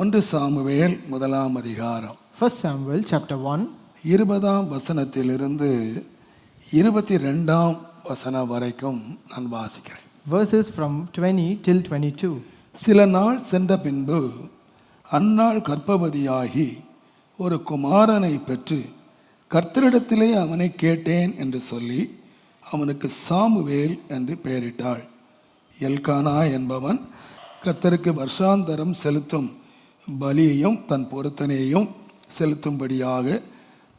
1 Samuel 1ஆம் அதிகாரம் 1 Samuel chapter 1 20ஆம் வசனத்திலிருந்து 22ஆம் வசனம் வரைக்கும் நான் வாசிக்கிறேன். verses from 20 till 22. சில நாள் சென்ற பின்பு அன்னாள் கர்ப்பவதியாகி ஒரு குமாரனை பெற்று கர்த்தரிடத்திலே அவனை கேட்டேன் என்று சொல்லி அவனுக்கு சாமுவேல் என்று பெயரிட்டாள். எல்கானா என்பவன் கர்த்தருக்கு வருஷாந்தரம் செலுத்தும் பலியையும் தன் பொருத்தனையையும் செலுத்தும்படியாக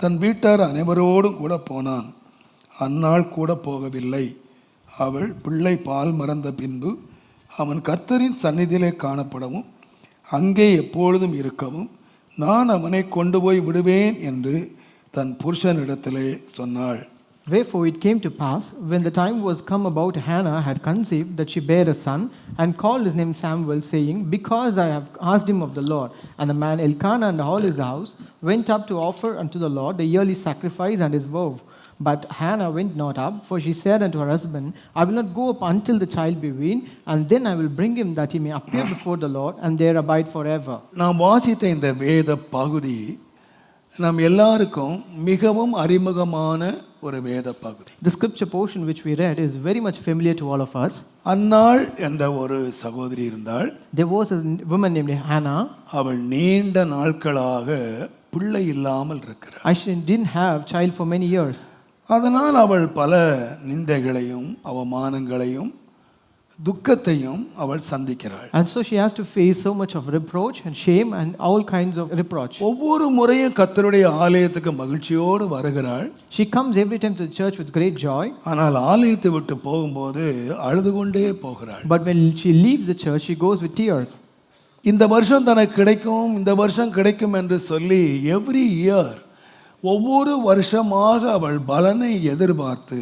தன் வீட்டார் அனைவரோடும் கூட போனான். அந்நாள் கூட போகவில்லை. அவள் பிள்ளை பால் மறந்த பின்பு அவன் கர்த்தரின் சந்நிதியிலே காணப்படவும் அங்கே எப்பொழுதும் இருக்கவும் நான் அவனை கொண்டு போய் விடுவேன் என்று தன் புருஷனிடத்திலே சொன்னாள். Wherefore it came to pass, when the time was come about Hannah had conceived, that she bare a son, and called his name Samuel, saying, Because I have asked him of the Lord. And the man Elkanah and all his house went up to offer unto the Lord the yearly sacrifice and his vow. But Hannah went not up, for she said unto her husband, I will not go up until the child be weaned, and then I will bring him, that he may appear before the Lord, and there abide forever. நாம் வாசித்த இந்த வேத பகுதி நாம் எல்லாருக்கும் மிகவும் அறிமுகமான ஒரு வேத பகுதி. The scripture portion which we read is very much familiar to all of us. அன்னாள் என்ற ஒரு சகோதரி இருந்தாள். There was a woman named Hannah. அவள் நீண்ட நாட்களாக பிள்ளை இல்லாமல் இருக்கிறாள். She didn't have child for many years. அதனால் அவள் பல நிந்தைகளையும் அவமானங்களையும் துக்கத்தையும் அவள் சந்திக்கிறாள். And so she has to face so much of reproach and shame and all kinds of reproach. ஒவ்வொரு முறையும் கர்த்தருடைய ஆலயத்துக்கு மகிழ்ச்சியோடு வருகிறாள். She comes every time to the church with great joy. ஆனால் ஆலயத்தை விட்டு போகும்போது அழுது கொண்டே போகிறாள். But when she leaves the church, she goes with tears. இந்த வருஷம் தனக்கு கிடைக்கும், இந்த வருஷம் கிடைக்கும் என்று சொல்லி எவ்ரி இயர் ஒவ்வொரு வருஷமாக அவள் பலனை எதிர்பார்த்து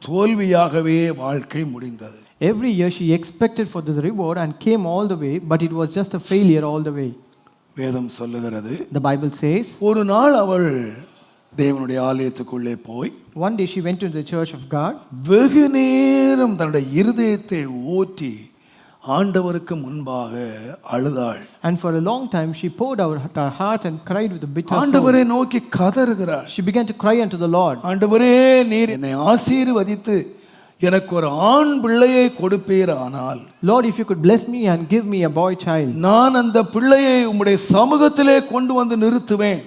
தோல்வியாகவே வாழ்க்கை முடிந்தது. Every year she expected for this reward and came all the way, but it was just a failure all the way. வேதம் சொல்லுகிறது, The Bible says, ஒரு நாள் அவள் தேவனுடைய ஆலயத்துக்குள்ளே போய் one day she went to the church of God. வெகு நேரம் தன்னுடைய இருதயத்தை ஊற்றி ஆண்டவருக்கு முன்பாக அழுதாள். And for a long time she poured out her heart and cried with a bitter soul. ஆண்டவரை நோக்கி கதறுகிறாள். She began to cry unto the Lord. ஆண்டவரே, நீர் என்னை ஆசீர்வதித்து எனக்கு ஒரு ஆண் பிள்ளையை கொடுப்பீரானால், Lord, if you could bless me and give me a boy child, நான் அந்த பிள்ளையை உம்முடைய சமூகத்திலே கொண்டு வந்து நிறுத்துவேன்.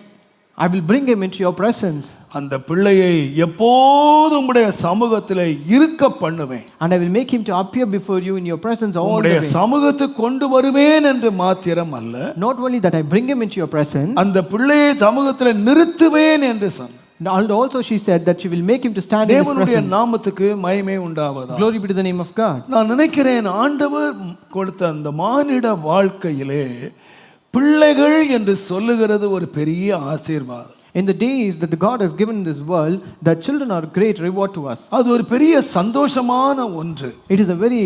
I will bring him into your presence. அந்த பிள்ளையை எப்போதும் உம்முடைய சமூகத்திலே இருக்க பண்ணுவேன். And I will make him to appear before you in your presence all the உம்முடைய way. சமூகத்துக்கு கொண்டு வருவேன் என்று மாத்திரம் அல்ல, Not only that I bring him into your presence, அந்த பிள்ளையை சமூகத்திலே நிறுத்துவேன் என்று சொன்னார். and also she said that she will make him to stand in his தேவனுடைய presence. நாமத்துக்கு மகிமை உண்டாவதாக. Glory be to the name of God. நான் நினைக்கிறேன், ஆண்டவர் கொடுத்த அந்த மானிட வாழ்க்கையிலே பிள்ளைகள் என்று சொல்லுகிறது ஒரு பெரிய ஆசீர்வாதம். In the days that the God has given in this world, the children are great reward to us. அது ஒரு பெரிய சந்தோஷமான ஒன்று. It is a very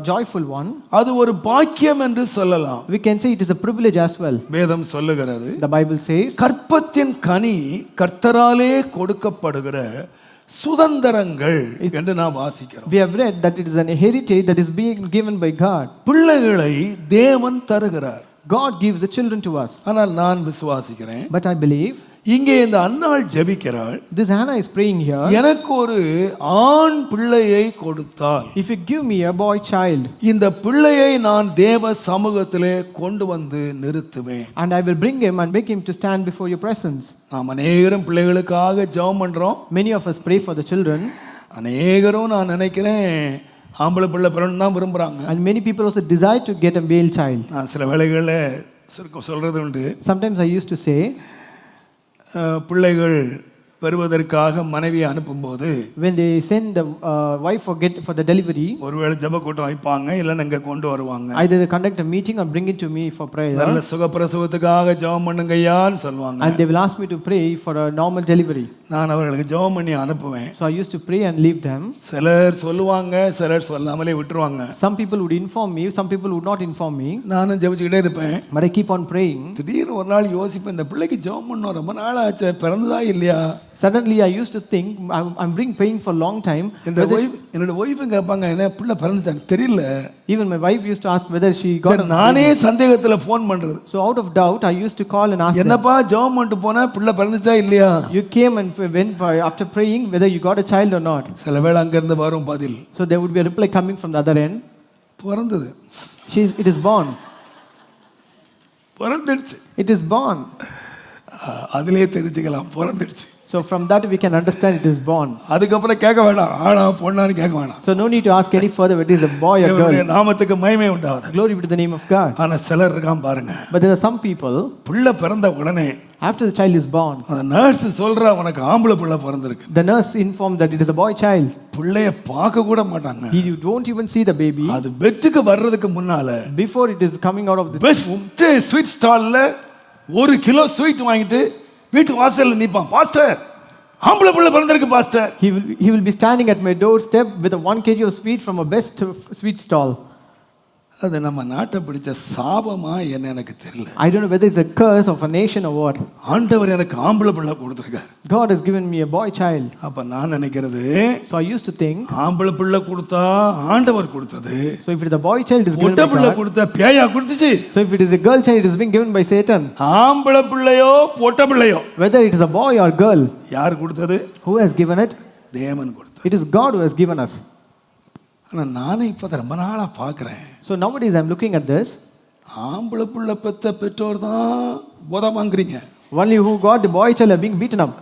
joyful one. அது ஒரு பாக்கியம் என்று சொல்லலாம். We can say it is a privilege as well. வேதம் சொல்லுகிறது, The Bible says, கற்பத்தின் கனி கர்த்தராலே கொடுக்கப்படுகிற சுதந்திரங்கள் என்று நான் வாசிக்கிறோம். we have read that it is an heritage that is being given by God. பிள்ளைகளை தேவன் தருகிறார். God gives the children to us. ஆனால் நான் விசுவாசிக்கிறேன், But I believe இங்கே இந்த அன்னாள் ஜெபிக்கிறாள், this Hannah is praying here, எனக்கு ஒரு ஆண் பிள்ளையை கொடுத்தால், if you give me a boy child, இந்த பிள்ளையை நான் தேவ சமூகத்திலே கொண்டு வந்து நிறுத்துவேன். and I will bring him and make him to stand before your presence. நாம் அநேகரும் பிள்ளைகளுக்காக ஜெபம் பண்றோம். Many of us pray for the children, அநேகரும் நான் நினைக்கிறேன் ஆம்பளை பிள்ளை பிறன்னு தான் விரும்புறாங்க. and many people also desire to get a male child. நான் சில வேளைகளில் சொல்றது உண்டு, Sometimes I used to say, பிள்ளைகள் பெறுவதற்காக மனைவியை அனுப்பும்போது when they send the wife for the delivery, ஒருவேளை ஜெப கூட்டம் வைப்பாங்க, இல்ல இங்க கொண்டு வருவாங்க. either they conduct a meeting or bring it to me for prayer, நல்ல சுகப்பிரசவத்துக்காக ஜெபம் பண்ணுங்கய்யான்னு சொல்லுவாங்க. and they will ask me to pray for a normal delivery. நான் அவர்களுக்கு ஜெபம் பண்ணி அனுப்புவேன். So I used to pray and leave them. சிலர் சொல்லுவாங்க, சிலர் சொல்லாமலே விட்டுருவாங்க. Some people would inform me, some people would not inform me. நானும் ஜெபிச்சுக்கிட்டே இருப்பேன். But I keep on praying. திடீர்னு ஒரு நாள் யோசிப்பேன், இந்த பிள்ளைக்கு ஜெபம் பண்ணோம், ரொம்ப நாள் ஆச்சு, பிறந்ததா இல்லையா? Suddenly I used to think I'm being paying for a long time. என்னோட ஒய்ஃப் கேட்பாங்க, என்ன பிள்ளை பிறந்துச்சாங்க தெரியல. Even my wife used to ask whether she got. நானே சந்தேகத்துல ஃபோன் பண்றது. So out of doubt I used to call and ask. என்னப்பா ஜெபம் பண்ணிட்டு போனா பிள்ளை பிறந்துச்சா இல்லையா? You came and went after praying whether you got a child or not. சில வேளை அங்க இருந்து வரும் பதில். So there would be a reply coming from the other end. பிறந்தது. It is born. பிறந்துடுச்சு. It is born. அதிலே தெரிஞ்சுக்கலாம் பிறந்துடுச்சு. So from that we can understand it is born. அதுக்கப்புறம் கேட்க வேண்டாம், ஆனா பொண்ணான்னு கேட்க வேண்டாம். So no need to ask any further whether it is a boy or girl. நாமத்துக்கு மகிமை உண்டாவதாக. Glory be to the name of God. ஆனா சிலர் இருக்கான் பாருங்க. But there are some people, பிள்ளை பிறந்த உடனே after the child is born, அந்த நர்ஸ் சொல்றா உனக்கு ஆம்பளை பிள்ளை பிறந்திருக்கு. the nurse informed that it is a boy child. பிள்ளைய பார்க்க கூட மாட்டாங்க. You don't even see the baby. அது பெட்டுக்கு வர்றதுக்கு முன்னால before it is coming out of the womb, sweet ஸ்டால்ல 1 கிலோ ஸ்வீட் வாங்கிட்டு வீட்டு வாசல்ல நிப்பான், பாஸ்டர் ஆம்பளை பிள்ளை பிறந்திருக்கு pastor. He will be standing at my doorstep with a 1 kg of sweet from a best sweet stall. அது நம்ம நாட்டை பிடிச்ச சாபமா என்ன எனக்கு தெரியல. I don't know whether it's a curse of a nation or what. ஆண்டவர் எனக்கு ஆம்பளை பிள்ளை கொடுத்திருக்கார். God has given me a boy child. அப்ப நான் நினைக்கிறது, so I used to think, ஆம்பளை பிள்ளை கொடுத்தா ஆண்டவர் கொடுத்தது. So if it is a boy child is given by God. பொட்ட பிள்ளை கொடுத்தா பேயா கொடுத்துச்சு. So if it is a girl child it is being given by Satan. ஆம்பளை பிள்ளையோ பொட்ட பிள்ளையோ, whether it is a boy or girl, யார் கொடுத்தது? who has given it? தேவன் கொடுத்தார். It is God who has given us. ஆனா நானே இப்ப ரொம்ப நாளா பார்க்கிறேன். So nowadays I am looking at this. ஆம்பளை பிள்ளை பெத்த பெற்றோர் தான் போதா வாங்குறீங்க. Only who got the boy child are being beaten up.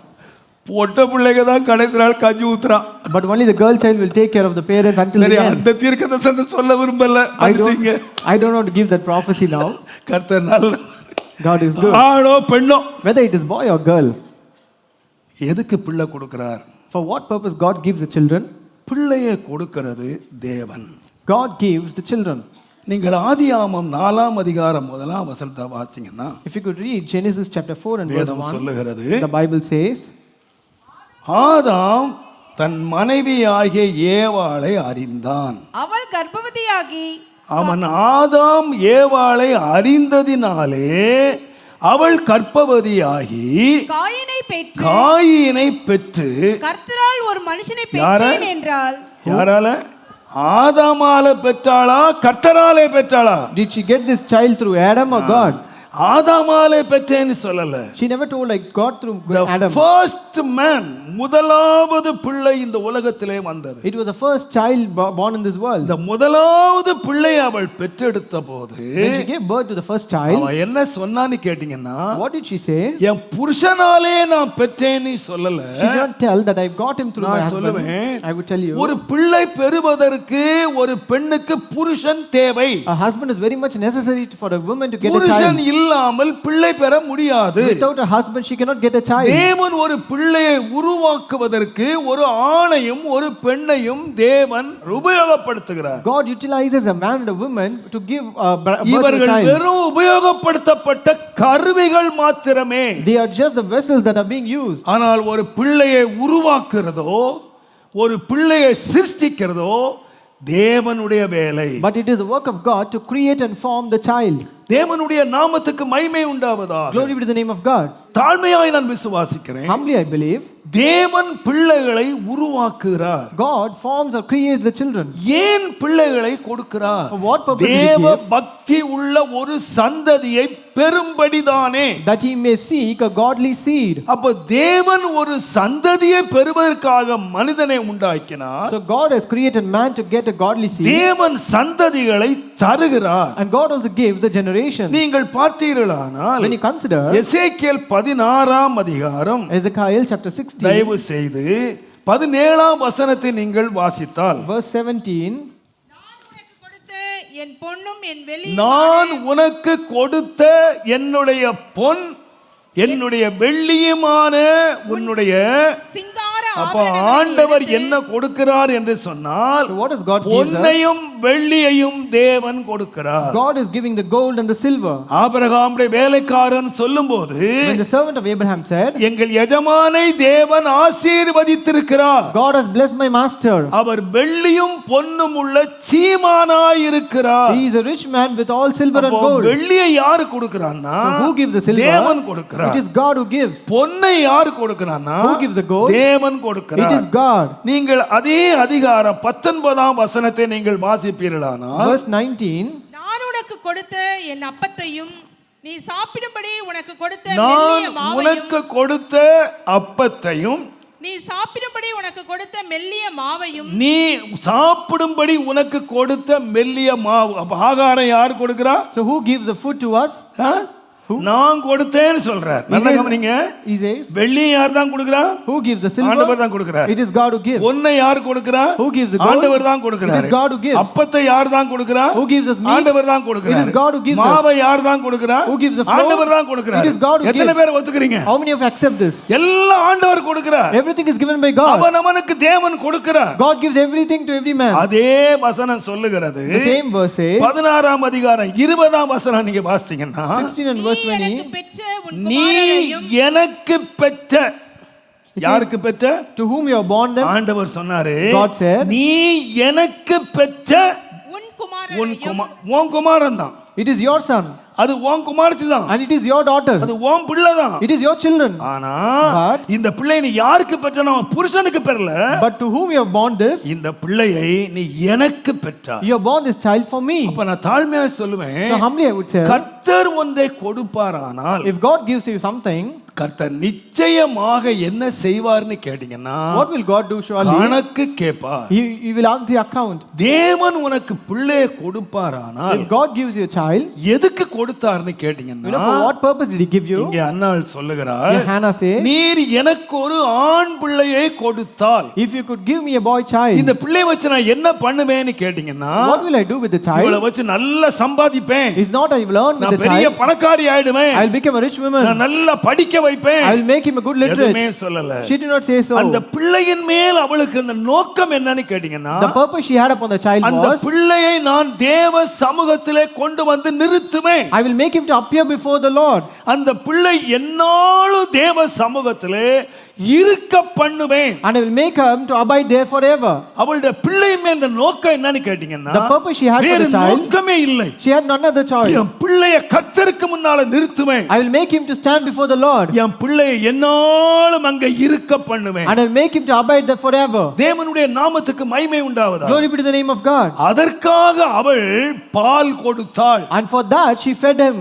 பொட்ட பிள்ளைங்க தான் கடைசி நாள் கஞ்சி ஊத்துறா. But only the girl child will take care of the parents until the end. அந்த தீர்க்கதரிசனத்தை சொல்ல விரும்பல. I don't want to give that prophecy now. கர்த்தர் நல்ல. God is good. ஆணோ பெண்ணோ, whether it is boy or girl. எதுக்கு பிள்ளை கொடுக்கிறார்? For what purpose God gives the children? பிள்ளையை கொடுக்கிறது தேவன். God gives the children. நீங்கள் ஆதியாகமம் 4ஆம் அதிகாரம் 1ஆம் வசனத்தை வாசிங்கன்னா, if you could read Genesis chapter 4 and verse 1, சொல்லுகிறது, the Bible says, ஆதாம் தன் மனைவியாகிய ஏவாளை அறிந்தான். அவள் கர்ப்பவதியாகி, அவன் ஆதாம் ஏவாளை அறிந்ததினாலே அவள் கர்ப்பவதியாகி காயினை பெற்று கர்த்தரால் ஒரு மனுஷனை பெற்றேன் என்றாள். யாரால? ஆதாமால பெற்றாளா கர்த்தராலே பெற்றாளா? Did she get this child through Adam or God? ஆதாமாலே பெற்றேன்னு சொல்லல. She never told like God through Adam. The first man, முதலாவது பிள்ளை இந்த உலகத்திலே வந்தது. It was the first child born in this world. இந்த முதலாவது பிள்ளை அவள் பெற்றெடுத்த போது, when she gave birth to the first child, அவ என்ன சொன்னான்னு கேட்டிங்கன்னா, what did she say? என் புருஷனாலே நான் பெற்றேன்னு சொல்லல. She did not tell that I got him through my husband. I would tell you, ஒரு பிள்ளை பெறுவதற்கு ஒரு பெண்ணுக்கு புருஷன் தேவை. A husband is very much necessary for a woman to get a child. புருஷன் இல்லாமல் பிள்ளை பெற முடியாது. Without a husband she cannot get a child. தேவன் ஒரு பிள்ளையை உருவாக்குவதற்கு ஒரு ஆணையும் ஒரு பெண்ணையும் தேவன் உபயோகப்படுத்துகிறார். God utilizes a man and a woman to give birth to a இவர்கள் child. வெறும் உபயோகப்படுத்தப்பட்ட கருவிகள் மாத்திரமே. They are just the vessels that are being used. ஆனால் ஒரு பிள்ளையை உருவாக்குறதோ ஒரு பிள்ளையை சிருஷ்டிக்கிறதோ தேவனுடைய வேலை. But it is the work of God to create and form the child. தேவனுடைய நாமத்துக்கு மகிமை உண்டாவதாக. Glory be to the name of God. தாழ்மையாய் நான் விசுவாசிக்கிறேன். Humbly I believe. தேவன் பிள்ளைகளை உருவாக்குகிறார். God forms or creates the children. ஏன் பிள்ளைகளை கொடுக்கிறார்? For what purpose? தேவ பக்தி உள்ள ஒரு சந்ததியை பெறும்படிதானே. That he may seek a godly seed. அப்ப தேவன் ஒரு சந்ததியை பெறுவதற்காக மனிதனை உண்டாக்கினார். So God has created man to get a godly seed. தேவன் சந்ததிகளை தருகிறார். And God also gives the generation. நீங்கள் பார்த்தீர்களானால், when you consider எசேக்கியேல் 16ஆம் அதிகாரம், Ezekiel chapter 16, தயவு செய்து 17ஆம் வசனத்தை நீங்கள் வாசித்தால், verse 17, நான் உனக்கு கொடுத்த என் பொன்னும் நான் உனக்கு கொடுத்த என் வெள்ளியும் என்னுடைய பொன் என்னுடைய வெள்ளியுமான உன்னுடைய சிங்கார அப்ப ஆண்டவர் என்ன கொடுக்கிறார் என்று சொன்னால் So what does God give us? பொன்னையும் வெள்ளியையும் தேவன் கொடுக்கிறார். God is giving the gold and the silver. ஆபிரகாமுடைய வேலைக்காரன் சொல்லும்போது When the servant of Abraham said, எங்கள் எஜமானை தேவன் ஆசீர்வதித்திருக்கிறார். God has blessed my master. அவர் வெள்ளியும் பொன்னும் உள்ள சீமானாய் இருக்கிறார். He is a rich man with all silver and gold. வெள்ளியை யாரு கொடுக்கறான்னா So who gives the silver? தேவன் கொடுக்கிறார். It is God who gives. பொன்னை யாரு கொடுக்கறான்னா Who gives the gold? தேவன் கொடுக்கிறார். It is God. நீங்கள் அதே அதிகாரம் 19ஆம் வசனத்தை நீங்கள் வாசிப்பீர்களானால் Verse 19, நான் உனக்கு கொடுத்த என் அப்பத்தையும் நீ சாப்பிடும்படி உனக்கு கொடுத்த நான் மெல்லிய மாவையும் உனக்கு கொடுத்த அப்பத்தையும் நீ சாப்பிடும்படி உனக்கு கொடுத்த மெல்லிய மாவையும் நீ சாப்பிடும்படி உனக்கு கொடுத்த மெல்லிய மாவு. அப்ப ஆகாரம் யார் கொடுக்கிறா? so who gives the food to us? ஆ? நான் கொடுத்தேன்னு சொல்றார். நல்லா கவனிங்க. He says, வெள்ளியை யார் தான் கொடுக்கிறா? who gives the silver? ஆண்டவர் தான் கொடுக்கிறார். It is God who gives. பொன்னை யார் கொடுக்கிறா? Who gives the gold? ஆண்டவர் தான் கொடுக்கிறார். It is God who gives. அப்பத்தை யார் தான் கொடுக்கிறா? Who gives us meat? ஆண்டவர் தான் கொடுக்கிறார். It is God who gives us. மாவை யார் தான் கொடுக்கிறா? Who gives the flour? ஆண்டவர் தான் கொடுக்கிறார். It is God who எத்தனை gives. பேர் ஒத்துக்கிறீங்க? How many of you accept this? எல்லாம் ஆண்டவர் கொடுக்கிறார். Everything is given by God. அவனவனுக்கு தேவன் கொடுக்கிறார். God gives everything to every man. அதே வசனம் சொல்லுகிறது. The same verse says, 16ஆம் அதிகாரம் 20ஆம் வசனம் நீங்க வாசித்தீங்கன்னா 16 and verse 20, நீ எனக்கு பெற்ற யாருக்கு பெற்ற? to whom you are born them, ஆண்டவர் சொன்னாரு, God said, நீ எனக்கு பெற்ற உன் குமாரன் தான். it is your son அது உன் குமாரத்தி தான். and it is your daughter. அது உன் பிள்ளை தான். It is your children. ஆனா But இந்த பிள்ளை நீ யாருக்கு பெற்றனா? புருஷனுக்கு பெறல. but to whom you have born this, இந்த பிள்ளையை நீ எனக்கு பெற்றாய். you have born this child for me. அப்ப நான் தாழ்மையா சொல்லுவேன், So humbly I would say, கர்த்தர் ஒன்றை கொடுப்பாரானால், if God gives you something, கர்த்தர் நிச்சயமாக என்ன செய்வார்னு கேட்டீங்கன்னா what will God do? Surely கணக்கு கேட்பார். he will ask the account. தேவன் உனக்கு பிள்ளையை கொடுப்பாரானால், If God gives you a child, எதுக்கு கொடுத்தார்னு you கேட்டீங்கன்னா know for what purpose did he give you? இங்கே அன்னாள் சொல்லுகிறார், Yeah, Hannah says, நீர் எனக்கு ஒரு ஆண் பிள்ளையை கொடுத்தால், if you could give me a boy child, இந்த பிள்ளையை வச்சு நான் என்ன பண்ணுவேன்னு கேட்டீங்கன்னா, what will I do with the இவளை child? வச்சு நல்லா சம்பாதிப்பேன், It's not I will earn with நான் the பெரிய child, பணக்காரி ஆயிடுவேன், I will become a rich woman, நான் நல்லா படிக்க வைப்பேன். I will make him a good எதுவுமே literate. சொல்லல. She did not say so. அந்த பிள்ளையின் மேல் அவளுக்கு அந்த நோக்கம் என்னன்னு கேட்டீங்கன்னா, The purpose she had upon the child அந்த was, பிள்ளையை நான் தேவ சமூகத்திலே கொண்டு வந்து நிறுத்துவேன். I will make him to appear before the Lord. அந்த பிள்ளை என்னாலும் தேவ சமூகத்திலே இருக்க பண்ணுவேன். And I will make him to abide there forever. அவளுடைய பிள்ளை மேல் அந்த நோக்கம் என்னன்னு கேட்டீங்கன்னா, The purpose she had for வேறு the child, நோக்கமே இல்லை. she had none other choice. என் பிள்ளையை கர்த்தருக்கு முன்னால நிறுத்துவேன். I will make him to stand before the Lord. என் பிள்ளையை என்னாலும் அங்க இருக்க பண்ணுவேன். And I will make him to abide there forever. தேவனுடைய நாமத்துக்கு மகிமை உண்டாவதாக. Glory be to the name of God. அதற்காக அவள் பால் கொடுத்தாள். And for that she fed him.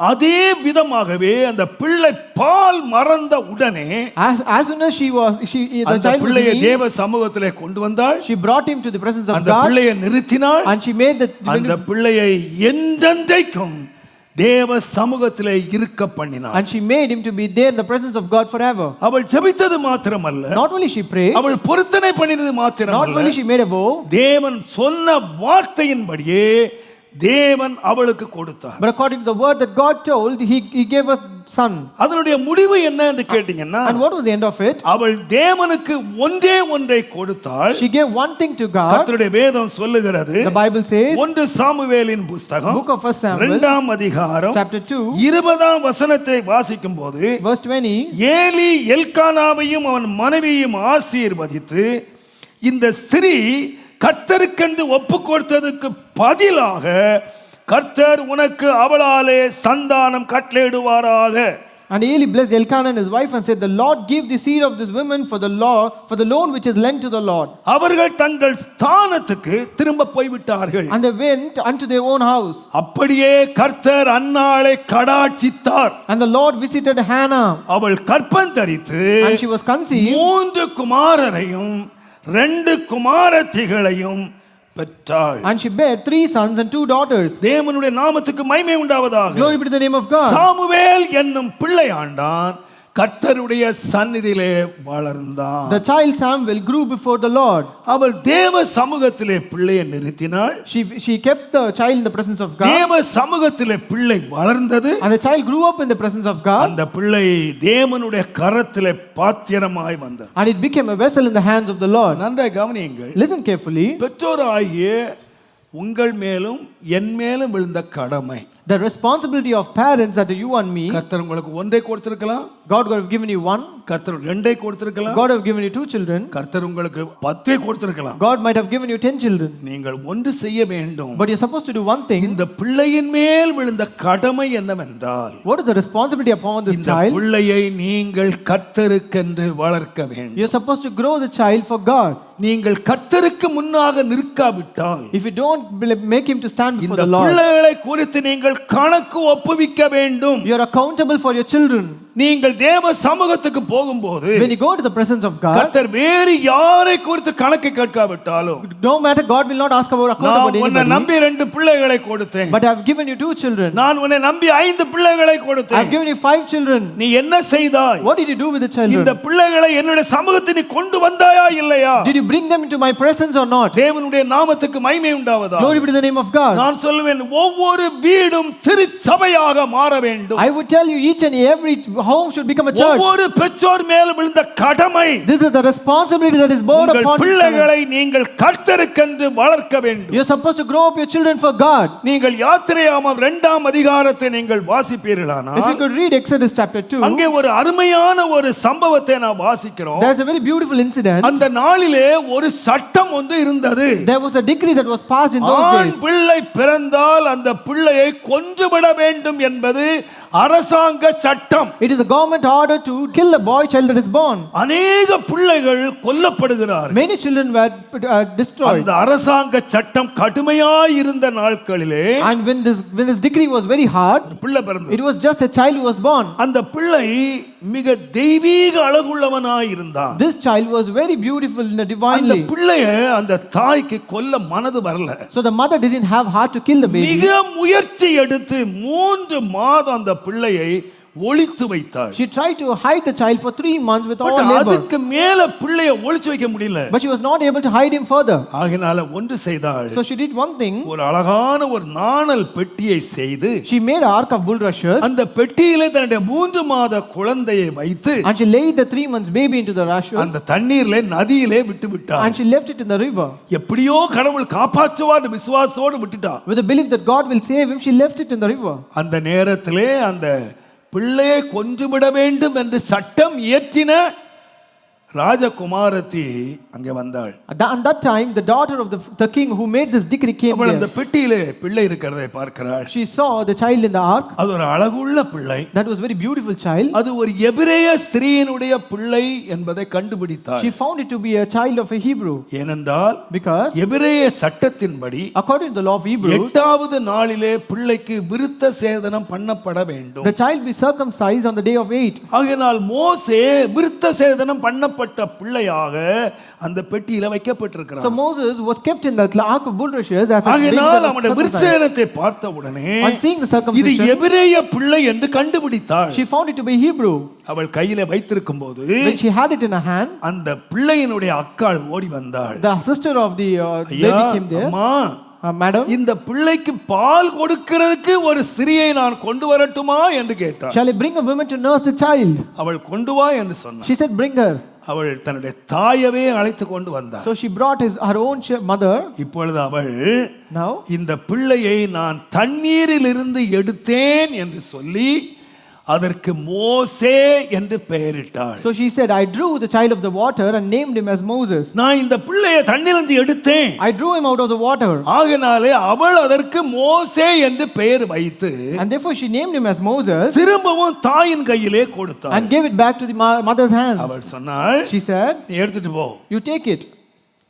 அதே விதமாகவே அந்த பிள்ளை பால் மறந்த உடனே As soon as the அந்த child was பிள்ளையை eating, தேவ சமூகத்திலே கொண்டு வந்தாள். she brought him to the presence of அந்த God, பிள்ளையை நிறுத்தினாள். and she made அந்த பிள்ளையை என்றென்றைக்கும் தேவ சமூகத்திலே இருக்க பண்ணினாள். and she made him to be there in the presence of God forever. அவள் ஜெபித்தது மாத்திரமல்ல, Not only she prayed, அவள் பொருத்தனை பண்ணினது not மாத்திரமல்ல, only she made a vow, தேவன் சொன்ன வார்த்தையின்படியே தேவன் அவளுக்கு கொடுத்தார். but according to the word that God told, he gave us son. அதனுடைய முடிவு என்ன என்று கேட்டீங்கன்னா, And what was the end of it? அவள் தேவனுக்கு ஒன்றை கொடுத்தாள். She gave one thing to God. கர்த்தருடைய வேதம் சொல்லுகிறது, The Bible says, 1 சாமுவேலின் புத்தகம் book of 1 Samuel, 2ஆம் அதிகாரம் chapter 2, 20ஆம் வசனத்தை வாசிக்கும் போது, verse 20, ஏலி எல்கானாவையும் அவன் மனைவியையும் ஆசீர்வதித்து, இந்த ஸ்திரீ கர்த்தருக்கென்று ஒப்பு கொடுத்ததுக்கு பதிலாக கர்த்தர் உனக்கு அவளாலே Santhanam கட்டளையிடுவாராக. and Eli blessed Elkanah and his wife and said, the Lord give the seed of this woman for the loan which is lent to the Lord. அவர்கள் தங்கள் ஸ்தானத்துக்கு திரும்ப போய்விட்டார்கள். And they went unto their own house. அப்படியே கர்த்தர் அன்னாளை கடாட்சித்தார். And the Lord visited Hannah, அவள் கற்பம் தரித்து and she was conceived, 3 குமாரரையும் 2 குமாரத்திகளையும் பெற்றாள். and she bare 3 sons and 2 daughters. தேவனுடைய நாமத்துக்கு மகிமை உண்டாவதாக. Glory be to the name of God. Samuel என்னும் பிள்ளை ஆண்டான், கர்த்தருடைய சந்நிதியிலே வளர்ந்தான். The child Samuel grew before the Lord. அவள் தேவ சமூகத்திலே பிள்ளையை நிறுத்தினாள். She kept the child in the presence of God. தேவ சமூகத்திலே பிள்ளை வளர்ந்தது. And the child grew up in the presence of God. அந்த பிள்ளை தேவனுடைய கரத்திலே பாத்திரமாய் வந்தது. And it became a vessel in the hands of the Lord. நன்றாய் கவனியுங்கள். Listen carefully. பெற்றோராகிய உங்கள் மேலும் என் மேலும் விழுந்த கடமை. The responsibility of parents that you and me. கர்த்தர் உங்களுக்கு ஒன்றை கொடுத்திருக்கலாம். God could have given you one. கர்த்தர் ரெண்டை கொடுத்திருக்கலாம். God have given you 2 children. கர்த்தர் உங்களுக்கு 10 கொடுத்திருக்கலாம். God might have given you 10 children. நீங்கள் ஒன்று செய்ய வேண்டும். But you're supposed to do one thing. இந்த பிள்ளையின் மேல் விழுந்த கடமை என்னவென்றால், What is the responsibility upon this இந்த child? பிள்ளையை நீங்கள் கர்த்தருக்கென்று வளர்க்க வேண்டும். You're supposed to grow the child for God. நீங்கள் கர்த்தருக்கு முன்னாக நிற்காவிட்டால், If you don't make him to stand before இந்த the Lord, பிள்ளைகளை குறித்து நீங்கள் கணக்கு ஒப்புவிக்க வேண்டும். you're accountable for your children. நீங்கள் தேவ சமூகத்துக்கு போகும்போது, When you go to the presence of God, கர்த்தர் வேறு யாரை குறித்து கணக்கு கேட்காவிட்டாலும், no matter, God will not ask about account நான் about உன்னை anybody. நம்பி 2 பிள்ளைகளை கொடுத்தேன். But I've given you 2 children. நான் உன்னை நம்பி 5 பிள்ளைகளை I've கொடுத்தேன். given you 5 children. நீ என்ன செய்தாய்? What did you do with the இந்த children? பிள்ளைகளை என்னுடைய சமூகத்தில் நீ கொண்டு வந்தாயா இல்லையா? Did you bring them into my presence or not? தேவனுடைய நாமத்துக்கு மகிமை உண்டாவதா? Glory be to the name of God. நான் சொல்லுவேன், ஒவ்வொரு வீடும் திருச்சபையாக மாற வேண்டும். I would tell you, each and every home should become a church. ஒவ்வொரு பெற்றோர் மேல் விழுந்த கடமை, This is the responsibility that is borne உங்கள் upon you. பிள்ளைகளை நீங்கள் கர்த்தருக்கென்று வளர்க்க வேண்டும். You're supposed to grow up your children for God. நீங்கள் யாத்திரையாகமம் 2ஆம் அதிகாரத்தை நீங்கள் If வாசிப்பீர்களானால், you could read Exodus chapter 2, அங்கே ஒரு அருமையான ஒரு சம்பவத்தை நாம் வாசிக்கிறோம். there's a very beautiful incident. அந்த நாளிலே ஒரு சட்டம் ஒன்று இருந்தது. There was a decree that was passed in those ஆண் days. பிள்ளை பிறந்தால் அந்த பிள்ளையை கொன்றுவிட வேண்டும் என்பது அரசாங்க சட்டம். It is a government order to kill a boy child that is born. அநேக பிள்ளைகள் கொல்லப்படுகிறார்கள். Many children were destroyed. அந்த அரசாங்க சட்டம் கடுமையாய் இருந்த நாட்களிலே, And when this decree was very hard, ஒரு பிள்ளை பிறந்தது. it was just a child who was born. அந்த பிள்ளை மிக தெய்வீக அழகுள்ளவனாய் இருந்தான். This child was very beautiful in a அந்த divinely. பிள்ளைய அந்த தாய்க்கு கொல்ல மனது வரல. So the mother didn't have heart to kill the baby. மிக முயற்சி எடுத்து 3 மாதம் அந்த பிள்ளையை ஒளித்து வைத்தாள். She tried to hide the child for 3 months with all labor. அதுக்கு மேல பிள்ளையை ஒளிச்சு வைக்க முடியல. But she was not able to hide him further. ஆகினால ஒன்று செய்தாள். So she did one thing. ஒரு அழகான ஒரு நாணல் பெட்டியை செய்து, She made an ark of bulrushes. அந்த பெட்டியிலே தன்னுடைய 3 மாத குழந்தையை வைத்து, And she laid the 3 months baby into the rushes. அந்த தண்ணீரிலே நதியிலே விட்டு விட்டாள். And she left it in the river. எப்படியோ கடவுள் காப்பாற்றுவார் விசுவாசத்தோடு விட்டுட்டா. With the belief that God will save him, she left it in the river. அந்த நேரத்திலே அந்த பிள்ளையை கொன்றுவிட வேண்டும் என்று சட்டம் இயற்றின ராஜகுமாரத்தி அங்கே வந்தாள். At that time, the daughter of the king who made this decree came அவள் அந்த there. பெட்டியிலே பிள்ளை இருக்கிறதை பார்க்கிறாள். She saw the child in the ark. அது ஒரு அழகுள்ள பிள்ளை. That was very beautiful child. அது ஒரு எபிரேய ஸ்திரீயினுடைய பிள்ளை என்பதை கண்டுபிடித்தாள். She found it to be a child of a Hebrew. ஏனென்றால் Because எபிரேய சட்டத்தின்படி according to the law of Hebrews, 8வது நாளிலே பிள்ளைக்கு விருத்த சேதனம் பண்ணப்பட வேண்டும். the child be circumcised on the day of 8. ஆகையால் மோசே விருத்த சேதனம் பண்ணப்பட்ட பிள்ளையாக அந்த பெட்டியில வைக்கப்பட்டிருக்கிறார். So Moses was kept in that ark of bulrushes as a baby ஆகையால் that was அவனுடைய விருத்த circumcised. சேதனத்தை பார்த்த உடனே On seeing the இது circumcision, எபிரேய பிள்ளை என்று கண்டுபிடித்தாள். she found it to be Hebrew. அவள் கையில வைத்திருக்கும் போது When she had it in her hand, அந்த பிள்ளையினுடைய அக்காள் ஓடி வந்தாள். the sister of the ஐயா, baby came there. அம்மா, Madam, இந்த பிள்ளைக்கு பால் கொடுக்கிறதுக்கு ஒரு ஸ்திரியை நான் கொண்டு வரட்டுமா என்று கேட்டாள். shall I bring a woman to nurse the child? அவள் கொண்டு வா என்று சொன்னாள். She said, bring her. அவள் தன்னுடைய தாயவே அழைத்து கொண்டு வந்தாள். So she brought her own mother. இப்பொழுது அவள் Now, இந்த பிள்ளையை நான் தண்ணீரில் இருந்து எடுத்தேன் என்று சொல்லி அதற்கு மோசே என்று பெயரிட்டாள். so she said, I drew the child of the water and named him as Moses. நான் இந்த பிள்ளையை தண்ணீரிலிருந்து எடுத்தேன். I drew him out of the water. ஆகையாலே அவள் அதற்கு மோசே என்று பெயர் வைத்து And therefore she named him as Moses திரும்பவும் தாயின் கையிலே கொடுத்தாள். and gave it back to the mother's hands. அவள் சொன்னாள், She said, நீ எடுத்துட்டு போ. you take it.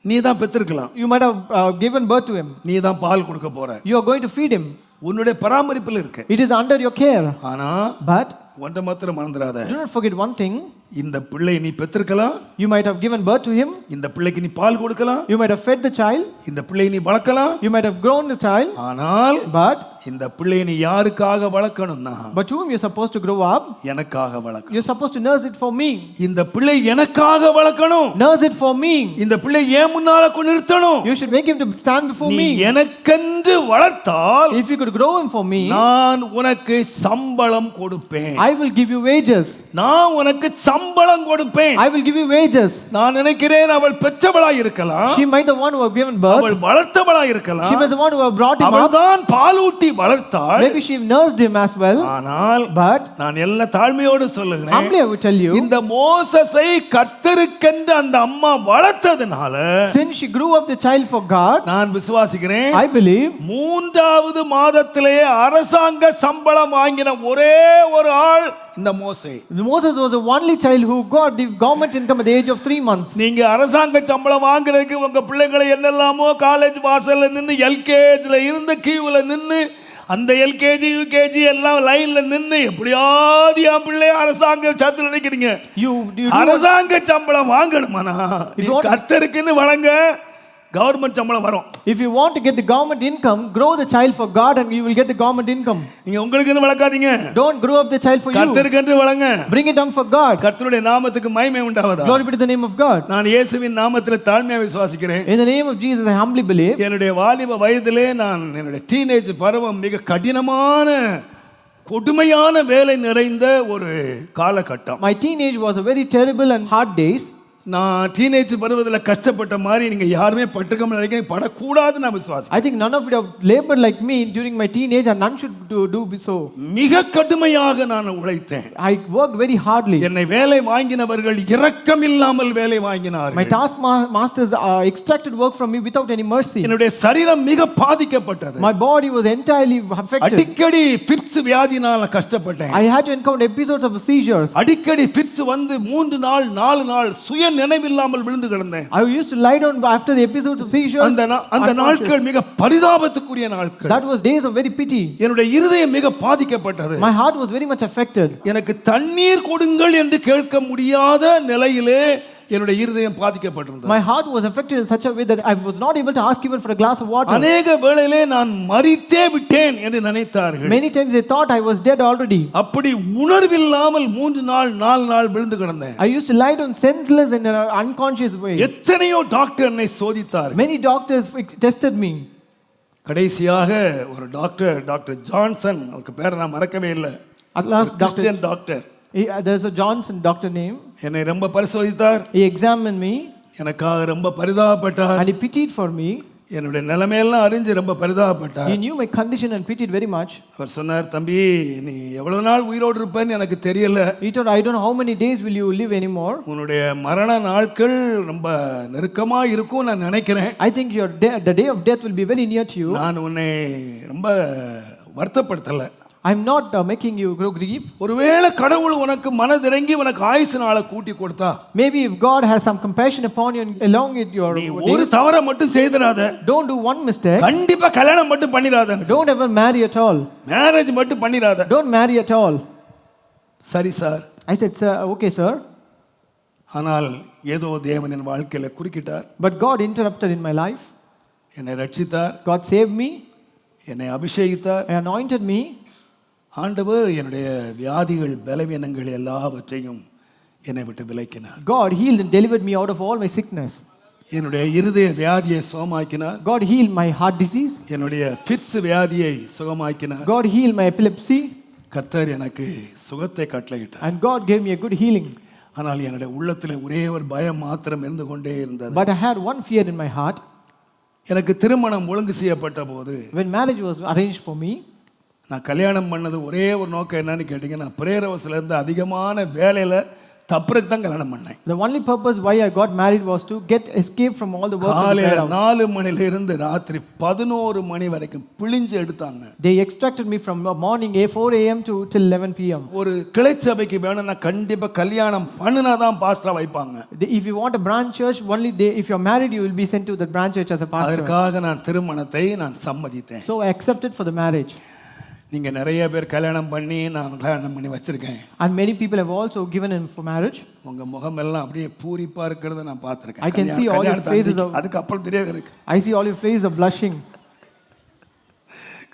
நீ தான் பெற்றிருக்கலாம். You might have given birth to him. நீ தான் பால் கொடுக்க போற. You are going to feed him. உன்னுடைய பராமரிப்பில் இருக்கு. It is under your care. ஆனா But ஒன்றை மாத்திரம் மறந்துடாத. Do not forget one thing. இந்த பிள்ளை நீ பெற்றிருக்கலாம். You might have given birth to him. இந்த பிள்ளைக்கு நீ பால் கொடுக்கலாம். You might have fed the child. இந்த பிள்ளை நீ வளர்க்கலாம். You might have grown the child. ஆனால் But இந்த பிள்ளை நீ யாருக்காக வளர்க்கணும்னா but whom you're supposed to grow up? எனக்காக வளர்க்கணும். You're supposed to nurse it for me. இந்த பிள்ளை எனக்காக வளர்க்கணும். Nurse it for me. இந்த பிள்ளை ஏன் முன்னால கொண்டு நிறுத்தணும். You should make him to stand before நீ me. எனக்கென்று வளர்த்தால் If you could grow him for me, நான் உனக்கு சம்பளம் கொடுப்பேன். I will give you wages. நான் உனக்கு சம்பளம் கொடுப்பேன். I will give you wages. நான் நினைக்கிறேன் அவள் பெற்றவளாய் இருக்கலாம். She might the one who have given birth. அவள் வளர்த்தவளாய் இருக்கலாம். She was the one who have brought him up. அவள்தான் பாலூட்டி வளர்த்தாள். Maybe she nursed him as well. ஆனால் But நான் எல்லா தாழ்மையோடு சொல்லுகிறேன். humbly I would tell you, இந்த மோசேசை கர்த்தருக்கென்று அந்த அம்மா வளர்த்ததனால since she grew up the child for God, நான் விசுவாசிக்கிறேன். I believe மூன்றாவது மாதத்திலே அரசாங்க சம்பளம் வாங்கின ஒரே ஒரு ஆள் இந்த மோசே. Moses was the only child who got the government income at the age of 3 months. நீங்க அரசாங்க சம்பளம் வாங்குறதுக்கு உங்க பிள்ளைகளை என்னெல்லாமோ காலேஜ் வாசல்ல நின்னு எல்கேஜில இருந்து கியூல நின்னு அந்த எல்கேஜி யூகேஜி எல்லாம் லைன்ல நின்னு எப்படியாவது என் பிள்ளை அரசாங்க சத்து நினைக்கிறீங்க. அரசாங்க சம்பளம் வாங்கணுமானா நீ கர்த்தருக்குன்னு வழங்க கவர்மெண்ட் சம்பளம் வரும். If you want to get the government income, grow the child for God and you will get the government income. நீங்க உங்களுக்குன்னு வளர்க்காதீங்க. Don't grow up the child for you. கர்த்தருக்குன்னு வளங்க. Bring it down for God. கர்த்தருடைய நாமத்துக்கு மகிமை உண்டாவதா. Glory be to the name of God. நான் இயேசுவின் நாமத்திலே தாழ்மையா விசுவாசிக்கிறேன். In the name of Jesus I humbly believe. என்னுடைய வாலிப வயதிலே நான் என்னுடைய டீனேஜ் பருவம் மிக கடினமான கொடுமையான வேலை நிறைந்த ஒரு காலகட்டம். My teenage was a very terrible and hard days. நான் டீனேஜ் பருவத்தில் கஷ்டப்பட்ட மாதிரி நீங்க யாருமே பட்டிருக்க நினைக்கிறேன் படக்கூடாது நான் விசுவாசிக்கிறேன். I think none of you have labored like me during my teenage and none should do so. மிக கடுமையாக நான் உழைத்தேன். I worked very hardly. என்னை வேலை வாங்கினவர்கள் இரக்கம் இல்லாமல் வேலை வாங்கினார்கள். My task masters extracted work from me without any mercy. என்னுடைய சரீரம் மிக பாதிக்கப்பட்டது. My body was entirely affected. அடிக்கடி ஃபிட்ஸ் வியாதினால கஷ்டப்பட்டேன். I had to encounter episodes of seizures. அடிக்கடி ஃபிட்ஸ் வந்து 3 நாள் 4 நாள் சுய நினைவில்லாமல் விழுந்து கிடந்தேன். I used to lie down after the episodes of seizures. அந்த நாட்கள் மிக பரிதாபத்துக்குரிய நாட்கள். That was days of very pity. என்னுடைய இருதயம் மிக பாதிக்கப்பட்டது. My heart was very much affected. எனக்கு தண்ணீர் கொடுங்கள் என்று கேட்க முடியாத நிலையிலே என்னுடைய இருதயம் பாதிக்கப்பட்டிருந்தது. My heart was affected in such a way that I was not able to ask even for a glass of water. अनेक வேளையிலே நான் மரித்தே விட்டேன் என்று நினைத்தார்கள். Many times they thought I was dead already. அப்படி உணர்வில்லாமல் 3 நாள் 4 நாள் விழுந்து கிடந்தேன். I used to lie down senseless in an unconscious way. எத்தனையோ டாக்டர் என்னை சோதித்தார்கள். Many doctors tested me. கடைசியாக ஒரு டாக்டர் ஜான்சன், அவருக்கு பேரை நான் மறக்கவே இல்லை. At last doctor there's a Johnson doctor name. என்னை ரொம்ப பரிசோதித்தார். He examined me. எனக்காக ரொம்ப பரிதாபப்பட்டார். And he pitied for me. என்னுடைய நிலைமையெல்லாம் அறிஞ்சு ரொம்ப பரிதாபப்பட்டார். He knew my condition and pitied very much. அவர் சொன்னார், தம்பி நீ எவ்வளவு நாள் உயிரோடு இருப்பேன்னு எனக்கு தெரியல. He told, I don't know how many days will you live anymore. உன்னுடைய மரண நாட்கள் ரொம்ப நெருக்கமா இருக்கும் நான் நினைக்கிறேன். I think the day of death will be very near to you. நான் உன்னை ரொம்ப வருத்தப்படுத்தல. I'm not making you grow grief. ஒருவேளை கடவுள் உனக்கு மனதிறங்கி உனக்கு ஆயுசு நாளை கூட்டி கொடுத்தா, maybe if God has some compassion upon you and along with your நீ ஒரு தவறை மட்டும் செய்திராத. Don't do one mistake. கண்டிப்பா கல்யாணம் மட்டும் பண்ணிராத. Don't ever marry at all. Marriage மட்டும் பண்ணிராத. Don't marry at all. சரி sir. I said, sir, okay sir. ஆனால் ஏதோ தேவன் என் வாழ்க்கையில குறுக்கிட்டார். But God interrupted in my life. என்னை ரட்சித்தார். God saved me. என்னை அபிஷேகித்தார். Anointed me. ஆண்டவர் என்னுடைய வியாதிகள் பலவீனங்கள் எல்லாவற்றையும் என்னை விட்டு விலக்கினார். God healed and delivered me out of all my sickness. என்னுடைய இருதய வியாதியை சுகமாக்கினார். God healed my heart disease. என்னுடைய ஃபிட்ஸ் வியாதியை சுகமாக்கினார். God healed my epilepsy. கர்த்தர் எனக்கு சுகத்தை கட்டளையிட்டார். And God gave me a good healing. ஆனால் என்னுடைய உள்ளத்தில் ஒரே ஒரு பயம் மாத்திரம் இருந்து கொண்டே இருந்தது. But I had one fear in my heart. எனக்கு திருமணம் ஒழுங்கு செய்யப்பட்ட போது, when marriage was arranged for me, நான் கல்யாணம் பண்ணது ஒரே ஒரு நோக்கம் என்னன்னு கேட்டீங்கன்னா, பிரேயர் ஹவுஸ்ல இருந்து அதிகமான வேலையில தப்புறதுக்கு தான் கல்யாணம் பண்ணேன். The only purpose why I got married was to get escape from all the work of the prayer house. 4 மணில இருந்து ராத்திரி 11 மணி வரைக்கும் பிழிஞ்சு எடுத்தாங்க. They extracted me from morning 4 a.m. to till 11 p.m. ஒரு கிளை சபைக்கு வேணும்னா கண்டிப்பா கல்யாணம் பண்ணுனா தான் பாஸ்டரா வைப்பாங்க. If you want a branch church, only if you're married you will be sent to the branch church as a pastor. அதற்காக நான் திருமணத்தை நான் சம்மதித்தேன். So I accepted for the marriage. நீங்க நிறைய பேர் கல்யாணம் பண்ணி நான் கல்யாணம் பண்ணி வச்சிருக்கேன். And many people have also given him for marriage. உங்க முகம் எல்லாம் அப்படியே பூரிப்பா இருக்கிறத நான் பார்த்திருக்கேன். I can see all your faces of, அதுக்கு அப்புறம் தெரியாது எனக்கு. I see all your faces of blushing.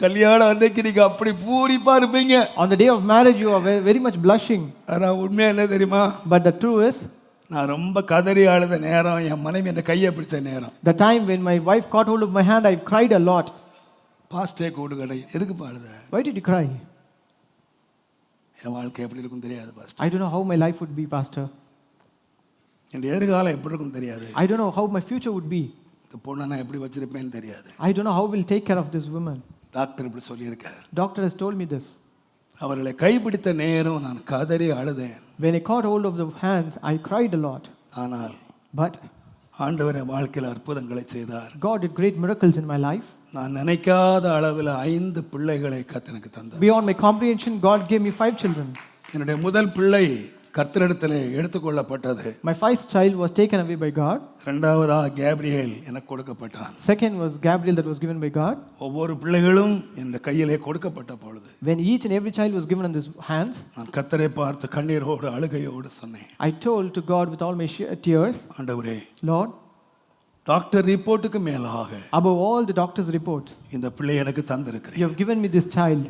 கல்யாணம் அன்னைக்கு நீங்க அப்படி பூரிப்பா இருப்பீங்க. On the day of marriage you are very, very much blushing. ஆனா உண்மை என்ன தெரியுமா? But the truth is, நான் ரொம்ப கதறி அழுத நேரம், என் மனைவி அந்த கையை பிடிச்ச நேரம். the time when my wife caught hold of my hand, I cried a lot. Paste கூடு கடை எதுக்கு பாடுத? Why did you cry? என் வாழ்க்கை எப்படி இருக்கும் தெரியாது pastor. I don't know how my life would be, pastor. என் எதிர்காலம் எப்படி இருக்கும் தெரியாது. I don't know how my future would be. இந்த பொண்ணை நான் எப்படி வச்சிருப்பேன்னு தெரியாது. I don't know how we'll take care of this woman. Doctor இப்படி சொல்லியிருக்கார். Doctor has told me this. அவர்களை கைப்பிடித்த நேரம் நான் கதறி அழுதேன். When I caught hold of the hands, I cried a lot. ஆனால் But ஆண்டவர் என் வாழ்க்கையில் அற்புதங்களை செய்தார். God did great miracles in my life. நான் நினைக்காத அளவில் 5 பிள்ளைகளை கர்த்தர் எனக்கு தந்தார். Beyond my comprehension, God gave me 5 children. என்னுடைய முதல் பிள்ளை கர்த்தரிடத்திலே எடுத்துக்கொள்ளப்பட்டது. My first child was taken away by God. இரண்டாவதாக கேப்ரியேல் எனக்கு கொடுக்கப்பட்டான். Second was Gabriel that was given by God. ஒவ்வொரு பிள்ளைகளும் என் கையிலே கொடுக்கப்பட்ட பொழுது When each and every child was given in his hands, நான் கர்த்தரை பார்த்து கண்ணீரோடு அழுகையோடு சொன்னேன். I told to God with all my tears, ஆண்டவரே, Lord, டாக்டர் ரிப்போர்ட்டுக்கு மேலாக above all the doctor's report, இந்த பிள்ளை எனக்கு you தந்திருக்கிறீர். have given me this child.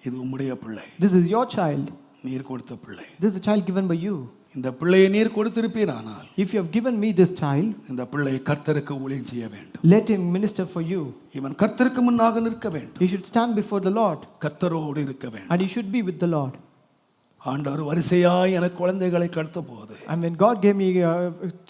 இது உம்முடைய பிள்ளை. This is your child. நீர் கொடுத்த பிள்ளை. This is a child given by you. இந்த பிள்ளையை நீர் கொடுத்திருப்பீரானால் If you have given me this child, இந்த பிள்ளை கர்த்தருக்கு ஊழியம் செய்ய வேண்டும். let him minister for you. இவன் கர்த்தருக்கு முன்னாக நிற்க வேண்டும். He should stand before the Lord, கர்த்தரோடு இருக்க வேண்டும். and he should be with the Lord. ஆண்டவர் வரிசையாய் எனக்கு குழந்தைகளை கொடுத்த போது And when God gave me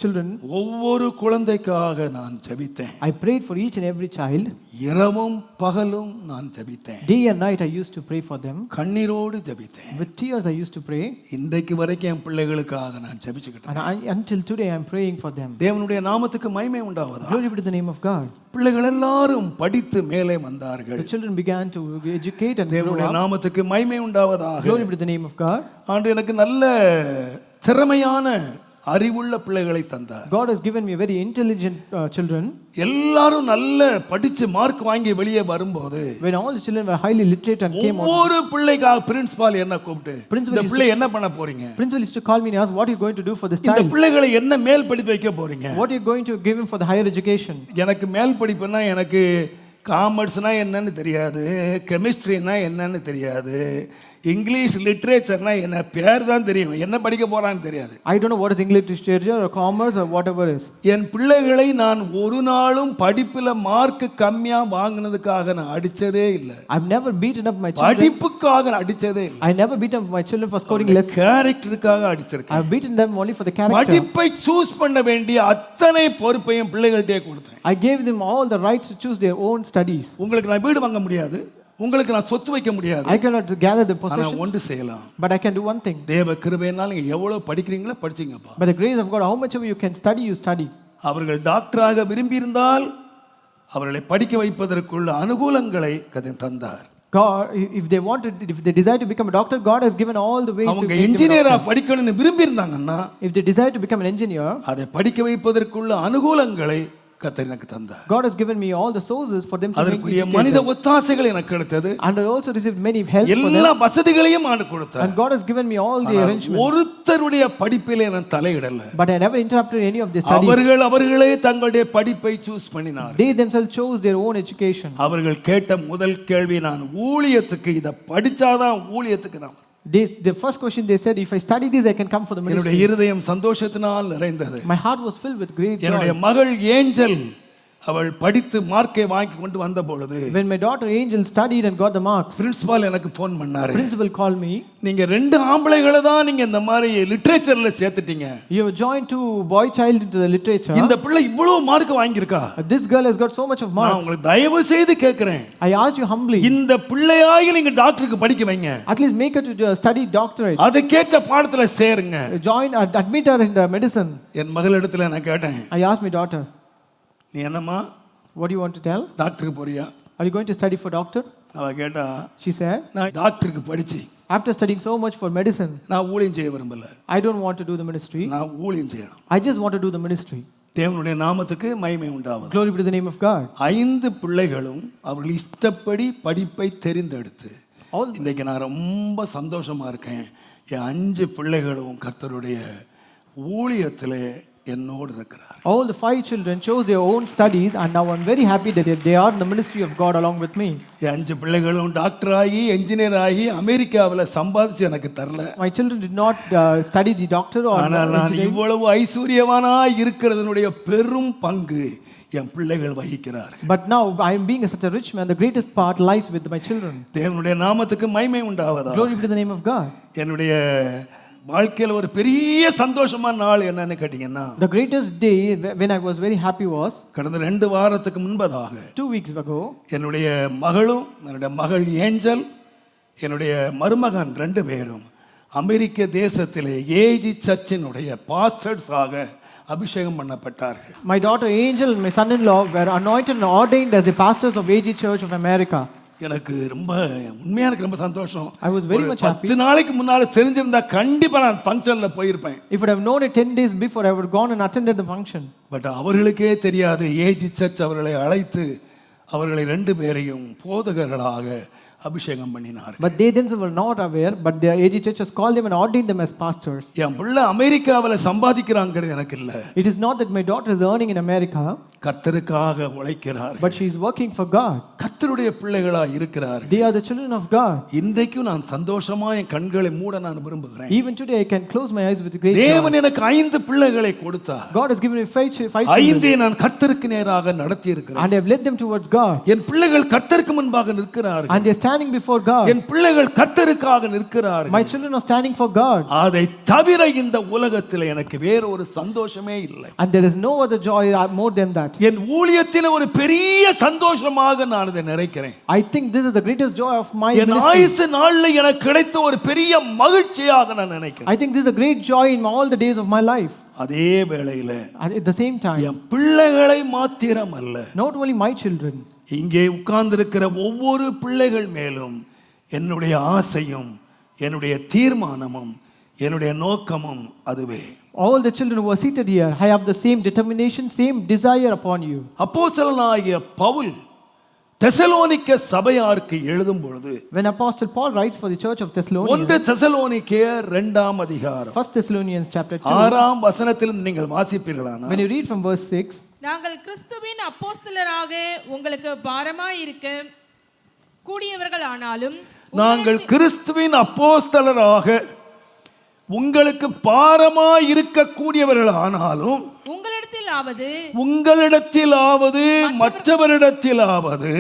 children, ஒவ்வொரு குழந்தைக்காக நான் ஜெபித்தேன். I prayed for each and every child. இரவும் பகலும் நான் ஜெபித்தேன். Day and night I used to pray for them. கண்ணீரோடு ஜெபித்தேன். With tears I used to pray. இன்றைக்கு வரைக்கும் என் பிள்ளைகளுக்காக நான் ஜெபிச்சுக்கிட்டேன். And until today I am praying for them. தேவனுடைய நாமத்துக்கு மகிமை உண்டாவதாக. Glory be to the name of God. பிள்ளைகள் எல்லாரும் படித்து மேலே வந்தார்கள். The children began to educate and grow தேவனுடைய up. நாமத்துக்கு மகிமை உண்டாவதாக. Glory be to the name of God. ஆண்டு எனக்கு நல்ல திறமையான அறிவுள்ள பிள்ளைகளை தந்தார். God has given me very intelligent children. எல்லாரும் நல்ல படிச்சு மார்க் வாங்கி வெளியே வரும்போது When all the children were highly literate and came out, ஒவ்வொரு பிள்ளைக்காக பிரின்சிபால் என்ன கூப்பிட்டு Principal இந்த பிள்ளை என்ன பண்ண போறீங்க? principal used to call me and ask, what are you going to do for this இந்த child? பிள்ளைகளை என்ன மேல் படிப்பு வைக்க போறீங்க? What are you going to give him for the higher education? எனக்கு மேல் படிப்புனா எனக்கு காமர்ஸ்னா என்னன்னு தெரியாது, கெமிஸ்ட்ரினா என்னன்னு தெரியாது, இங்கிலீஷ் லிட்ரேச்சர்னா என்ன பேர் தான் தெரியும், என்ன படிக்க போறான்னு தெரியாது. I don't know what is English literature or commerce or whatever is. என் பிள்ளைகளை நான் ஒரு நாளும் படிப்புல மார்க் கம்மியா வாங்குனதுக்காக நான் அடிச்சதே இல்லை. I've never beaten up my children. படிப்புக்காக நான் அடிச்சதே இல்லை. I never beaten up my children for scoring less. கேரக்டருக்காக அடிச்சிருக்கேன். I've beaten them only for the character. படிப்பை சூஸ் பண்ண வேண்டிய அத்தனை பொறுப்பையும் பிள்ளைகள்கிட்டே கொடுத்தேன். I gave them all the right to choose their own studies. உங்களுக்கு நான் வீடு வாங்க முடியாது, உங்களுக்கு நான் சொத்து வைக்க முடியாது. I cannot gather the ஆனா possessions, ஒன்று செய்யலாம். but I can do one thing. தேவ கிருபையினால் நீங்க எவ்வளவு படிக்கிறீங்களோ படிச்சீங்கப்பா. By the grace of God, how much ever you can study, you study. அவர்கள் டாக்டராக விரும்பி இருந்தால் அவர்களை படிக்க வைப்பதற்குள்ள அனுகூலங்களை கர்த்தர் தந்தார். God, if they wanted, if they desire to become a doctor, God has given all the ways to அவங்க make them a இன்ஜினியரா doctor. படிக்கணும்னு விரும்பி இருந்தாங்கன்னா If they desire to become an engineer, அதை படிக்க வைப்பதற்குள்ள அனுகூலங்களை கர்த்தர் எனக்கு தந்தார். God has given me all the sources for them to make me அதற்குரிய மனித educated. ஒத்தாசைகள் எனக்கு கிடைத்தது. And I also received many help for எல்லா them. வசதிகளையும் ஆண்டு கொடுத்தார். And God has given me all the arrangements. ஒருத்தருடைய படிப்பிலே நான் தலையிடல. But I never interrupted any of their studies. அவர்களே தங்களுடைய படிப்பை சூஸ் பண்ணினார். They themselves chose their own education. அவர்கள் கேட்ட முதல் கேள்வி, நான் ஊழியத்துக்கு இத படிச்சாதான் ஊழியத்துக்கு நான். The first question they said, if I study this, I can come for the என்னுடைய ministry. இருதயம் சந்தோஷத்தினால் நிறைந்தது. My heart was filled with great என்னுடைய joy. மகள் ஏஞ்சல் அவள் படித்து மார்க்கை வாங்கி கொண்டு வந்த பொழுது When my daughter Angel studied and got the marks, principal எனக்கு ஃபோன் பண்ணாரு. principal called me. நீங்க 2 ஆம்பளைகளை தான் நீங்க இந்த மாதிரி லிட்டரேச்சர்ல சேர்த்துட்டீங்க. You have joined 2 boy child into the literature. இந்த பிள்ளை இவ்வளவு மார்க் வாங்கி இருக்கா? This girl has got so much of நான் marks. உங்களுக்கு தயவு செய்து கேக்குறேன், I asked you humbly, இந்த பிள்ளையாகி நீங்க டாக்டருக்கு படிக்க வைங்க. at least make her to study doctorate. அதை கேட்ட பாடத்துல சேருங்க. Join, admit her in the medicine. என் மகளிடத்துல நான் கேட்டேன், I asked my daughter, நீ என்னம்மா what do you want to tell? டாக்டருக்கு போறியா? Are you going to study for doctor? அவ கேட்டா, She said, நான் டாக்டருக்கு படிச்சு after studying so much for medicine, நான் ஊழியம் செய்ய விரும்பல, I don't want to do the ministry. நான் ஊழியம் செய்யணும். I just want to do the ministry. தேவனுடைய நாமத்துக்கு மகிமை உண்டாவது. Glory be to the name of God. 5 பிள்ளைகளும் அவர்கள் இஷ்டப்படி படிப்பை தெரிந்தெடுத்து All இன்றைக்கு நான் ரொம்ப சந்தோஷமா இருக்கேன். என் 5 பிள்ளைகளும் கர்த்தருடைய ஊழியத்திலே என்னோடு இருக்கிறார். all the 5 children chose their own studies, and now I'm very happy that they are in the ministry of God along with me. என் 5 பிள்ளைகளும் டாக்டர் ஆகி என்ஜினியர் ஆகி அமெரிக்காவில் சம்பாதிச்சு எனக்கு தரல. My children did not study the doctor or ஆனால் நான் engineering. இவ்வளவு ஐஸ்வர்யவானாய் இருக்கிறதனுடைய பெரும் பங்கு என் பிள்ளைகள் வகிக்கிறார். But now I am being such a rich man, the greatest part lies with my children. தேவனுடைய நாமத்துக்கு மகிமை உண்டாவதாக. Glory be to the name of God. என்னுடைய வாழ்க்கையில் ஒரு பெரிய சந்தோஷமான நாள் என்னன்னு கேட்டீங்கன்னா, The greatest day when I was very happy was கடந்த 2 வாரத்துக்கு முன்பதாக 2 weeks ago. என்னுடைய மகளும் என்னுடைய மகள் ஏஞ்சல் என்னுடைய மருமகன் 2 பேரும் அமெரிக்க தேசத்திலே ஏஜி சர்ச்சினுடைய பாஸ்டர்ஸாக அபிஷேகம் பண்ணப்பட்டார்கள். My daughter Angel and my son-in-law were anointed and ordained as the pastors of AG Church of America. எனக்கு ரொம்ப உண்மையா எனக்கு ரொம்ப சந்தோஷம். I was very much happy. 10 நாளைக்கு முன்னால தெரிஞ்சிருந்தா கண்டிப்பா நான் ஃபங்க்ஷன்ல போயிருப்பேன். If I would have known it 10 days before, I would have gone and attended the function. But அவர்களுக்கே தெரியாது ஏஜி சர்ச் அவர்களை அழைத்து அவர்களை 2 பேரையும் போதகர்களாக அபிஷேகம் பண்ணினார். But they themselves were not aware, but the AG Church has called them and ordained them as pastors. என் பிள்ளை அமெரிக்காவில் சம்பாதிக்கிறாங்கிறது எனக்கு இல்ல. It is not that my daughter is earning in America, கர்த்தருக்காக உழைக்கிறார். but she is working for God. கர்த்தருடைய பிள்ளைகளா இருக்கிறார். They are the children of God. இன்றைக்கும் நான் சந்தோஷமா என் கண்களை மூட நான் விரும்புகிறேன். Even today I can close my eyes with great joy. தேவன் எனக்கு 5 பிள்ளைகளை கொடுத்தார். God has given me 5 children. 5 நான் கர்த்தருக்கு நேராக நடத்தி இருக்கிறேன். And I have led them towards God. என் பிள்ளைகள் கர்த்தருக்கு முன்பாக நிற்கிறார்கள். And they are standing before God. என் பிள்ளைகள் கர்த்தருக்காக நிற்கிறார்கள். My children are standing for God. அதை தவிர இந்த உலகத்தில் எனக்கு வேற ஒரு சந்தோஷமே இல்லை. And there is no other joy more than that. என் ஊழியத்தில் ஒரு பெரிய சந்தோஷமாக நான் இதை நினைக்கிறேன். I think this is the greatest joy of my N ministry. ஆயுசு நாள்ல எனக்கு கிடைத்த ஒரு பெரிய மகிழ்ச்சியாக நான் நினைக்கிறேன். I think this is a great joy in all the days of my life. அதே வேளையில And at the same time, என் பிள்ளைகளை மாத்திரம் அல்ல, not only my children, இங்கே உட்கார்ந்திருக்கிற ஒவ்வொரு பிள்ளைகள் மேலும் என்னுடைய ஆசையும் என்னுடைய தீர்மானமும் என்னுடைய நோக்கமும் அதுவே. all the children who are seated here, I have the same determination, same desire upon you. அப்போஸ்தலனாகிய பவுல் தெசலோனிக்க சபையாருக்கு எழுதும் பொழுது, When Apostle Paul writes for the church of Thessalonians, 1 தெசலோனிக்கேயர் 2ஆம் அதிகாரம் 1 Thessalonians chapter 2, 6ஆம் வசனத்தில் நீங்கள் வாசிப்பீர்களானால், when you read from verse 6, நாங்கள் கிறிஸ்துவின் அப்போஸ்தலராக உங்களுக்கு பாரமாய் இருக்க கூடியவர்கள் ஆனாலும் நாங்கள் கிறிஸ்துவின் அப்போஸ்தலராக உங்களுக்கு பாரமாய் இருக்கக்கூடியவர்கள் ஆனாலும் உங்களிடத்திலாவது மற்றவரிடத்திலாவது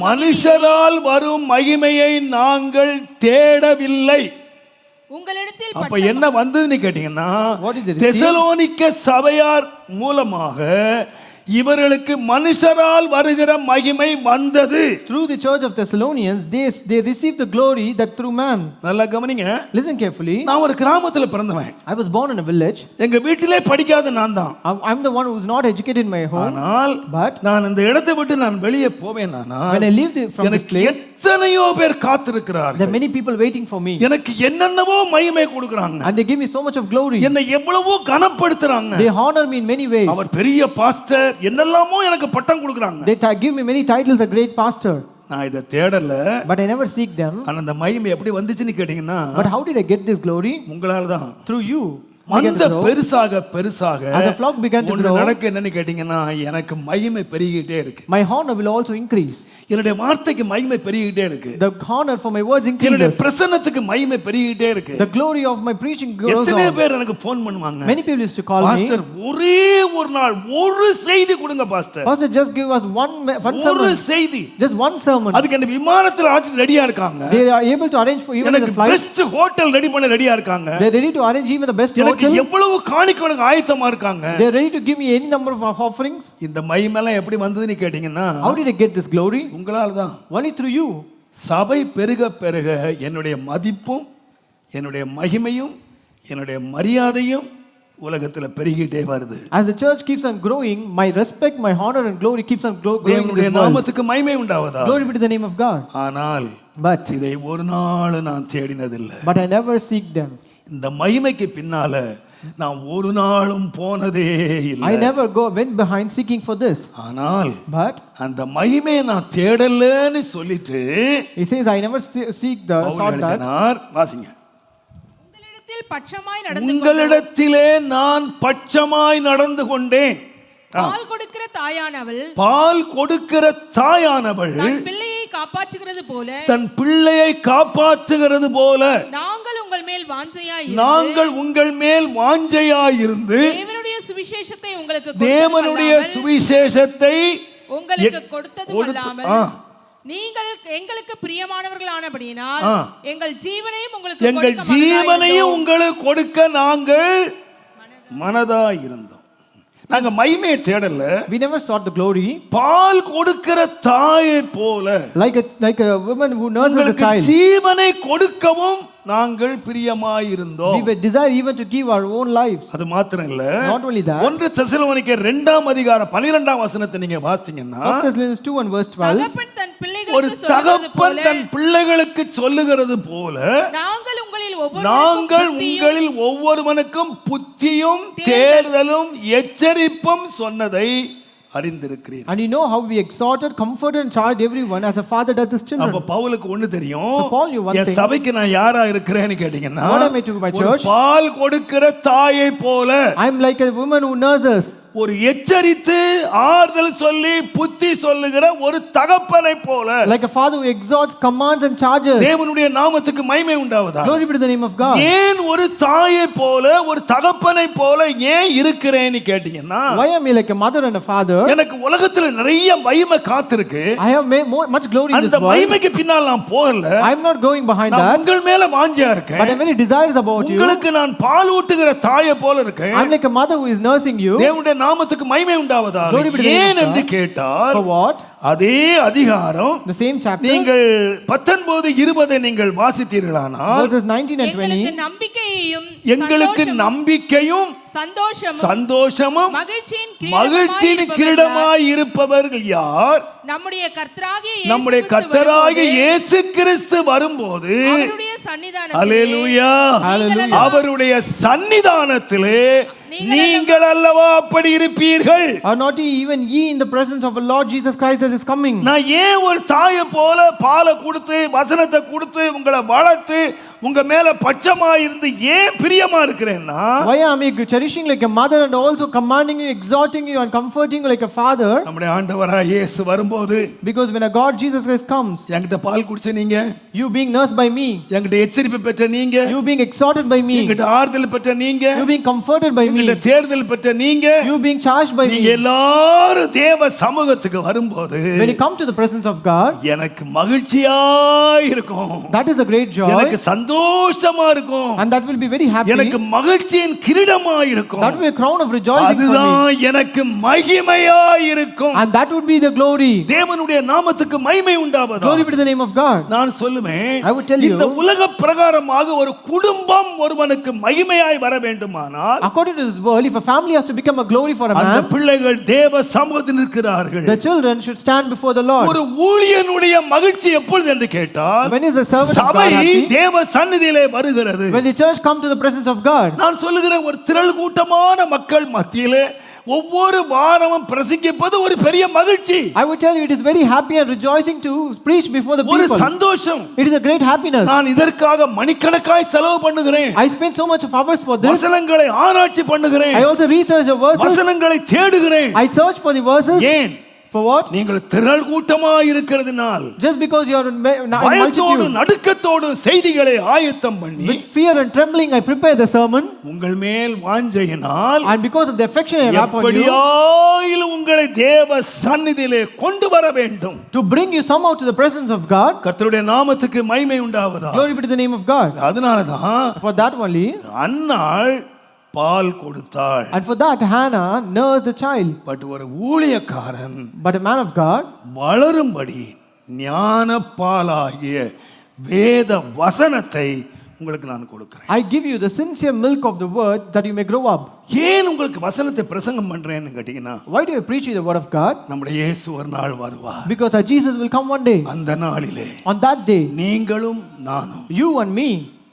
மனுஷரால் வரும் மகிமையை நாங்கள் தேடவில்லை. அப்ப என்ன வந்ததுன்னு கேட்டீங்கன்னா, தெசலோனிக்க சபையார் மூலமாக இவர்களுக்கு மனுஷரால் வருகிற மகிமை வந்தது. Through the church of Thessalonians, they received the glory that through man. நல்லா கவனிங்க. Listen carefully. நான் ஒரு கிராமத்துல பிறந்தவன். I was born in a village. எங்க வீட்டிலே படிக்காத நான் தான். I'm the one who is not educated in my home. ஆனால் நான் இந்த இடத்தை விட்டு நான் வெளியே போவேனானா, when I leave from this place, எத்தனையோ பேர் காத்திருக்கிறார்கள். there are many people waiting for me. எனக்கு என்னென்னவோ மகிமை கொடுக்கறாங்க. And they give me so much of glory. என்னை எவ்வளவோ கனப்படுத்துறாங்க. They honor me in many ways. அவர் பெரிய பாஸ்டர் என்னெல்லாமோ எனக்கு பட்டம் கொடுக்கறாங்க. They give me many titles, a great pastor. நான் இத தேடல. But I never seek them. அந்த மகிமை எப்படி வந்துச்சுன்னு கேட்டிங்கனா, but how did I get this glory? உங்களால தான். Through you. அந்த பெருசாக as the flock began to grow, நடக்க என்னன்னு கேட்டிங்கனா, எனக்கு மகிமை பெருகிட்டே இருக்கு. My honor will also increase. என்னுடைய வார்த்தைக்கு மகிமை பெருகிட்டே இருக்கு. The honor for my words increases. என்னுடைய பிரசன்னத்துக்கு மகிமை பெருகிட்டே இருக்கு. The glory of my preaching grows on. எத்தனை பேர் எனக்கு ஃபோன் பண்ணுவாங்க. Many people used to call me, pastor ஒரே ஒரு நாள் ஒரு செய்தி கொடுங்க pastor. Pastor, just give us one sermon. ஒரு செய்தி. Just one sermon. அதுக்கு அந்த விமானத்துல ஆச்சு ரெடியா இருக்காங்க. They are able to arrange for even the flight. Best hotel ready பண்ண ரெடியா இருக்காங்க. They are ready to arrange even the best hotel. எனக்கு எவ்வளவு காணிக்கைகளுக்கு ஆயத்தமா இருக்காங்க. They are ready to give me any number of offerings. இந்த மகிமைலாம் எப்படி வந்ததுன்னு கேட்டிங்கனா, how did I get this glory? உங்களால தான். Only through you. சபை பெருக பெருக என்னுடைய மதிப்பும் என்னுடைய மகிமையும் என்னுடைய மரியாதையும் உலகத்துல பெருகிட்டே வருது. As the church keeps on growing, my respect, my honor and glory keeps on growing. தேவனுடைய நாமத்துக்கு மகிமை உண்டாவதாக. Glory be to the name of God. ஆனால் but இதை ஒரு நாள் நான் தேடினதில்லை. but I never seek them. இந்த மகிமைக்கு பின்னால நான் ஒரு நாளும் போனதே இல்லை. I never went behind seeking for this. ஆனால் But அந்த மகிமையை நான் தேடலன்னு சொல்லிட்டு he says, I never seek the Pavul sought that. எழுதினார். வாசிங்க. உங்களிடத்தில் பட்சமாய் நடந்து உங்களிடத்திலே நான் பட்சமாய் நடந்து கொண்டேன். பால் கொடுக்கிற தாயானவள் பால் கொடுக்கிற தாயானவள் தன் பிள்ளையை காப்பாற்றுகிறது போல தன் பிள்ளையை காப்பாற்றுகிறது போல நாங்கள் உங்கள் மேல் வாஞ்சையாய் நாங்கள் உங்கள் மேல் வாஞ்சையாயிருந்து தேவனுடைய சுவிசேஷத்தை உங்களுக்கு தேவனுடைய சுவிசேஷத்தை உங்களுக்கு கொடுத்தது அல்லாமல் நீங்கள் எங்களுக்கு பிரியமானவர்களானபடியினால் எங்கள் ஜீவனையும் உங்களுக்கு கொடுக்க நாங்கள் மனதாய் இருந்தோம். நாங்க மகிமையை தேடல. We never sought the glory. பால் கொடுக்கிற தாயை போல like a woman who nurses a child. ஜீவனை கொடுக்கவும் நாங்கள் பிரியமாயிருந்தோம். We were desire even to give our own lives. அது மாத்திரம் இல்ல. Not only that. 1 தெசலோனிக்கேயர் 2ஆம் அதிகாரம் 12ஆம் வசனத்தை நீங்க வாசிச்சீங்கன்னா 1 Thessalonians 2 and verse 12. ஒரு தகப்பன் தன் பிள்ளைகளுக்கு சொல்லுகிறது போல நாங்கள் உங்களில் ஒவ்வொருவனுக்கும் புத்தியும் தேர்தலும் எச்சரிப்பும் சொன்னதை அறிந்திருக்கிறீர்கள். And you know how we exhorted, comforted and charged everyone as a father does his children. அப்ப பவுலுக்கு ஒன்னு தெரியும். So Paul you one thing. என் சபைக்கு நான் யாரா இருக்கிறேன்னு கேட்டீங்கன்னா what am I to my church? பால் கொடுக்கிற தாயை போல I am like a woman who nurses. ஒரு எச்சரித்து ஆறுதல் சொல்லி புத்தி சொல்லுகிற ஒரு தகப்பனை போல like a father who exhorts, commands and charges. தேவனுடைய நாமத்துக்கு மகிமை உண்டாவதாக. Glory be to the name of God. ஏன் ஒரு தாயை போல ஒரு தகப்பனை போல ஏன் இருக்கிறேன்னு கேட்டீங்கன்னா why am I like a mother and a father? எனக்கு உலகத்துல நிறைய மகிமை காத்திருக்கு. I have much glory in this world. அந்த மகிமைக்கு பின்னால் நான் போகல. I am not going behind that. நான் உங்கள் மேல வாஞ்சையா இருக்கேன். but I am very desires about you. உங்களுக்கு நான் பால் ஊட்டுகிற தாயை போல இருக்கேன். I am like a mother who is nursing you. தேவனுடைய நாமத்துக்கு மகிமை உண்டாவதாக. ஏன் என்று கேட்டால் for what? அதே அதிகாரம் the same chapter நீங்கள் 19:20 நீங்கள் வாசித்தீர்களானால் verses 19 and 20 எங்களுக்கு நம்பிக்கையும் சந்தோஷமும் மகிழ்ச்சியின் கிரீடமாய் இருப்பவர்கள் யார்? நம்முடைய கர்த்தராகிய இயேசு கிறிஸ்து வரும்போது அல்லேலூயா அவருடைய சன்னிதானத்திலே நீங்கள் அல்லவா அப்படி இருப்பீர்கள். are not even ye in the presence of the Lord Jesus Christ that is coming? நான் ஏன் ஒரு தாயை போல பாலை கொடுத்து வசனத்தை கொடுத்து உங்களை வளர்த்து உங்க மேல பட்சமா இருந்து ஏன் பிரியமா இருக்கிறேன்னா why am I cherishing like a mother and also commanding you, exhorting you and comforting you like a father? நம்முடைய ஆண்டவராகிய இயேசு வரும்போது because when a God Jesus Christ comes என்கிட்ட பால் குடிச்ச நீங்க you being nursed by me என்கிட்ட எச்சரிப்பு பெற்ற நீங்க you being exhorted by me என்கிட்ட ஆறுதல் பெற்ற நீங்க you being comforted by me என்கிட்ட தேர்தல் பெற்ற நீங்க you being charged by me நீங்க எல்லாரும் தேவ சமூகத்துக்கு வரும்போது when you come to the presence of God எனக்கு மகிழ்ச்சியா இருக்கும். that is a great joy. எனக்கு சந்தோஷமா இருக்கும். and that will be very happy. எனக்கு மகிழ்ச்சியின் கிரீடமா இருக்கும். that will be a crown of rejoicing for me. அதுதான் எனக்கு மகிமையா இருக்கும். and that would be the glory. தேவனுடைய நாமத்துக்கு மகிமை உண்டாவதாக. glory be to the name of God. நான் சொல்லுவேன் I would tell you இந்த உலக பிரகாரமாக ஒரு குடும்பம் ஒருவனுக்கு மகிமையாய் வர வேண்டுமானால் according to this world if a family has to become a glory for a man அந்த பிள்ளைகள் தேவ சமூகத்தில் நிற்கிறார்கள். the children should stand before the Lord. ஒரு ஊழியனுடைய மகிழ்ச்சி எப்பொழுது என்று கேட்டால் when is the servant of God சபை happy? தேவ சந்நிதியிலே வருகிறது. when the church come to the presence of God. நான் சொல்லுகிற ஒரு திரள் கூட்டமான மக்கள் மத்தியிலே ஒவ்வொரு வாரமும் பிரசங்கிப்பது ஒரு பெரிய மகிழ்ச்சி. I would tell you it is very happy and rejoicing to preach before the people. ஒரு சந்தோஷம். it is a great happiness. நான் இதற்காக மணிக்கணக்காய் செலவு பண்ணுகிறேன். I spend so much of hours for this. வசனங்களை ஆராய்ச்சி பண்ணுகிறேன். I also research the verses. வசனங்களை தேடுகிறேன். I search for the verses. ஏன்? for what? நீங்கள் திரள் கூட்டமாய் இருக்கிறதுனால் just because you are in பயத்தோடு நடுக்கத்தோடு செய்திகளை ஆயத்தம் பண்ணி with fear and trembling I prepare the sermon உங்கள் மேல் வாஞ்சையினால் and because of the affection I have upon you எப்படியாயிலும் உங்களை தேவ சந்நிதியிலே கொண்டு வர வேண்டும் to bring you somehow to the presence of God. கர்த்தருடைய நாமத்துக்கு மகிமை உண்டாவதாக. glory be to the name of God. அதனால தான் for that only அன்னாள் பால் கொடுத்தாள். and for that Hannah nursed the child. But ஒரு ஊழியக்காரன் but a man of God வளரும்படி ஞான பாலாகிய வேத வசனத்தை உங்களுக்கு நான் கொடுக்கிறேன். I give you the sincere milk of the word that you may grow up. ஏன் உங்களுக்கு வசனத்தை பிரசங்கம் பண்றேன்னு கேட்டீங்கன்னா why do you preach you the word of God? நம்முடைய இயேசு ஒரு நாள் வருவார். because our Jesus will come one day. அந்த நாளிலே on that day நீங்களும் நானும் you and me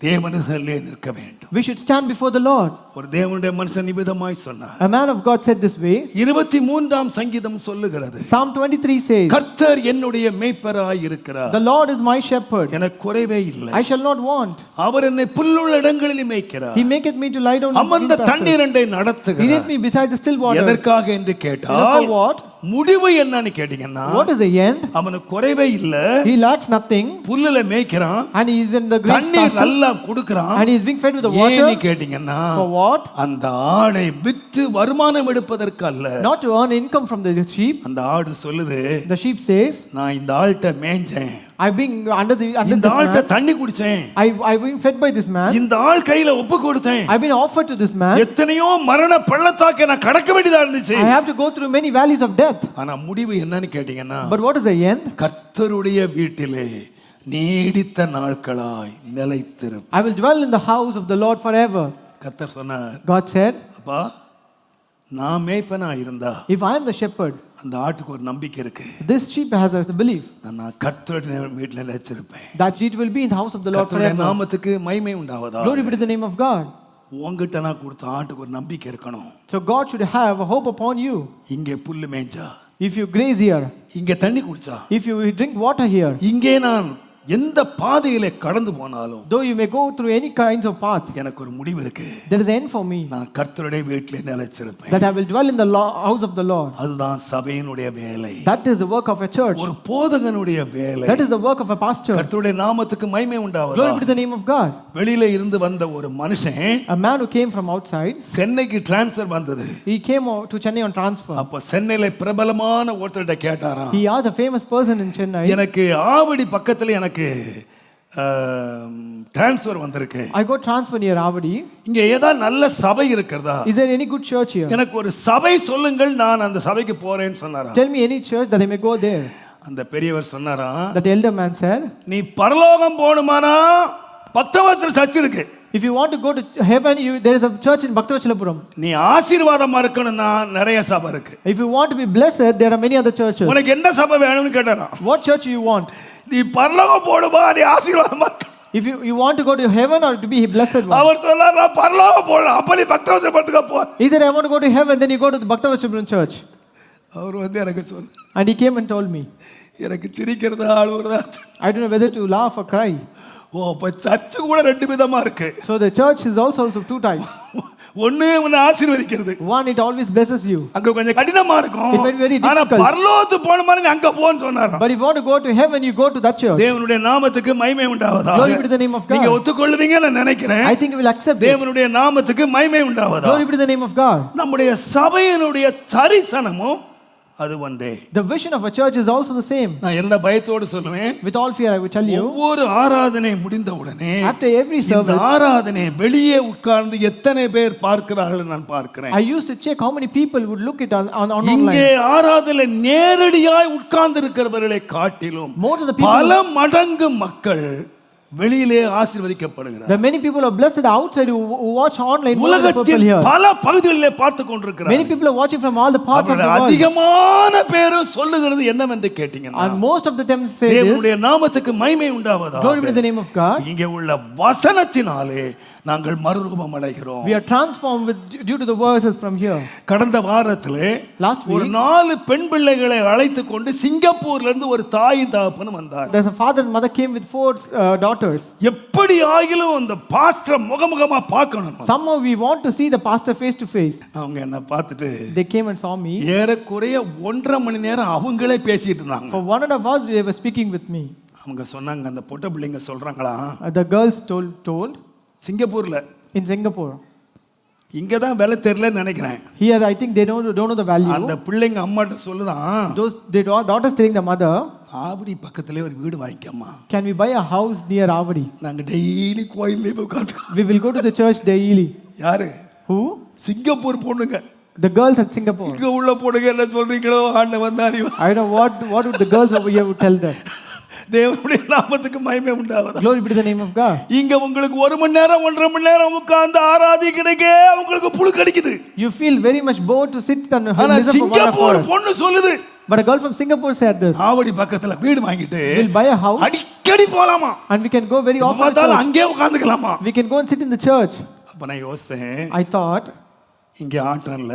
தேவனுக்குள்ளே நிற்க வேண்டும். We should stand before the Lord. ஒரு தேவனுடைய மனுஷன் நிமிதமாய் சொன்னார். A man of God said this way. 23ஆம் சங்கீதம் சொல்லுகிறது. Psalm 23 says, கர்த்தர் என்னுடைய மேய்ப்பராய் இருக்கிறார். The Lord is my shepherd. எனக்கு குறைவே இல்லை. I shall not want. அவர் என்னை புல்லுள்ள இடங்களில் மேய்க்கிறார். He maketh me to lie down in green அமர்ந்த pastures. தண்ணீரண்டை நடத்துகிறார். He leadeth me beside the still waters. எதற்காக என்று கேட்டால் For what? முடிவு என்னன்னு கேட்டீங்கன்னா What is the end? அவனுக்கு குறைவே இல்ல. He lacks nothing. புல்லுல மேய்க்கிறான். And he is in the green தண்ணீர் pastures. நல்லா குடுக்குறான். And he is being fed with the water. ஏன்னு கேட்டீங்கன்னா For what? அந்த ஆடை விற்று வருமானம் எடுப்பதற்கு அல்ல. Not to earn income from the sheep. அந்த ஆடு சொல்லுது, The sheep says, நான் இந்த ஆள்கிட்ட மேய்ஞ்சேன். I've been under இந்த this ஆள்கிட்ட man. தண்ணி குடிச்சேன். I've been fed by this man. இந்த ஆள் கையில ஒப்பு கொடுத்தேன். I've been offered to this man. எத்தனையோ மரண பள்ளத்தாக்கை நான் கடக்க வேண்டியதா இருந்துச்சு. I have to go through many valleys of death. ஆனா முடிவு என்னன்னு கேட்டீங்கன்னா, But what is the end? கர்த்தருடைய வீட்டிலே நீடித்த நாட்களாய் நிலைத்திரு. I will dwell in the house of the Lord forever. கர்த்தர் சொன்னார், God said, அப்பா நான் மேய்ப்பனா இருந்தா if I am the shepherd, அந்த ஆட்டுக்கு ஒரு நம்பிக்கை இருக்கு. this sheep has a belief நான் கர்த்தருடைய வீட்டில் நிலைச்சிருப்பேன். that it will be in the house of the Lord கர்த்தருடைய forever. நாமத்துக்கு மகிமை உண்டாவதா. Glory be to the name of God. உங்ககிட்ட நான் கொடுத்த ஆட்டுக்கு ஒரு நம்பிக்கை இருக்கணும். So God should have a hope upon you. இங்கே புல்லு மேய்ஞ்சா, If you graze here, இங்கே தண்ணி குடிச்சா, if you drink water here, இங்கே நான் எந்த பாதையிலே கடந்து போனாலும் though you may go through any kinds of path, எனக்கு ஒரு முடிவு இருக்கு. there is an end for me, நான் கர்த்தருடைய வீட்டிலே நிலைச்சிருப்பேன். that I will dwell in the house of the Lord. அதுதான் சபையினுடைய வேலை. That is the work of a church. ஒரு போதகனுடைய வேலை. That is the work of a pastor. கர்த்தருடைய நாமத்துக்கு மகிமை உண்டாவதா. Glory be to the name of God. வெளியில இருந்து வந்த ஒரு மனுஷன், A man who came from outside, சென்னைக்கு டிரான்ஸ்ஃபர் வந்தது. he came to Chennai on transfer. அப்ப சென்னையில பிரபலமான ஒருத்தர்கிட்ட கேட்டாராம், He asked a famous person in Chennai, எனக்கு ஆவடி பக்கத்துல எனக்கு டிரான்ஸ்ஃபர் வந்திருக்கு. I got transfer near Avadi. இங்க ஏதாவது நல்ல சபை இருக்கிறதா? Is there any good church here? எனக்கு ஒரு சபை சொல்லுங்கள், நான் அந்த சபைக்கு போறேன்னு சொன்னாராம். Tell me any church that I may go there. அந்த பெரியவர் சொன்னாராம், That elder man said, நீ பரலோகம் போணுமானா பக்தவத்சல சர்ச் இருக்கு. if you want to go to heaven, there is a church in Bhaktavatsalapuram. நீ ஆசீர்வாதமா இருக்கணும்னா நிறைய சபை இருக்கு. If you want to be blessed, there are many other churches. உனக்கு என்ன சபை வேணும்னு கேட்டாராம். What church you want? நீ பரலோகம் போணுமா, நீ ஆசீர்வாதமா இருக்க. If you want to go to heaven or to be a blessed one. அவர் சொன்னார், நான் பரலோகம் போறேன், அப்ப நீ பக்தவத்சலத்துக்கு போ. He said, I want to go to heaven, then you go to the Bhaktavatsalapuram church. அவர் வந்து எனக்கு சொன்னார், And he came and told me. எனக்கு சிரிக்கிறதா அழுவுறதா. I don't know whether to laugh or cry. ஓ, அப்ப சர்ச் கூட ரெண்டு விதமா இருக்கு. So the church is also two types. ஒண்ணு உன்னை ஆசீர்வதிக்கிறது. One, it always blesses you. அங்க கொஞ்சம் கடினமா இருக்கும். It may be very ஆனா difficult. பரலோகத்துக்கு போணுமா நீ அங்க போன்னு சொன்னாராம். But if you want to go to heaven, you go to that church. தேவனுடைய நாமத்துக்கு மகிமை உண்டாவதாக. Glory be to the name of God. நீங்க ஒத்துக்கொள்வீங்கன்னு நான் நினைக்கிறேன். I think you will accept it. தேவனுடைய நாமத்துக்கு மகிமை உண்டாவதாக. Glory be to the name of God. நம்முடைய சபையினுடைய தரிசனமும் அது ஒன்றே. The vision of a church is also the same. நான் எல்லா பயத்தோடு சொல்லுவேன். With all fear, I will tell you. ஒவ்வொரு ஆராதனை முடிந்த உடனே, after every இந்த service, ஆராதனை வெளியே உட்கார்ந்து எத்தனை பேர் பார்க்கிறார்கள் நான் பார்க்கிறேன். I used to check how many people would look it on online. இங்கே ஆராதனை நேரடியாய் உட்கார்ந்து இருக்கிறவர்களை காட்டிலும் More than the people, பல மடங்கு மக்கள் வெளியிலே ஆசீர்வதிக்கப்படுகிறார். the many people are blessed outside who watch online. More than the people உலகத்தின் here. பல பகுதிகளிலே பார்த்து கொண்டிருக்கிறார். Many people are watching from all the parts of the world. அதிகமான பேர் சொல்லுகிறது என்னவென்று கேட்டீங்கன்னா, And most of the them say this. தேவனுடைய நாமத்துக்கு மகிமை உண்டாவதாக. Glory be to the name of God. இங்கே உள்ள வசனத்தினாலே நாங்கள் மறுரூபம் அடைகிறோம். We are transformed due to the verses from here. கடந்த வாரத்திலே Last week, ஒரு 4 பெண் பிள்ளைகளை அழைத்து கொண்டு சிங்கப்பூர்ல இருந்து ஒரு தாயும் தகப்பனும் வந்தார். there's a father and mother came with 4 daughters. எப்படி ஆகிலும் அந்த பாஸ்டர் முகமுகமா பார்க்கணும். Somehow we want to see the pastor face to face. அவங்க என்ன பார்த்துட்டு They came and saw me. ஏறக்குறைய 1.5 மணி நேரம் அவங்களே பேசிட்டு இருந்தாங்க. For 1.5 hours they were speaking with me. அவங்க சொன்னாங்க, அந்த பொட்ட பிள்ளைங்க சொல்றாங்களா, The girls told சிங்கப்பூர்ல in Singapore. இங்க தான் வேலை தெரியலன்னு நினைக்கிறேன். Here I think they don't know the value. அந்த பிள்ளைங்க அம்மாட்ட சொல்லுதான், The daughters telling the mother, Avadi பக்கத்திலே ஒரு வீடு வாங்கிக்கம்மா. can we buy a house near Avadi? நாங்க டெய்லி கோயிலே போய் உட்கார்ந்து. We will go to the church daily. யாரு? Who? சிங்கப்பூர் பொண்ணுங்க. The girls at Singapore. இங்க உள்ள பொண்ணுங்க என்ன சொல்றீங்களோ ஆண்டவன் தான் அறிவார். I don't know what would the girls over here would tell them. தேவனுடைய நாமத்துக்கு மகிமை உண்டாவதாக. Glory be to the name of God. இங்க உங்களுக்கு 1 மணி நேரம் 1.5 மணி நேரம் உட்கார்ந்து ஆராதிக்கிறதுக்கே உங்களுக்கு புழு கடிக்குது. You feel very much bored to sit and ஆனா listen for 1 சிங்கப்பூர் hour. பொண்ணு சொல்லுது, But a girl from Singapore said this. Avadi பக்கத்துல வீடு வாங்கிட்டு We'll buy a house அடிக்கடி போலாமா, and we can go very often to பார்த்தாலும் church. அங்கே உட்கார்ந்துக்கலாமா. We can go and sit in the church. அப்ப நான் யோசித்தேன், I thought, இங்க ஆட்டம் இல்ல,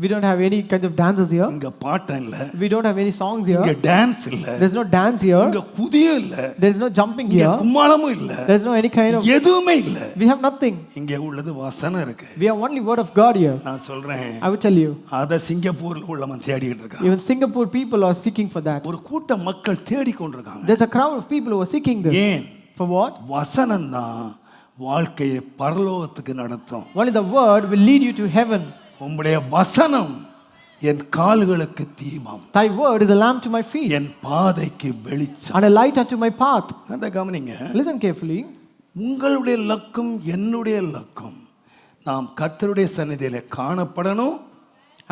we don't have any kind of dances here. இங்க பாட்டம் இல்ல, We don't have any songs இங்க here. டான்ஸ் இல்ல, There's no dance here. இங்க குதியும் இல்ல, There's no jumping இங்க here. கும்மாளமும் இல்ல, There's no any kind of. எதுவுமே இல்ல. We have nothing. இங்க உள்ளது வசனம் இருக்கு. We have only word of God here. நான் சொல்றேன், I will tell you. அத சிங்கப்பூர்ல உள்ளவன் தேடிட்டு இருக்கான். Even Singapore people are seeking for that. ஒரு கூட்ட மக்கள் தேடிக் கொண்டிருக்காங்க. There's a crowd of people who are seeking this. ஏன்? For what? வசனம் தான் வாழ்க்கையை பரலோகத்துக்கு நடத்தும். Only the word will lead you to heaven. உம்முடைய வசனம் என் கால்களுக்கு தீபம், Thy word is a lamp to my feet என் பாதைக்கு வெளிச்சம். and a light unto my path. அந்த கவனிங்க, Listen carefully. உங்களுடைய லக்கம் என்னுடைய லக்கம் நாம் கர்த்தருடைய சந்நிதியிலே காணப்படணும்,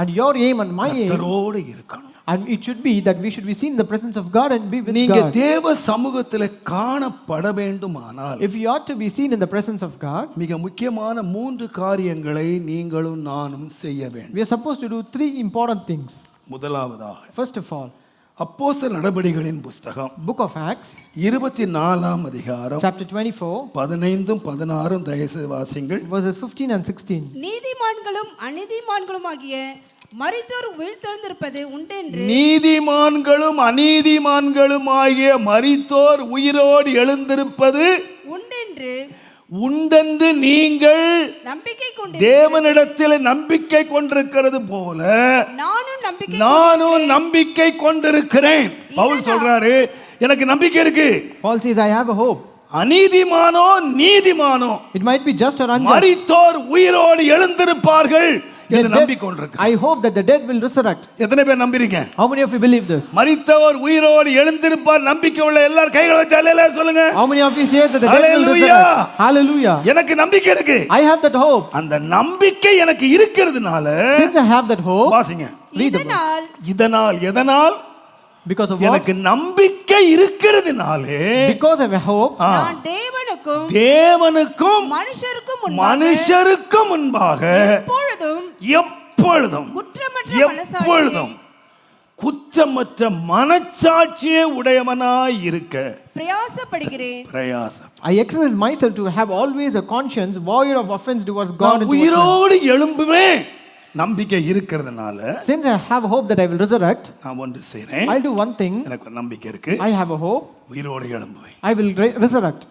And your aim and my aim, கர்த்தரோடு இருக்கணும். and it should be that we should be seen in the presence of God and be with நீங்க God. தேவ சமூகத்திலே காணப்பட வேண்டுமானால் If you ought to be seen in the presence of God, மிக முக்கியமான 3 காரியங்களை நீங்களும் நானும் செய்ய வேண்டும். we are supposed to do 3 important things. முதலாவதாக, First of all, அப்போஸ்தலர் நடபடிகளின் புஸ்தகம் Book of Acts, 24 அதிகாரம் chapter 24, 15 16 தயவுசெய்து வாசிங்கள். verses 15 and 16. நீதிமான்களும் அநீதிமான்களுமாகிய மரித்தோர் உயிர்த்தெழுந்திருப்பது உண்டென்று நீதிமான்களும் அநீதிமான்களும் ஆகிய மரித்தோர் உயிரோடு எழுந்திருப்பது உண்டென்று உண்டென்று நீங்கள் நம்பிக்கை கொண்டு தேவனிடத்தில் நம்பிக்கை கொண்டிருக்கிறது போல நானும் நம்பிக்கை கொண்டிருக்கிறேன். பவுல் சொல்றாரு, எனக்கு நம்பிக்கை இருக்கு. Paul says, I have a hope. அநீதிமானோ நீதிமானோ, It might be just or unjust. மரித்தோர் உயிரோடு எழுந்திருப்பார்கள் என்று நம்பிக்கொண்டிருக்கிறேன். I hope that the dead will resurrect. எத்தனை பேர் நம்புறீங்க? How many of you believe this? மரித்தவர் உயிரோடு எழுந்திருப்பார் நம்பிக்கை உள்ள எல்லாரும் கைகளை வச்சு அல்லேலூயா சொல்லுங்க. How many of you say that the dead will resurrect? Hallelujah. எனக்கு நம்பிக்கை இருக்கு. I have that hope. அந்த நம்பிக்கை எனக்கு இருக்கிறதுனால, Since I have that hope, வாசிங்க. இதனால் எதனால்? because of what? எனக்கு நம்பிக்கை இருக்கிறதுனாலே, because I have a hope, நான் தேவனுக்கும் மனுஷருக்கும் முன்பாக எப்பொழுதும் குற்றமற்ற மனச்சாட்சியே உடையவனாய் இருக்க பிரயாசப்படுகிறேன். I exercise myself to have always a conscience void of offense towards God and உயிரோடு எழும்புவேன் நம்பிக்கை இருக்கிறதுனால, since I have hope that I will resurrect, நான் ஒன்று செய்றேன். I'll do one thing. எனக்கு ஒரு நம்பிக்கை இருக்கு. I have a hope. உயிரோடு எழும்புவேன். I will resurrect.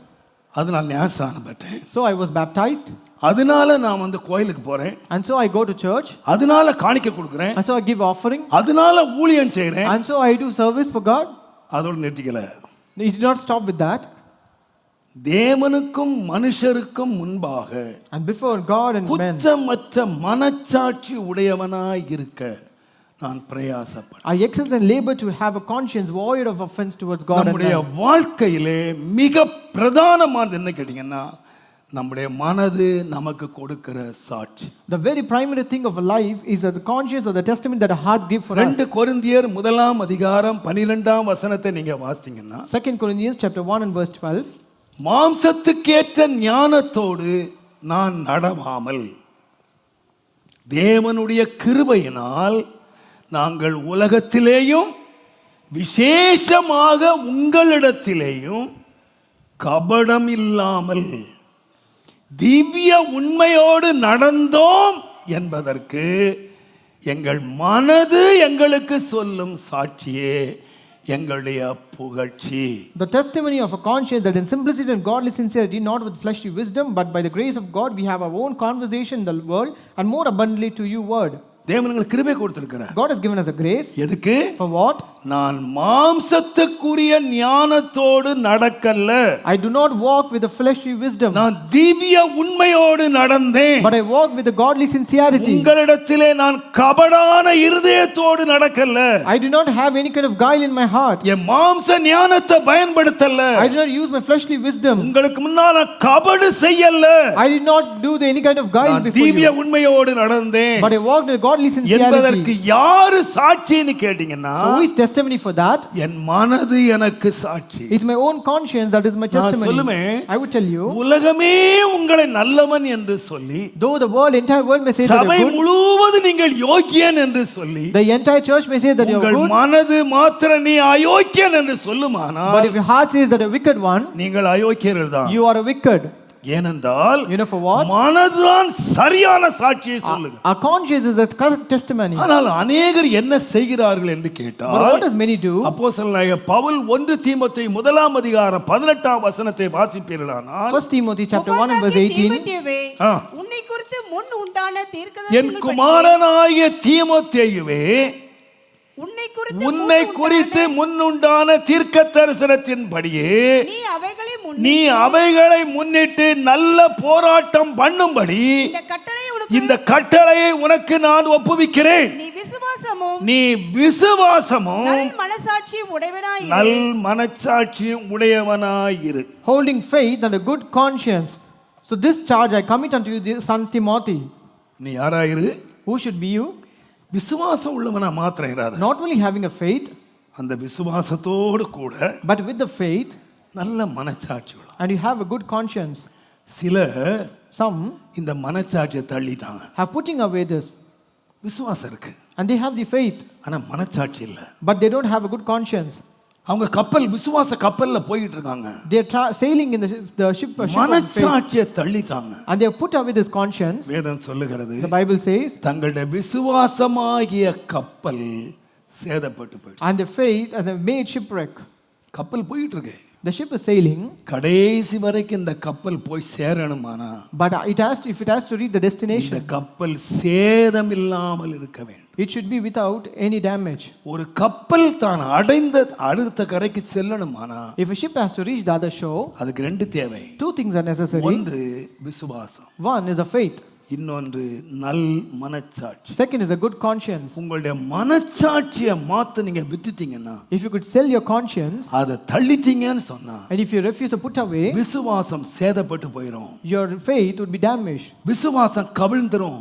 அதனால ஞானஸ்நானம் பெற்றேன். So I was baptized. அதனால நான் வந்து கோயிலுக்கு போறேன். And so I go to church. அதனால காணிக்கை கொடுக்கிறேன். And so I give offering. அதனால ஊழியம் செய்றேன். And so I do service for God. அதோட நிறுத்திக்கல. It did not stop with that. தேவனுக்கும் மனுஷருக்கும் முன்பாக and before God and men, குற்றமற்ற மனச்சாட்சி உடையவனாய் இருக்க நான் பிரயாசப்பட்டேன். I exercise and labor to have a conscience void of offense towards God and நம்முடைய man. வாழ்க்கையிலே மிக பிரதானமானது என்ன கேட்டீங்கன்னா, நம்முடைய மனது நமக்கு கொடுக்கிற சாட்சி. The very primary thing of a life is that the conscience or the testament that a heart give for us. 2 கொரிந்தியர் 1 அதிகாரம் 12 வசனத்தை நீங்க வாசித்தீங்கன்னா, 2 Corinthians chapter 1 and verse 12, மாம்சத்துக்கேற்ற ஞானத்தோடு நான் நடவாமல் தேவனுடைய கிருபையினால் நாங்கள் உலகத்திலேயும் விசேஷமாக உங்களிடத்திலேயும் கபடம் இல்லாமல் திவ்ய உண்மையோடு நடந்தோம் என்பதற்கு எங்கள் மனது எங்களுக்கு சொல்லும் சாட்சியே எங்களுடைய புகழ்ச்சி. The testimony of a conscience that in simplicity and godly sincerity, not with fleshly wisdom, but by the grace of God, we have our own conversation in the world, and more abundantly to you word. தேவன் எங்களுக்கு கிருபை கொடுத்திருக்கிறார். God has given us a grace. எதுக்கு? For what? நான் மாம்சத்துக்குரிய ஞானத்தோடு நடக்கல்ல. I do not walk with the fleshly wisdom. நான் திவ்ய உண்மையோடு நடந்தேன். But I walk with the godly sincerity. உங்களிடத்திலே நான் கபடான இருதயத்தோடு நடக்கல்ல. I do not have any kind of guile in my heart. என் மாம்ச ஞானத்தை பயன்படுத்தல்ல. I do not use my fleshly wisdom. உங்களுக்கு முன்னால கபடு செய்யல்ல. I did not do any kind of guile before you. திவ்ய உண்மையோடு நடந்தேன். But I walked with godly sincerity. என்பதற்கு யாரு சாட்சின்னு கேட்டீங்கன்னா, so who is testimony for that? என் மனது எனக்கு சாட்சி. It's my own conscience that is my testimony. நான் சொல்லுவேன், I would tell you, உலகமே உங்களை நல்லவன் என்று சொல்லி, though the world, entire world may say that சபை you are good, முழுவதும் நீங்கள் யோக்கியன் என்று சொல்லி, the entire church may say that you are உங்கள் good, மனது மாத்திர நீ அயோக்கியன் என்று சொல்லுமானால், but if your heart says that you are a wicked one, நீங்கள் அயோக்கியர்கள் தான். you are a wicked. ஏனென்றால் You know for what? மனதுதான் சரியான சாட்சியை சொல்லுகிறது. Our conscience is a correct testimony. ஆனால் அநேகர் என்ன செய்கிறார்கள் என்று But கேட்டால் what does many do? அப்போஸ்தலனாகிய பவுல் 1 தீமோத்தேயு 1:18 வாசிப்பீர்களானால் 1 Timothy chapter 1 and verse 18. தீமோத்தேயுவே, ஆ. உன்னை குறித்து முன் உண்டான என் தீர்க்கதரிசனங்கள் குமாரனாகிய தீமோத்தேயுவே, உன்னை குறித்து முன்னுண்டான தீர்க்க தரிசனத்தின்படியே நீ அவைகளை நீ அவைகளை முன்னிட்டு நல்ல போராட்டம் பண்ணும்படி இந்த கட்டளையை உனக்கு நான் ஒப்புவிக்கிறேன். நீ விசுவாசமும் நல் மனசாட்சியும் உடையவனாயிரு. Holding faith and a good conscience. So this charge I commit unto you, son Timothy. நீ யாராயிரு? Who should be you? விசுவாசம் உள்ளவனா மாத்திரம் இராத. Not only having a faith, அந்த விசுவாசத்தோடு கூட but with the faith நல்ல மனசாட்சி உள்ள. and you have a good conscience. Some இந்த மனசாட்சியை தள்ளிட்டாங்க. have putting away this. விசுவாசம் இருக்கு. And they have the faith. ஆனா மனசாட்சி இல்ல. But they don't have a good conscience. அவங்க கப்பல் விசுவாச கப்பல்ல போயிட்டு இருக்காங்க. They are sailing in the ship. மனசாட்சியை தள்ளிட்டாங்க. And they have put away this conscience. வேதம் சொல்லுகிறது. The Bible says. தங்களுடைய விசுவாசமாகிய கப்பல் சேதப்பட்டு போயிடுச்சு. And the faith and they made shipwreck. கப்பல் போயிட்டு இருக்கு. The ship is sailing. கடைசி வரைக்கும் இந்த கப்பல் போய் சேரணுமானா. But if it has to reach the destination. இந்த கப்பல் சேதம் இல்லாமல் இருக்க வேண்டும். It should be without any damage. ஒரு கப்பல் தான் அடைந்த அடுத்த கரைக்கு செல்லணுமானா. If a ship has to reach the other shore. அதுக்கு ரெண்டு தேவை. Two things are necessary. ஒன்று விசுவாசம். One is a faith. இன்னொன்று நல் மனசாட்சி. Second is a good conscience. உங்களுடைய மனசாட்சியை மாத்த நீங்க விட்டுட்டீங்கன்னா, if you could sell your conscience, அதை தள்ளிட்டீங்கன்னு சொன்னா, and if you refuse to put away, விசுவாசம் சேதப்பட்டு போயிடும். your faith would be damaged. விசுவாசம் கவிழ்ந்துரும்.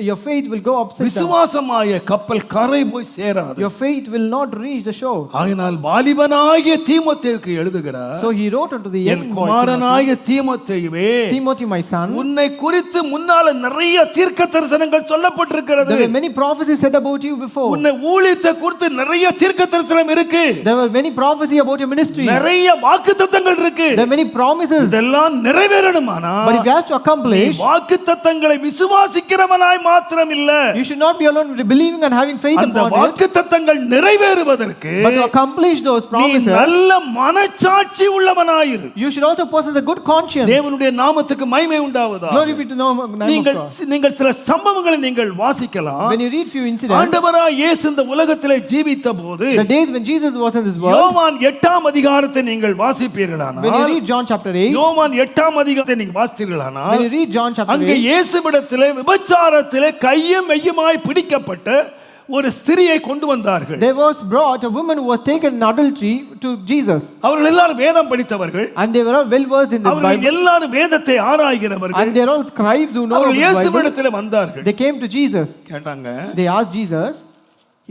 Your faith will go upside down. விசுவாசமாகிய கப்பல் கரை போய் சேராது. Your faith will not reach the shore. ஆகையால் வாலிபனாகிய தீமோத்தேயுவுக்கு எழுதுகிறார். So he wrote unto the young boy, குமாரனாகிய தீமோத்தேயுவே, Timothy my son, உன்னை குறித்து முன்னால நிறைய தீர்க்க தரிசனங்கள் சொல்லப்பட்டிருக்கிறது. There were many prophecies said about you before. உன்னை ஊழியத்தை குறித்து நிறைய தீர்க்க தரிசனம் இருக்கு. There were many prophecies about your ministry. நிறைய வாக்குத்தத்தங்கள் இருக்கு. There are many promises. இதெல்லாம் நிறைவேறணுமானா, but if you have to accomplish, வாக்குத்தத்தங்களை விசுவாசிக்கிறவனாய் மாத்திரம் இல்ல, you should not be alone believing and having faith upon it. அந்த வாக்குத்தத்தங்கள் நிறைவேறுவதற்கு, but to accomplish those promises, நீ நல்ல மனசாட்சி உள்ளவனாயிரு. you should also possess a good conscience. தேவனுடைய நாமத்துக்கு மகிமை உண்டாவதாக. Glory be to the name of God. நீங்கள் சில சம்பவங்களை நீங்கள் வாசிக்கலாம். When you read few incidents, ஆண்டவராய் இயேசு இந்த உலகத்திலே ஜீவித்த போது, the days when Jesus was in this world, யோவான் 8ஆம் அதிகாரத்தை நீங்கள் வாசிப்பீர்களானால், when you read John chapter 8, யோவான் 8ஆம் அதிகாரத்தை நீங்கள் வாசித்தீர்களானால், when you read John chapter 8, அங்கே இயேசுவிடத்திலே விபச்சாரத்திலே கையும் மெய்யுமாய் பிடிக்கப்பட்ட ஒரு ஸ்திரியை கொண்டு வந்தார்கள். There was brought a woman who was taken in adultery to Jesus. அவர்கள் எல்லாரும் வேதம் படித்தவர்கள். And they were all well versed in the Bible. அவர்கள் எல்லாரும் வேதத்தை ஆராய்கிறவர்கள். And they are all scribes who know the Bible. இயேசுவிடத்திலே வந்தார்கள். They came to Jesus. கேட்டாங்க. They asked Jesus,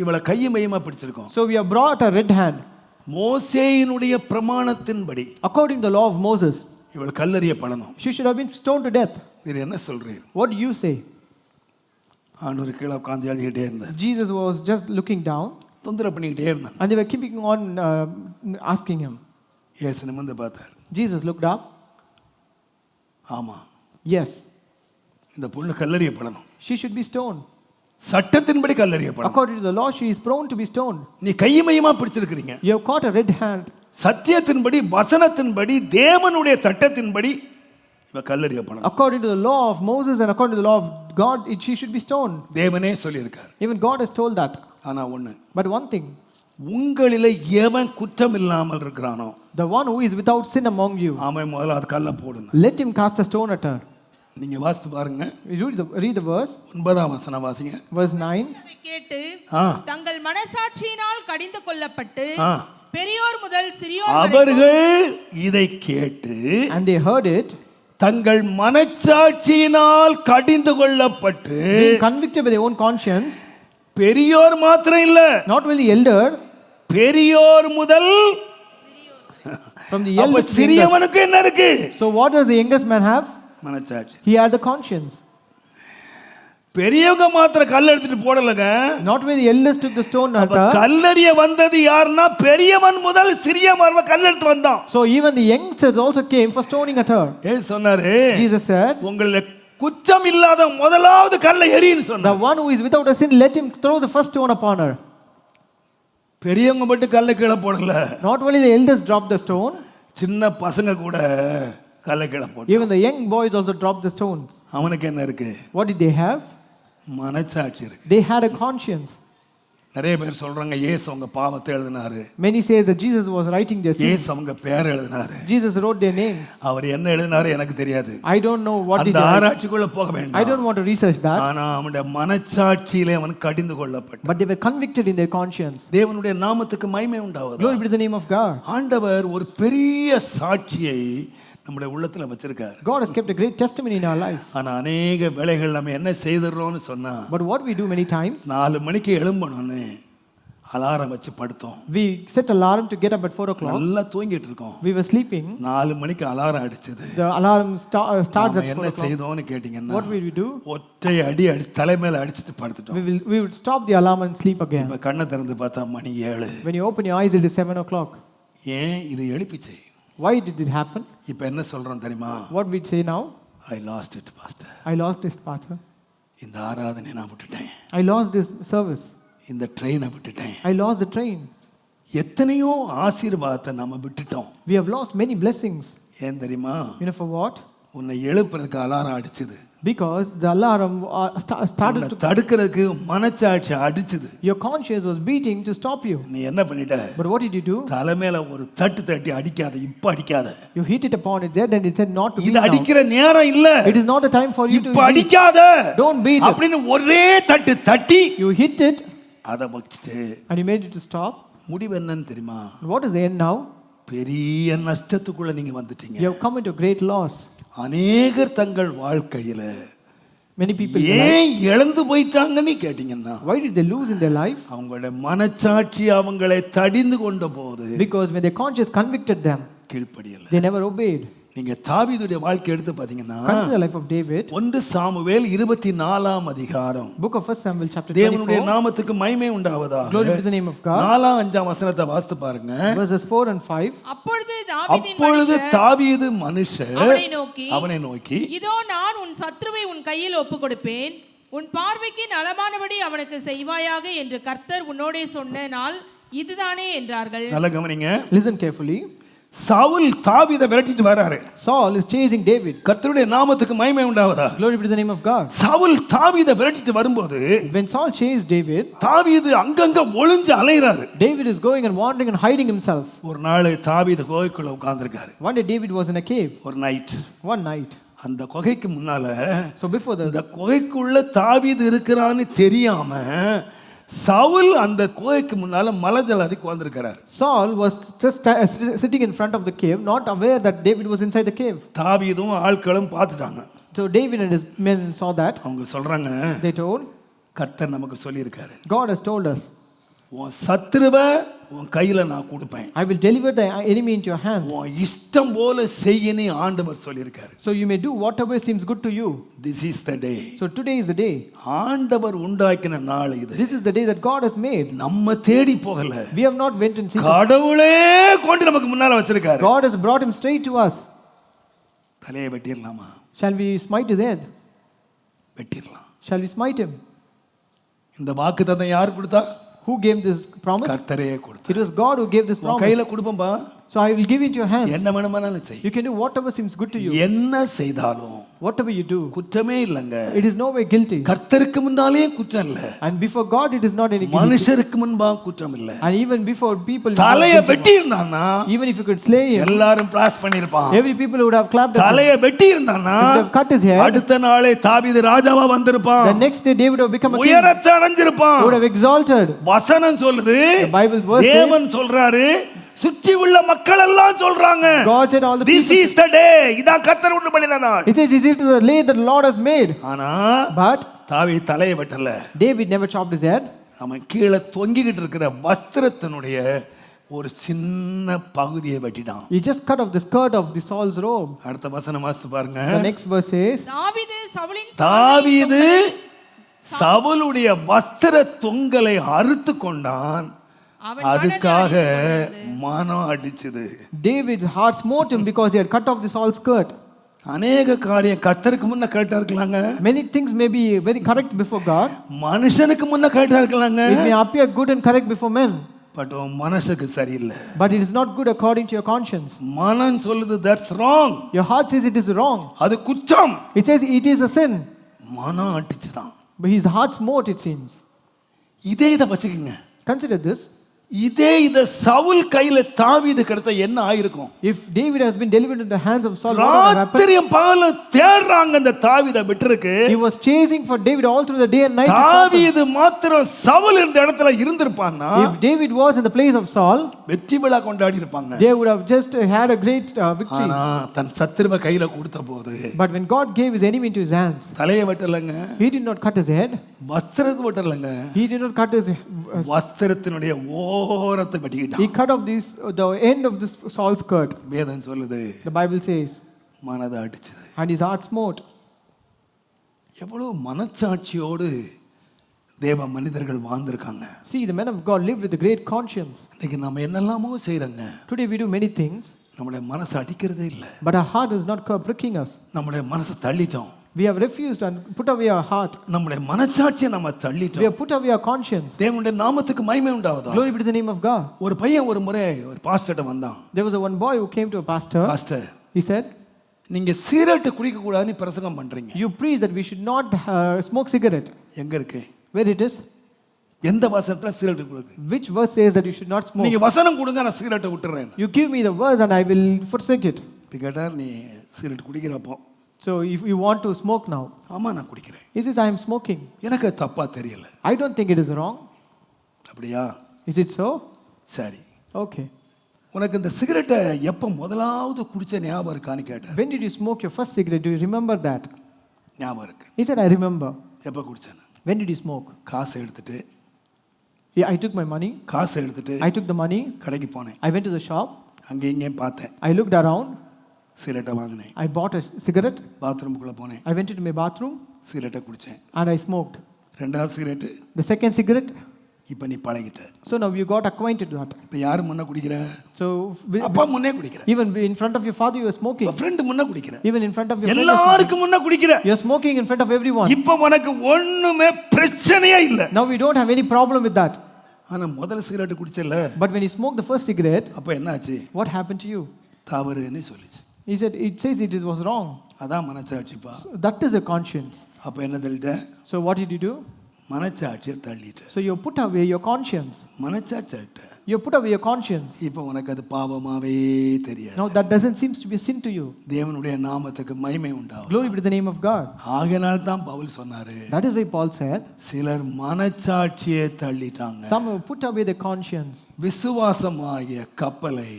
இவளை கையும் மெய்யுமா பிடிச்சிருக்கோம். so we have brought a red hand. மோசேயினுடைய பிரமாணத்தின்படி, according to the law of Moses, இவள் கல்லெறியப்படணும். she should have been stoned to death. நீர் என்ன சொல்றீர்? What do you say? ஆண்டவர் கீழே உட்கார்ந்து எழுதிட்டே இருந்தார். Jesus was just looking down. தொந்தரவு பண்ணிட்டே இருந்தார். And they were keeping on asking him. இயேசு நிமிர்ந்து பார்த்தார். Jesus looked up. ஆமா. Yes. இந்த பொண்ணு கல்லெறியப்படணும். She should be stoned. சட்டத்தின்படி கல்லெறியப்படணும். According to the law, she is prone to be stoned. நீ கையமையுமா பிடிச்சிருக்கீங்க. You have caught a red hand. சத்தியத்தின்படி, வசனத்தின்படி, தேவனுடைய சட்டத்தின்படி இவ கல்லெறியப்படணும். According to the law of Moses and according to the law of God, she should be stoned. தேவனே சொல்லியிருக்கார். Even God has told that. ஆனா ஒண்ணு. But one thing, உங்களிலே எவன் குற்றம் இல்லாமல் இருக்கிறானோ, the one who is without sin among you, அவன் முதல்ல அது கல்ல போடுங்க. let him cast a stone at her. நீங்க வாசித்து பாருங்க. Read the verse. 9ஆம் வசனம் வாசிங்க. Verse 9. கேட்டு தங்கள் மனசாட்சியினால் கடிந்து கொள்ளப்பட்டு பெரியோர் முதல் சிறியோர் அவர்கள் இதை கேட்டு, and they heard it, தங்கள் மனசாட்சியினால் கடிந்து கொள்ளப்பட்டு, being convicted by their own conscience, பெரியோர் மாத்திரம் இல்ல, not only elders, பெரியோர் முதல் from the அப்ப eldest, சிறியவனுக்கு என்ன இருக்கு? so what does the youngest man have? மனசாட்சி. He had the conscience. பெரியவங்க மாத்திரம் கல் எடுத்துட்டு போடலங்க. Not when the elders took the stone at அப்ப கல்லறிய வந்தது யாருன்னா பெரியவன் முதல் சிறியவன் வரை கல் எடுத்து வந்தான். So even the youngsters also came for stoning at her. ஏன் சொன்னாரு? Jesus said, உங்கள குற்றம் இல்லாத முதலாவது கல்லை எறின்னு சொன்னார். the one who is without a sin, let him throw the first stone upon her. பெரியவங்க மட்டும் கல்லை கீழே போடல. Not only the elders dropped the stone, சின்ன பசங்க கூட கல்லை கீழே போட்டாங்க. even the young boys also dropped the stones. அவனுக்கு என்ன இருக்கு? What did they have? மனசாட்சி இருக்கு. They had a conscience. நிறைய பேர் சொல்றாங்க இயேசு அவங்க பாவத்தை எழுதினாரு. Many says that Jesus was writing their sins. இயேசு அவங்க பேர் எழுதினாரு. Jesus wrote their names. அவர் என்ன எழுதினாரு எனக்கு தெரியாது. I don't know what did அந்த ஆராய்ச்சிக்குள்ள போக வேண்டாம். I don't want to research that. ஆனா அவனுடைய மனசாட்சியிலே அவன் கடிந்து கொள்ளப்பட்டான். But they were convicted in their conscience. தேவனுடைய நாமத்துக்கு மகிமை உண்டாவதாக. Glory be to the name of God. ஆண்டவர் ஒரு பெரிய சாட்சியை நம்முடைய உள்ளத்துல வச்சிருக்கார். God has kept a great testimony in our life. ஆனா अनेक வேளைகள் நம்ம என்ன செய்தறோம்னு சொன்னா, But what we do many times, 4 மணிக்கு எழும்பணும்னு அலாரம் வச்சு படுத்தோம். we set alarm to get up at 4 o'clock. நல்லா தூங்கிட்டு இருக்கோம். We were sleeping. 4 மணிக்கு அலாரம் அடிச்சது. The alarm starts at 4 என்ன o'clock. செய்தோம்னு கேட்டிங்கன்னா, What will we do? ஒற்றை அடி தலைமையில அடிச்சிட்டு படுத்துட்டோம். We would stop the alarm and sleep again. இப்ப கண்ணை திறந்து பார்த்தா மணி 7. When you open your eyes, it is 7 o'clock. ஏன் இது எழுப்பிச்சே? Why did it happen? இப்ப என்ன சொல்றோம் தெரியுமா? What we say now? I lost it, pastor. I lost this pastor. இந்த ஆராதனை நான் விட்டுட்டேன். I lost this service. இந்த ட்ரெயினை விட்டுட்டேன். I lost the train. எத்தனையோ ஆசீர்வாதத்தை நாம விட்டுட்டோம். We have lost many blessings. ஏன் தெரியுமா? You know for what? உன்னை எழுப்புறதுக்கு அலாரம் அடிச்சது. Because the alarm started to தடுக்கிறதுக்கு மனசாட்சி அடிச்சது. Your conscience was beating to stop you. நீ என்ன பண்ணிட்ட? But what did you do? தலைமையில ஒரு தட்டி அடிக்காத, இப்ப அடிக்காத. You hit it upon its head and it said not to beat இது now. அடிக்கிற நேரம் இல்ல. It is not the time for you to இப்ப அடிக்காத. Don't beat it. அப்படின்னு ஒரே தட்டி You hit it அத வச்சிட்டு and you made it to stop. முடிவு என்னன்னு தெரியுமா? What is the end now? பெரிய நஷ்டத்துக்குள்ள நீங்க வந்துட்டீங்க. You have come into great loss. அநேகர் தங்கள் வாழ்க்கையில Many people ஏன் இழந்து போயிட்டாங்கன்னு கேட்டீங்கன்னா, why did they lose in their life? அவங்களுடைய மனசாட்சி அவங்களை தடிந்து கொண்ட போது, Because when their conscience convicted them, கீழ்ப்படியல. they never obeyed. நீங்க தாவீதுடைய வாழ்க்கை எடுத்து பாத்தீங்கன்னா, Consider the life of David. 1 Samuel 24ஆம் அதிகாரம். Book of 1 Samuel chapter தேவனுடைய 24. நாமத்துக்கு மகிமை உண்டாவதாக. Glory be to the name of God. 4-5 வசனத்தை வாசித்து பாருங்க. Verses 4 and 5. அப்பொழுது தாவீது மனுஷர் அவனை நோக்கி, இதோ நான் உன் சத்துருவை உன் கையில் ஒப்புக் கொடுப்பேன், உன் பார்வைக்கு நலமானபடி அவனுக்கு செய்வாயாக என்று கர்த்தர் உன்னோடே சொன்ன நாள் இதுதானே என்றார்கள். நல்ல கவனிங்க. Listen carefully. சவுல் தாவீதை விரட்டிட்டு வராரு. Saul is chasing David. கர்த்தருடைய நாமத்துக்கு மகிமை உண்டாவதாக. Glory be to the name of God. Saul தாவீதை விரட்டிட்டு வரும்போது, When Saul chased David, தாவீது அங்கங்க ஒளிஞ்சு அலையறாரு. David is going and wandering and hiding himself. ஒரு நாள் தாவீது குகைக்குள்ள உட்கார்ந்திருக்காரு. One day David was in a cave. ஒரு நைட். One night. அந்த குகைக்கு முன்னால, So before இந்த குகைக்குள்ள தாவீது இருக்கிறான்னு தெரியாம சவுல் அந்த குகைக்கு முன்னால மலஜலத்துக்கு வந்திருக்கிறார். Saul was just sitting in front of the cave, not aware that David was inside the cave. தாவீதும் ஆட்களும் பார்த்துட்டாங்க. So David and his men saw that. அவங்க சொல்றாங்க, They told, கர்த்தர் நமக்கு சொல்லி இருக்காரு, God has told us, உன் சத்துருவை உன் கையில நான் கொடுப்பேன். I will deliver the enemy into your hand. உன் இஷ்டம் போல செய்யன்னு ஆண்டவர் சொல்லி இருக்காரு. So you may do whatever seems good to you. This is the day. So today is the day. ஆண்டவர் உண்டாக்கின நாள் இது. This is the day that God has made. நம்ம தேடி போகல. We have not went and seen. கடவுளே கொண்டு நமக்கு முன்னால வச்சிருக்காரு. God has brought him straight to us. தலையை வெட்டிரலாமா? Shall we smite his head? வெட்டிரலாம். Shall we smite him? இந்த வாக்குத்தத்தம் யார் கொடுத்தா? Who gave this promise? கர்த்தரே கொடுத்தார். It was God who gave this promise. கையில கொடுப்பேன்பா. So I will give it into your hands. என்ன வேணுமானாலும் செய். You can do whatever seems good to you. என்ன செய்தாலும் Whatever you do, குற்றமே இல்லங்க. it is no way guilty. கர்த்தருக்கு முன்னாலே குற்றம் இல்ல. And before God it is not any guilty. மனுஷருக்கு முன்பா குற்றம் இல்ல. And even before people, தலையை வெட்டி இருந்தானா, even if you could slay him, எல்லாரும் பிளாஸ் பண்ணிருப்பான். every people would have clapped. தலையை வெட்டி இருந்தானா, would have cut his head. அடுத்த நாளே தாவீது ராஜாவா வந்திருப்பான். The next day David would have become a king. உயரத்தை அடைஞ்சிருப்பான். Would have exalted. வசனம் சொல்லுது, The Bible verse says, தேவன் சொல்றாரு, சுற்றி உள்ள மக்கள் எல்லாம் சொல்றாங்க, God said all the this people, is the day, இதான் கர்த்தர் உண்டு பண்ணின நாள். it is the day that the Lord has made. ஆனா But தாவீது தலையை வெட்டல. David never chopped his head. அவன் கீழே தொங்கிக்கிட்டு இருக்கிற வஸ்திரத்தினுடைய ஒரு சின்ன பகுதியை வெட்டிட்டான். He just cut off the skirt of the Saul's robe. அடுத்த வசனம் வாசித்து பாருங்க. The next verse says, தாவீது சவுலுடைய வஸ்திர தொங்கலை அறுத்து கொண்டான். அவன் அதுக்காக மனம் அடிச்சது. David's heart smote him because he had cut off the Saul's skirt. அநேக காரியம் கர்த்தருக்கு முன்ன கரெக்டா இருக்கலாங்க. Many things may be very correct before God. மனுஷனுக்கு முன்ன கரெக்டா இருக்கலாங்க. It may appear good and correct before men. But மனசுக்கு சரியில்லை. But it is not good according to your conscience. மனம் சொல்லுது that's wrong. Your heart says it is wrong. அது குற்றம். It says it is a sin. மனம் அடிச்சுதான். But his heart smote, it seems. இத வச்சுக்கங்க. Consider this. இத சவுல் கையில தாவீது கிடைச்சா என்ன ஆயிருக்கும்? If David has been delivered into the hands of Saul, what would have happened? ராத்திரியும் பகலும் தேடுறாங்க அந்த தாவீதை விட்டுருக்கு. He was chasing for David all through the day and night. தாவீது மாத்திரம் சவுல் இந்த இடத்துல இருந்திருப்பான்னா, if David was in the place of Saul, வெற்றி விழா கொண்டாடி இருப்பாங்க. they would have just had a great victory. ஆனா தன் சத்துருவை கையில கொடுத்த போது, but when God gave his enemy into his hands, தலையை வெட்டலங்க. he did not cut his head. வஸ்திரத்தை வெட்டலங்க. He did not cut his வஸ்திரத்தினுடைய ஓரத்தை வெட்டிட்டான். He cut off the end of this Saul's skirt. வேதம் சொல்லுது, the Bible says, மனதை அடிச்சது. and his heart smote. எவ்வளவு மனச்சாட்சியோடு தேவ மனிதர்கள் வாழ்ந்திருக்காங்க. See, the men of God live with a great conscience. இன்னைக்கு நம்ம என்னெல்லாமோ செய்றோங்க. Today we do many things, நம்முடைய மனசு அடிக்கிறதே இல்ல. but our heart is not pricking us. நம்முடைய மனசை தள்ளிட்டோம். We have refused and put away our heart. நம்முடைய மனச்சாட்சியை நம்ம தள்ளிட்டோம். We have put away our conscience. தேவனுடைய நாமத்துக்கு மகிமை உண்டாவதா. Glory be to the name of God. ஒரு பையன் ஒரு முறை ஒரு பாஸ்டர்ட்ட வந்தான். There was one boy who came to a pastor. Pastor, He said, நீங்க சிகரெட் குடிக்க கூடாதுன்னு பிரசங்கம் பண்றீங்க. you preach that we should not smoke cigarette. எங்க இருக்கு? Where it is? எந்த வசனத்துல சிகரெட் குடிக்க? Which verse says that you should not smoke? நீங்க வசனம் கொடுங்க, நான் சிகரெட்டை விட்டுறேன். You give me the verse and I will forsake it. கேட்டார், நீ cigarette குடிக்கிறப்போ? So if you want to smoke now, ஆமா நான் குடிக்கிறேன். he says, I am smoking. எனக்கு தப்பா தெரியல. I don't think it is wrong. அப்படியா? Is it so? சரி. Okay. உனக்கு இந்த சிகரெட்டை எப்ப முதலாவது குடிச்ச ஞாபகம் இருக்கான்னு கேட்டார். When did you smoke your first cigarette? Do you remember that? ஞாபகம் இருக்கு. He said, I remember. எப்ப குடிச்சேன்? When did you smoke? காசு எடுத்துட்டு, Yeah, I took my money. காசு எடுத்துட்டு I took the money. கடைக்கு போனேன். I went to the shop. அங்க இங்கேயும் பார்த்தேன். I looked around. சிகரெட்டை வாங்கினேன். I bought a cigarette. பாத்ரூமுக்குள்ள போனேன். I went into my bathroom சிகரெட்டை குடிச்சேன். and I smoked. ரெண்டாவது சிகரெட். The second cigarette. இப்போ நீ பழகிட்ட. So now you got acquainted with that. இப்போ யார் முன்ன குடிக்கிற? So அப்பா முன்னே குடிக்கிற. even in front of your father you are smoking. Friend முன்ன குடிக்கிற. Even in front of your friend. எல்லாருக்கும் முன்ன குடிக்கிற. You are smoking in front of everyone. இப்போ உனக்கு ஒண்ணுமே பிரச்சனையே இல்ல. Now we don't have any problem with that. ஆனா முதல் cigarette குடிச்சல. But when you smoked the first cigarette, அப்ப என்னாச்சு? what happened to you? தவறுன்னு சொல்லிச்சு. He said it says it was wrong. அதான் மனசாட்சிப்பா. So that is a conscience. அப்ப என்ன தள்ளிட்ட? So what did you do? மனசாட்சியை தள்ளிட்ட. So you put away your conscience. மனசாட்சி தள்ளிட்ட. You put away your conscience. இப்போ உனக்கு அது பாவமாவே தெரியாது. Now that doesn't seem to be a sin to you. தேவனுடைய நாமத்துக்கு மகிமை உண்டாகும். Glory be to the name of God. ஆகையால் தான் பவுல் சொன்னாரு. That is why Paul said, சிலர் மனசாட்சியை தள்ளிட்டாங்க. some have put away their conscience. விசுவாசமாகிய கப்பலை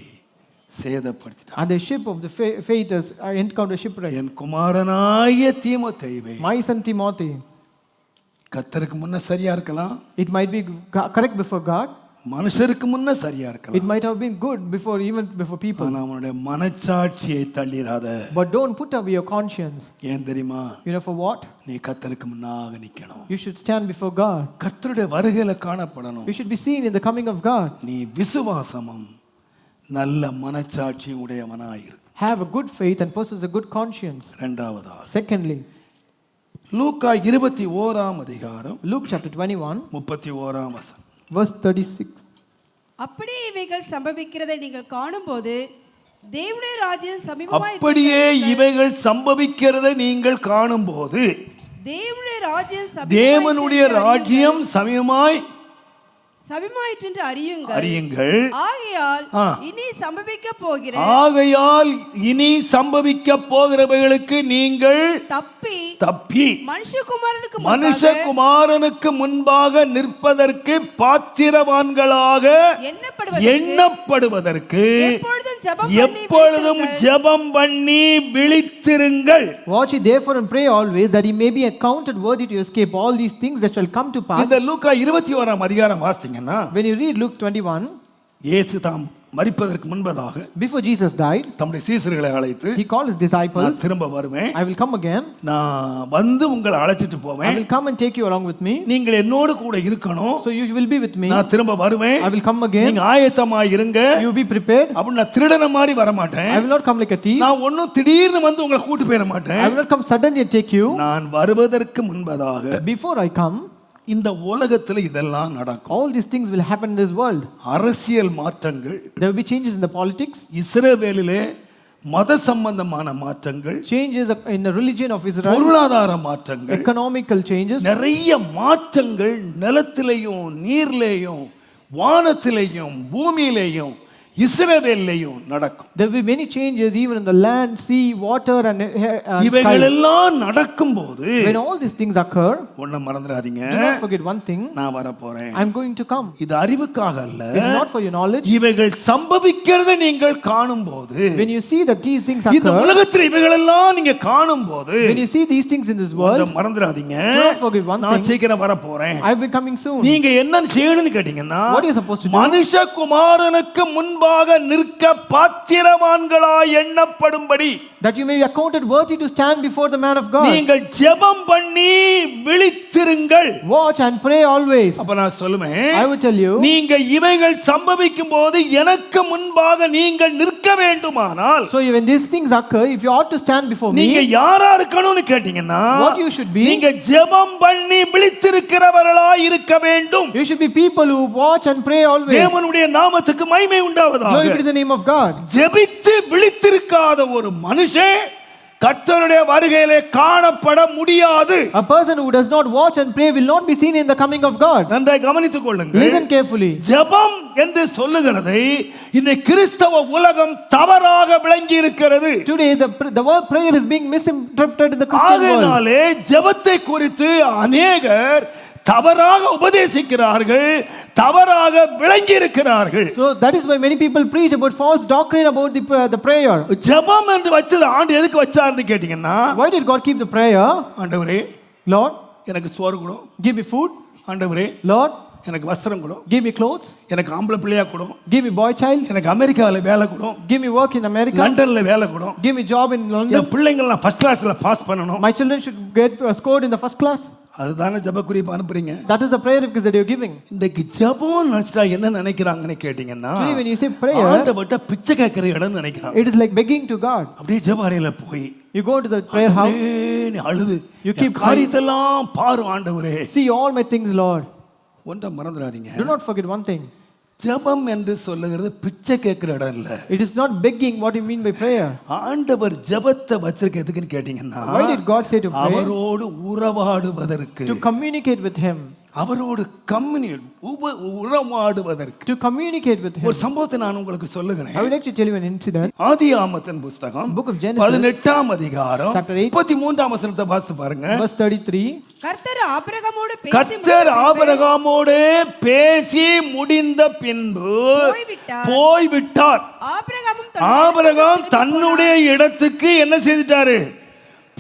சேதப்படுத்திட்டாங்க. And the ship of the faith has encountered shipwreck. என் குமாரனாகிய தீமோத்தேயுவே, My son Timothy, கர்த்தருக்கு முன்ன சரியா இருக்கலாம். it might be correct before God. மனுஷருக்கு முன்ன சரியா It இருக்கலாம். might have been good even before people. ஆனா அவனுடைய மனசாட்சியை தள்ளிராத. But don't put away your conscience. ஏன் தெரியுமா? You know for what? நீ கர்த்தருக்கு முன்னாக நிக்கணும். You should stand before God. கர்த்தருடைய வருகையில காணப்படணும். You should be seen in the coming of God. நீ விசுவாசமும் நல்ல மனசாட்சி உடையவனாயிரு. Have a good faith and possess a good conscience. இரண்டாவதா, Secondly, லூக்கா 21 அதிகாரம் Luke chapter 21, 31 வசனம். verse 36. அப்படியே இவைகள் சம்பவிக்கிறதை நீங்கள் காணும்போது தேவனுடைய ராஜ்யம் சமீபமாய் அப்படியே இவைகள் சம்பவிக்கிறதை நீங்கள் காணும்போது தேவனுடைய ராஜ்யம் சமீபமாயிற்று அறியுங்கள். ஆகையால் இனி சம்பவிக்க போகிறவைகளுக்கு நீங்கள் தப்பி மனுஷகுமாரனுக்கு முன்பாக நிற்பதற்கு பாத்திரவான்களாக எண்ணப்படுவதற்கு எப்பொழுதும் ஜெபம் பண்ணி விழித்திருங்கள். Watch ye therefore and pray always, that ye may be accounted worthy to escape all these things that shall come to pass. இந்த லூக்கா 21 அதிகாரம் வாசித்தீங்கன்னா, when you read Luke 21, இயேசு தாம் மரிப்பதற்கு முன்பதாக before Jesus died, தம்முடைய சீசர்களை அழைத்து, he called his disciples, நான் திரும்ப வருவேன், I will come again, நான் வந்து உங்களை அழைச்சிட்டு I போவேன், will come and take you along with me, நீங்கள் என்னோடு கூட இருக்கணும், so you will be with me, நான் திரும்ப வருவேன், I will come again, நீங்க ஆயத்தமாய் இருங்க, you be prepared, அப்ப நான் திருடன மாதிரி வர மாட்டேன், I will not come like a thief, நான் ஒன்னும் திடீர்னு வந்து உங்களை கூட்டி போயிட மாட்டேன், I will not come suddenly and take you, நான் வருவதற்கு முன்பதாக before I come, இந்த உலகத்துல இதெல்லாம் நடக்கும். all these things will happen in this world. அரசியல் மாற்றங்கள், There will be changes in the politics, இஸ்ரவேலிலே மத சம்பந்தமான மாற்றங்கள், changes in the religion of Israel, பொருளாதார மாற்றங்கள், economical changes, நிறைய மாற்றங்கள் நிலத்திலேயும் நீர்லேயும் வானத்திலேயும் பூமியிலேயும் இஸ்ரவேலிலேயும் நடக்கும். there will be many changes even in the land, sea, water and இவைகள் sky. எல்லாம் நடக்கும்போது When all these things occur, ஒண்ணு மறந்துடாதீங்க, do not forget one thing, நான் வர போறேன். I am going to come. இது அறிவுக்காக அல்ல, It's not for your knowledge. இவைகள் சம்பவிக்கிறதை நீங்கள் காணும்போது, When you see that these things இந்த occur, உலகத்தில் இவைகள் எல்லாம் நீங்க காணும்போது, when you see these things in this world, ஒன்றை மறந்துடாதீங்க, do not forget one நான் thing, சீக்கிரம் வர போறேன். I will be coming soon. நீங்க என்ன செய்யணும்னு கேட்டீங்கன்னா, What are you supposed to do? மனுஷகுமாரனுக்கு முன்பாக நிற்க பாத்திரவான்களாய் எண்ணப்படும்படி, That you may be accounted worthy to stand before the man of God. நீங்கள் ஜெபம் பண்ணி விழித்திருங்கள். Watch and pray always. அப்ப நான் சொல்லுவேன், I will tell you, நீங்க இவைகள் சம்பவிக்கும் போது எனக்கு முன்பாக நீங்கள் நிற்க வேண்டுமானால், so when these things occur, if you ought to stand before நீங்க me, யாரா இருக்கணும்னு கேட்டீங்கன்னா, what you should be, நீங்க ஜெபம் பண்ணி விழித்திருக்கிறவர்களாய் இருக்க வேண்டும். you should be people who watch and pray always. தேவனுடைய நாமத்துக்கு மகிமை உண்டாவதாக. Glory be to the name of God. ஜெபித்து விழித்திருக்காத ஒரு மனுஷன் கர்த்தருடைய வருகையிலே காணப்பட முடியாது. A person who does not watch and pray will not be seen in the coming of God. நன்றாய் கவனித்துக் கொள்ளுங்கள். Listen carefully. ஜெபம் என்று சொல்லுகிறதை இந்த கிறிஸ்தவ உலகம் தவறாக விளங்கி இருக்கிறது. Today the word prayer is being misinterpreted in the Christian world. ஆகையாலே ஜெபத்தை குறித்து அநேகர் தவறாக உபதேசிக்கிறார்கள், தவறாக விளங்கி இருக்கிறார்கள். So that is why many people preach about false doctrine about the prayer. ஜெபம் என்று வச்சது ஆண்டு எதுக்கு வச்சாருன்னு கேட்டீங்கன்னா, Why did God keep the prayer? ஆண்டவரே Lord, எனக்கு சோறு கொடு, give me food. ஆண்டவரே Lord, எனக்கு வஸ்திரம் கொடு, give me clothes. எனக்கு ஆம்பளை பிள்ளையா கொடு, Give me boy child. எனக்கு அமெரிக்காவில் வேலை கொடு, Give me work in America. லண்டன்ல வேலை கொடு, Give me job in London. என் பிள்ளைங்கள்லாம் ஃபர்ஸ்ட் கிளாஸ்ல பாஸ் பண்ணணும். My children should get scored in the first class. அதுதானே ஜெப குறிப்பு அனுப்புறீங்க. That is the prayer request that you are giving. இன்றைக்கு ஜெபம் நினைச்சா என்ன நினைக்கிறாங்கன்னு கேட்டீங்கன்னா, See, when you say prayer, ஆண்டவர்ட்ட பிச்சை கேட்கிற இடம் நினைக்கிறாங்க. it is like begging to God. அப்படியே ஜெப அறையில போய் You go to the prayer house. நீ அழுது, You keep காரியத்தெல்லாம் பாரு ஆண்டவரே. See all my things, Lord. ஒன்றை மறந்துடாதீங்க. Do not forget one thing. ஜெபம் என்று சொல்லுகிறது பிச்சை கேட்கிற இடம் இல்ல. It is not begging. What you mean by prayer? ஆண்டவர் ஜெபத்தை வச்சிருக்க எதுக்குன்னு கேட்டீங்கன்னா, Why did God say to pray? அவரோடு உறவாடுவதற்கு, To communicate with Him. அவரோடு உறவாடுவதற்கு. To communicate with Him. ஒரு சம்பவத்தை நான் உங்களுக்கு சொல்லுகிறேன். I would like to tell you an incident. ஆதியாகமத்தின் புத்தகம் Book of Genesis, 18ஆம் அதிகாரம் chapter 8, 33ஆம் வசனத்தை வாசித்து பாருங்க. verse 33. கர்த்தர் ஆபிரகாமோடு பேசி முடிந்த பின்பு போய்விட்டார். ஆபிரகாம் தன்னுடைய இடத்துக்கு என்ன செய்துட்டாரு?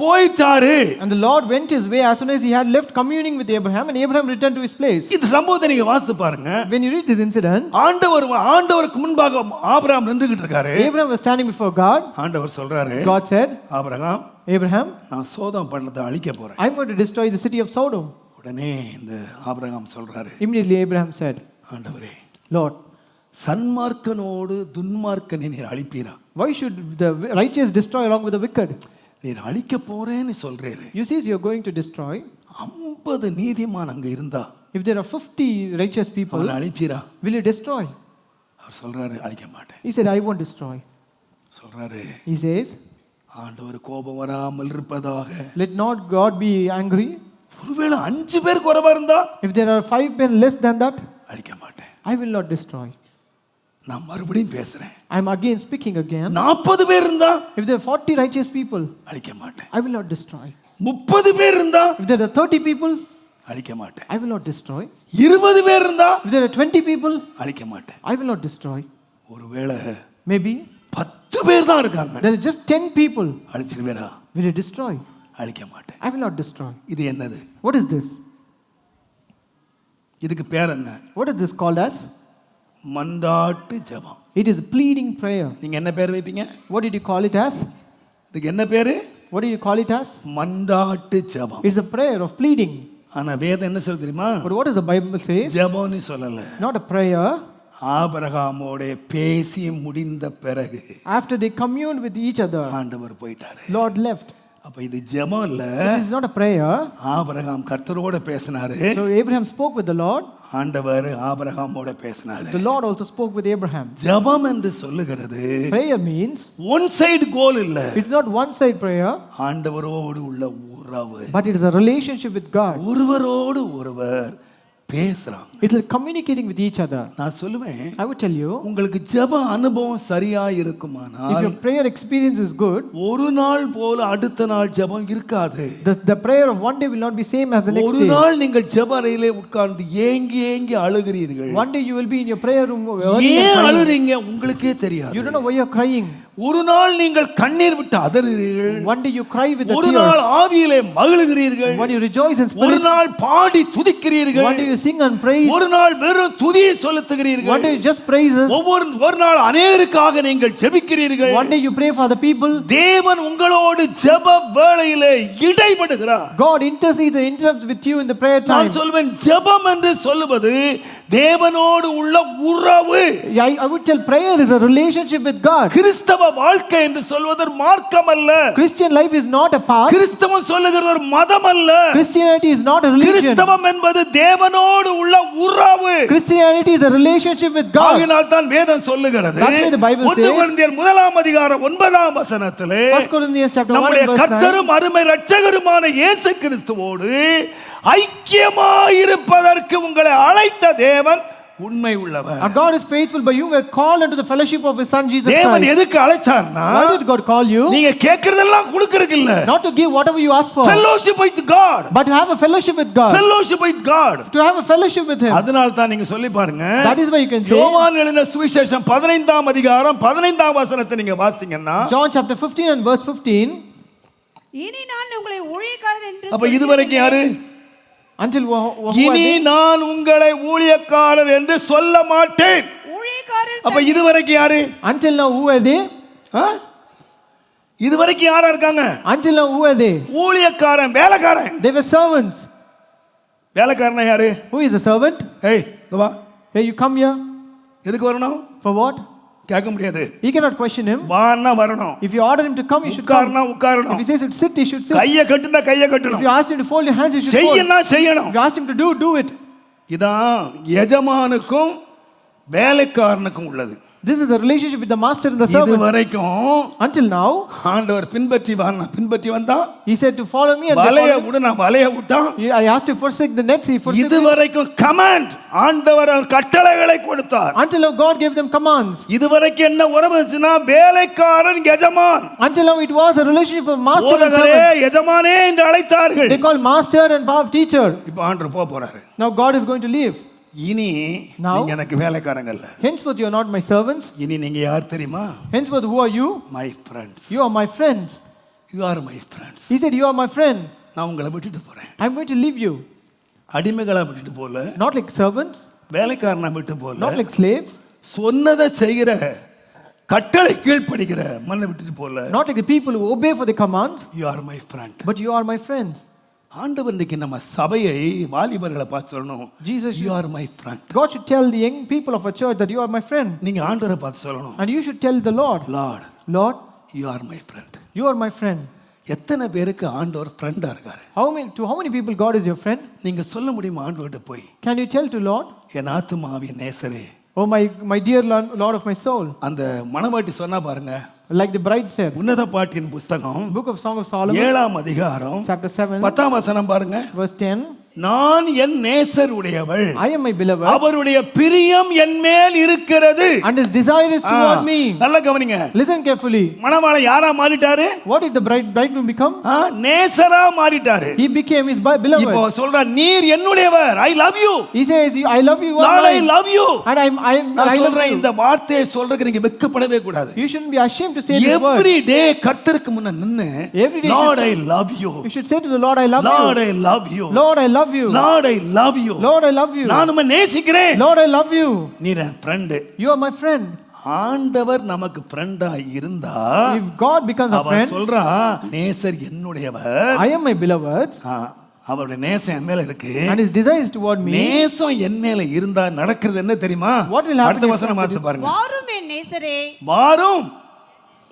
போயிட்டாரு. And the Lord went his way as soon as he had left communing with Abraham, and Abraham returned to his place. இந்த சம்பவத்தை நீங்க வாசித்து பாருங்க. When you read this incident, ஆண்டவருக்கு முன்பாக ஆபிரகாம் நின்றுகிட்டு இருக்காரு. Abraham was standing before God. ஆண்டவர் சொல்றாரு, God said, ஆபிரகாம், Abraham, நான் சோதம் பண்ணதை அழிக்க போறேன். I'm going to destroy the city of Sodom. உடனே இந்த ஆபிரகாம் சொல்றாரு, Immediately Abraham said, ஆண்டவரே, Lord, சன்மார்க்கனோடு துன்மார்க்கனை நீர் அழிப்பீரா? why should the righteous destroy along with the wicked? நீர் அழிக்க போறேன்னு சொல்றீரு. You see, you're going to destroy. 50 நீதிமான் அங்க இருந்தா, If there are 50 righteous people, அவனை அழிப்பீரா? will you destroy? அவர் சொல்றாரு, அழிக்க மாட்டேன். He said, I won't destroy. சொல்றாரு, He says, ஆண்டவர் கோபம் வராமல் இருப்பதாக. let not God be angry. ஒருவேளை 5 பேர் குறைவா இருந்தா, If there are 5 men less than that, அழிக்க மாட்டேன். I will not destroy. நான் மறுபடியும் பேசுறேன். I'm again speaking again. 40 பேர் இருந்தா, If there are 40 righteous people, அழிக்க மாட்டேன். I will not destroy. 30 பேர் இருந்தா, If there are 30 people, அழிக்க மாட்டேன். I will not destroy. 20 பேர் இருந்தா, If there are 20 people, அழிக்க மாட்டேன். I will not destroy. ஒருவேளை Maybe 10 பேர் தான் இருக்காங்க, there are just 10 people. அழிச்சிருவேரா? Will you destroy? அழிக்க மாட்டேன். I will not destroy. இது என்னது? What is this? இதுக்கு பேர் என்ன? What is this called as? மன்றாட்டு ஜெபம். It is pleading prayer. நீங்க என்ன பேர் வைப்பீங்க? What did you call it as? இதுக்கு என்ன பேரு? What did you call it as? மன்றாட்டு ஜெபம். It's a prayer of pleading. ஆனா வேதம் என்ன சொல்லுது தெரியுமா? But what does the Bible say? ஜெபம்னு சொல்லல. Not a prayer. ஆபிரகாமோட பேசி முடிந்த பிறகு After they communed with each other, ஆண்டவர் போயிட்டாரு. Lord left. அப்ப இது ஜெபம் இல்ல. It is not a prayer. Abraham கர்த்தரோட பேசினாரு. So Abraham spoke with the Lord. ஆண்டவர் ஆபிரகாமோட பேசினாரு. The Lord also spoke with Abraham. ஜெபம் என்று சொல்லுகிறது Prayer means ஒன் சைடு கோல் இல்ல. it's not one side prayer. ஆண்டவரோடு உள்ள உறவு. But it is a relationship with God. ஒருவரோடு ஒருவர் பேசுறாங்க. It is communicating with each other. நான் சொல்லுவேன், I would tell you, உங்களுக்கு ஜெப அனுபவம் சரியா இருக்குமானால் if your prayer experience is good, ஒரு நாள் போல அடுத்த நாள் ஜெபம் இருக்காது. the prayer of one day will not be same as the next ஒரு day. நாள் நீங்கள் ஜெப அறையிலே உட்கார்ந்து ஏங்கி ஏங்கி அழுகிறீர்கள். One day you will be in your prayer room. ஏன் அழுறீங்க உங்களுக்கே தெரியாது. You don't know why you are crying. ஒரு நாள் நீங்கள் கண்ணீர் விட்டு அதறுகிறீர்கள். One day you cry with the ஒரு நாள் tears. ஆவியிலே மகிழுகிறீர்கள். One day you rejoice in ஒரு spirit. நாள் பாடி துதிக்கிறீர்கள். One day you sing and praise. ஒரு நாள் வெறும் துதியை செலுத்துகிறீர்கள். One day you just praises. ஒரு நாள் அநேகருக்காக நீங்கள் ஜெபிக்கிறீர்கள். One day you pray for the people. தேவன் உங்களோடு ஜெப வேளையிலே இடைபடுகிறார். God intercedes and interrupts with you in the prayer time. நான் சொல்வேன், ஜெபம் என்று சொல்லுவது தேவனோடு உள்ள உறவு. I would tell prayer is a relationship with God. கிறிஸ்தவ வாழ்க்கை என்று சொல்வது மார்க்கம் அல்ல. Christian life is not a path. கிறிஸ்தவம் சொல்லுகிறது ஒரு மதம் அல்ல. Christianity is not a religion. கிறிஸ்தவம் என்பது தேவனோடு உள்ள உறவு. Christianity is a relationship with God. ஆகையால் தான் வேதம் சொல்லுகிறது. That's why the Bible says. 1 கொரிந்தியர் 1 வசனத்திலே 1 Corinthians chapter 1 நம்முடைய verse 9. கர்த்தரும் அருமை இரட்சகருமான இயேசு கிறிஸ்துவோடு ஐக்கியமாயிருப்பதற்கு உங்களை அழைத்த தேவன் உண்மை உள்ளவர். Our God is faithful, but you were called into the fellowship of His Son Jesus தேவன் Christ. எதுக்கு அழைச்சார்னா, Why did God call you? நீங்க கேக்குறதெல்லாம் கொடுக்கிறதுக்கு இல்ல. Not to give whatever you ask for. Fellowship with God. But to have a fellowship with God. Fellowship with God. To have a fellowship with Him. அதனால தான் நீங்க சொல்லி பாருங்க. That is why you can say. யோவான் எழுதின சுவிசேஷம் 15ஆம் அதிகாரம் 15ஆம் வசனத்தை நீங்க வாசித்தீங்கன்னா, John chapter 15 and verse 15. இனி நான் உங்களை ஊழியக்காரர் என்று அப்ப இதுவரைக்கும் யாரு? Until இனி நான் உங்களை ஊழியக்காரர் என்று சொல்ல மாட்டேன். ஊழியக்காரர். அப்ப இதுவரைக்கும் யாரு? Until now who are they? இதுவரைக்கும் யாரா இருக்காங்க? Until now who are they? ஊழியக்காரன், வேலைக்காரன். They were servants. வேலைக்காரனா யாரு? Who is a servant? ஏய் இங்க வா. Hey, you come here. எதுக்கு வரணும்? For what? கேட்க முடியாது. You cannot question him. வான்னா வரணும். If you order him to come, he should come. உட்கார்னா உட்காரணும். If he says to sit, he should sit. கையை கட்டுனா கையை If கட்டணும். you ask him to fold your hands, he should fold. செய்யனா செய்யணும். If you ask him to do it. இதான் எஜமானுக்கும் வேலைக்காரனுக்கும் உள்ளது. This is a relationship with the master and the servant. இதுவரைக்கும் Until now, ஆண்டவர் பின்பற்றி வந்தா, he said to follow me and வலைய விடு, நான் வலைய விட்டான். I asked to forsake the nets, he forsook it. இதுவரைக்கும் கமாண்ட், ஆண்டவர் கட்டளைகளை கொடுத்தார். Until now God gave them commands. இதுவரைக்கும் என்ன உறவு இருந்துச்சுன்னா, வேலைக்காரன் எஜமான். Until now it was a relationship of master and போதகரே servant. எஜமானே என்று அழைத்தார்கள். They called master and teacher. இப்போ ஆண்டவர் போறாரு. Now God is going to leave. இனி Now, நீங்க எனக்கு வேலைக்காரங்க இல்ல. henceforth you are not my servants. இனி நீங்க யார் தெரியுமா? Henceforth who are you? My friends. You are my friends. You are my friends. He said you are my friend. நான் உங்களை விட்டுட்டு போறேன். I'm going to leave you. அடிமைகளா விட்டுட்டு போல, Not like servants, வேலைக்காரனா விட்டு போல, not like slaves, சொன்னதை செய்கிற, கட்டளை கீழ்ப்படிக்கிற மண்ணை விட்டுட்டு போல. not like the people who obey for the commands. You are my friend. But you are my friends. ஆண்டவர் இன்னைக்கு நம்ம சபையை வாலிபர்களை பார்த்து சொல்லணும். Jesus, You are my friend. God should tell the young people of a church that you are my friend. நீங்க ஆண்டவரை பார்த்து சொல்லணும். And you should tell the Lord, Lord, Lord, you are my friend. you are my friend. எத்தனை பேருக்கு ஆண்டவர் ஃப்ரெண்டா இருக்காரு? To how many people God is your friend? நீங்க சொல்ல முடியுமா ஆண்டவர்கிட்ட போய், Can you tell to Lord, என் ஆத்துமாவின் நேசரே? oh my dear Lord of my soul? அந்த மணவாட்டி சொன்னா பாருங்க, Like the bride said. உன்னத பாட்டின் புத்தகம் Book of Song of Solomon, 7ஆம் அதிகாரம் chapter 7, 10ஆம் வசனம் பாருங்க. verse 10. நான் என் நேசர் உடையவள், I am my beloved, அவருடைய பிரியம் என் மேல் இருக்கிறது. and his desire is toward me. நல்லா கவனிங்க. Listen carefully. மணவாளன் யாரா மாறிட்டாரு? What did the bridegroom become? நேசரா மாறிட்டாரு. He became his beloved. இப்போ சொல்ற, நீர் என்னுடையவர், I love you. He says, I love you. Lord, I love you. And I love சொல்றேன், you. இந்த வார்த்தையை சொல்றதுக்கு நீங்க வெட்கப்படவே கூடாது. You shouldn't be ashamed to say this word. Every day கர்த்தருக்கு முன்ன நின்னு, Every day Lord, I love you. You should say to the Lord, I love you. Lord, I love you. Lord, I love you. Lord, I love you. Lord, I love you. நான் உம்மை நேசிக்கிறேன். Lord, I love you. நீ என் friend. You are my friend. ஆண்டவர் நமக்கு ஃப்ரெண்டா இருந்தா If God becomes a அவன் friend, சொல்றா நேசர் என்னுடையவர். I am my beloved, அவருடைய நேசம் என் மேல இருக்கு. and his desire is toward me. நேசம் என் மேல இருந்தா நடக்கிறது என்ன தெரியுமா? What will happen? அடுத்த வசனம் வாசித்து பாருங்க. வாரும் என் நேசரே, வாரும்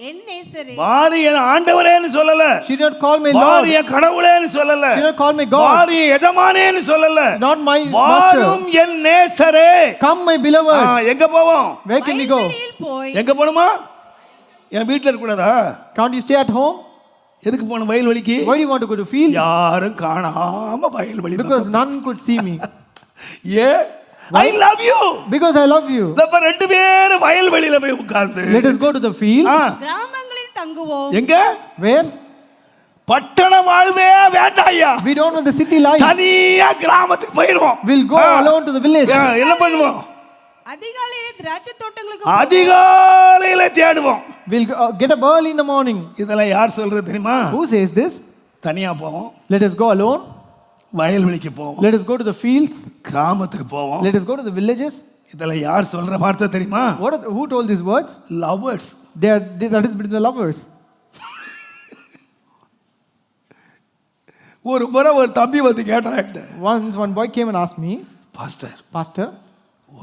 என் நேசரே. வாரி என் ஆண்டவரேன்னு சொல்லல. She did not call me Lord. வாரி என் கடவுளேன்னு சொல்லல. She did not call me God. வாரி என் எஜமானேன்னு சொல்லல. Not my வாரும் master. என் நேசரே. Come my beloved. எங்க போவோம்? Where can we go? வயல்வெளியில் போய் எங்க போணுமா? என் வீட்ல இருக்க கூடாதா? Can't you stay at home? எதுக்கு போணும் வயல்வெளிக்கு? Why do you want to go to field? யாரும் காணாம வயல்வெளி. Because none could see me. A I love you. Because I love you. நம்ம ரெண்டு பேரும் வயல்வெளியில போய் உட்கார்ந்து Let us go to the field. கிராமங்களில் தங்குவோம். எங்க? Where? பட்டண வாழ்வே வேண்டாயா. We don't want the city life. தனியா கிராமத்துக்கு போயிடுவோம். We'll go alone to the village. என்ன பண்ணுவோம்? அதிகாலையிலே திராட்சை தோட்டங்களுக்கு அதிகாலையில தேடுவோம். We'll get up early in the morning. இதெல்லாம் யார் சொல்றது தெரியுமா? Who says this? தனியா போவோம். Let us go alone. வயல்வெளிக்கு போவோம். Let us go to the fields. கிராமத்துக்கு போவோம். Let us go to the villages. இதெல்லாம் யார் சொல்ற வார்த்தை தெரியுமா? Who told these words? Lovers. That is between the lovers. ஒரு முறை ஒரு தம்பி வந்து கேட்டாங்க. Once one boy came and asked me, Pastor,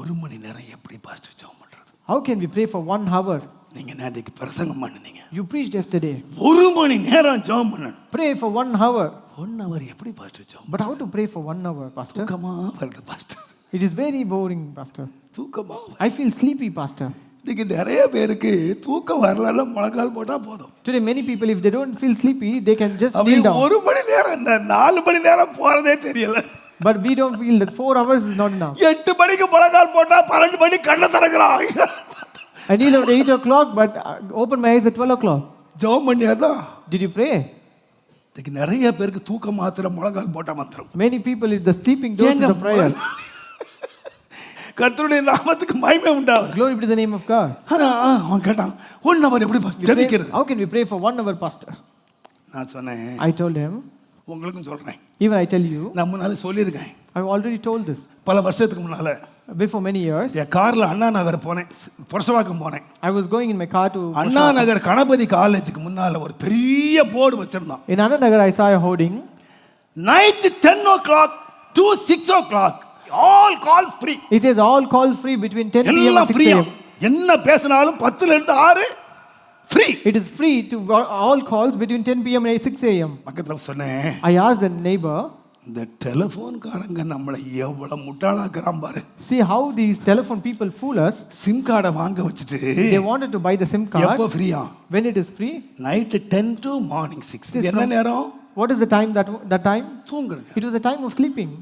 1 மணி நேரம் எப்படி பாஸ்டர் ஜெபம் பண்றது? how can we pray for 1 hour? நீங்க நேற்றுக்கு பிரசங்கம் பண்ணுனீங்க. You preached yesterday. 1 மணி நேரம் ஜெபம் பண்ணணும். Pray for 1 hour. 1 hour எப்படி பாஸ்டர் ஜெபம்? But how to pray for 1 hour, pastor? தூக்கமா வருது pastor. It is very boring, pastor. தூக்கமா. I feel sleepy, pastor. இன்னைக்கு நிறைய பேருக்கு தூக்கம் வரலன்னா முழங்கால் போட்டா போதும். Today many people, if they don't feel sleepy, they can just அப்படி kneel down. 1 மணி நேரம் இந்த 4 மணி நேரம் போறதே தெரியல. But we don't feel that 4 hours is not enough. 8 மணிக்கு முழங்கால் போட்டா 12 மணி கண்ணை திறக்கறான். I kneel at 8 o'clock, but open my eyes at 12 o'clock. ஜெபம் பண்ணியாதா? Did you pray? இன்னைக்கு நிறைய பேருக்கு தூக்கம் மாத்திர முழங்கால் போட்டா வந்துரும். Many people, if the sleeping dose is the prayer. கர்த்தருடைய நாமத்துக்கு மகிமை உண்டாவதாக. Glory be to the name of God. ஆனா அவன் கேட்டான் 1 hour எப்படி ஜெபிக்கிறது? How can we pray for 1 hour, pastor? நான் சொன்னேன். I told him. உங்களுக்கும் சொல்றேன். Even I tell you. நான் முன்னால சொல்லியிருக்கேன். I've already told this. பல வருஷத்துக்கு முன்னால. Before many years. என் கார்ல அண்ணா நகர் போனேன். புரசவாக்கம் போனேன். I was going in my car to Anna Nagar Ganapathi காலேஜுக்கு முன்னால ஒரு பெரிய போர்டு வச்சிருந்தான். In Anna Nagar I saw a hoarding. Night 10 o'clock to 6 o'clock. All calls free. It is all calls free between 10 p.m. and 6 a.m. என்ன பேசினாலும் 10 ல இருந்து 6 free. It is free to all calls between 10 p.m. and 6 a.m. பக்கத்துல சொன்னேன். I asked a neighbor. இந்த telephone காரங்க நம்மளை எவ்வளவு முட்டாளாக்குறான் பாரு. See how these telephone people fool us. Sim கார்டை வாங்க வச்சிட்டு They wanted to buy the SIM card. எப்ப ஃப்ரீயா? When it is free? Night 10 to morning 6. என்ன நேரம்? What is the time that time? தூங்குறேன். It was the time of sleeping.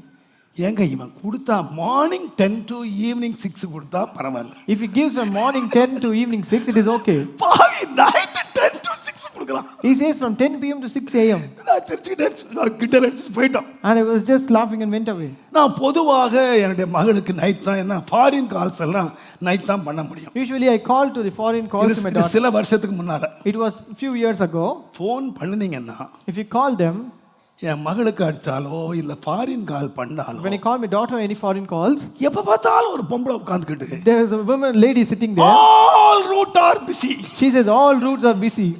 ஏங்க இவன் கொடுத்தா மார்னிங் 10 to ஈவினிங் 6 கொடுத்தா பரவாயில்லை. If he gives from morning 10 to evening 6, it is okay. பாவி night 10 to 6 கொடுக்கறான். He says from 10 p.m. to 6 a.m. நான் சிரிச்சுக்கிட்டே கிண்டல் அடிச்சு போயிட்டான். And I was just laughing and went away. நான் பொதுவாக என்னுடைய மகளுக்கு நைட் தான் என்ன ஃபாரின் கால்ஸ் எல்லாம் நைட் தான் பண்ண முடியும். Usually I call to the foreign calls to my daughter. சில வருஷத்துக்கு முன்னால. It was few years ago. Phone பண்ணுனீங்கன்னா If you call them, என் மகளுக்கு அடிச்சாலோ இல்ல ஃபாரின் கால் பண்ணாலோ when I call my daughter any foreign calls, எப்ப பார்த்தாலும் ஒரு பொம்பளை உட்கார்ந்துக்கிட்டு there is a woman lady sitting there. all routes are busy. She says all routes are busy.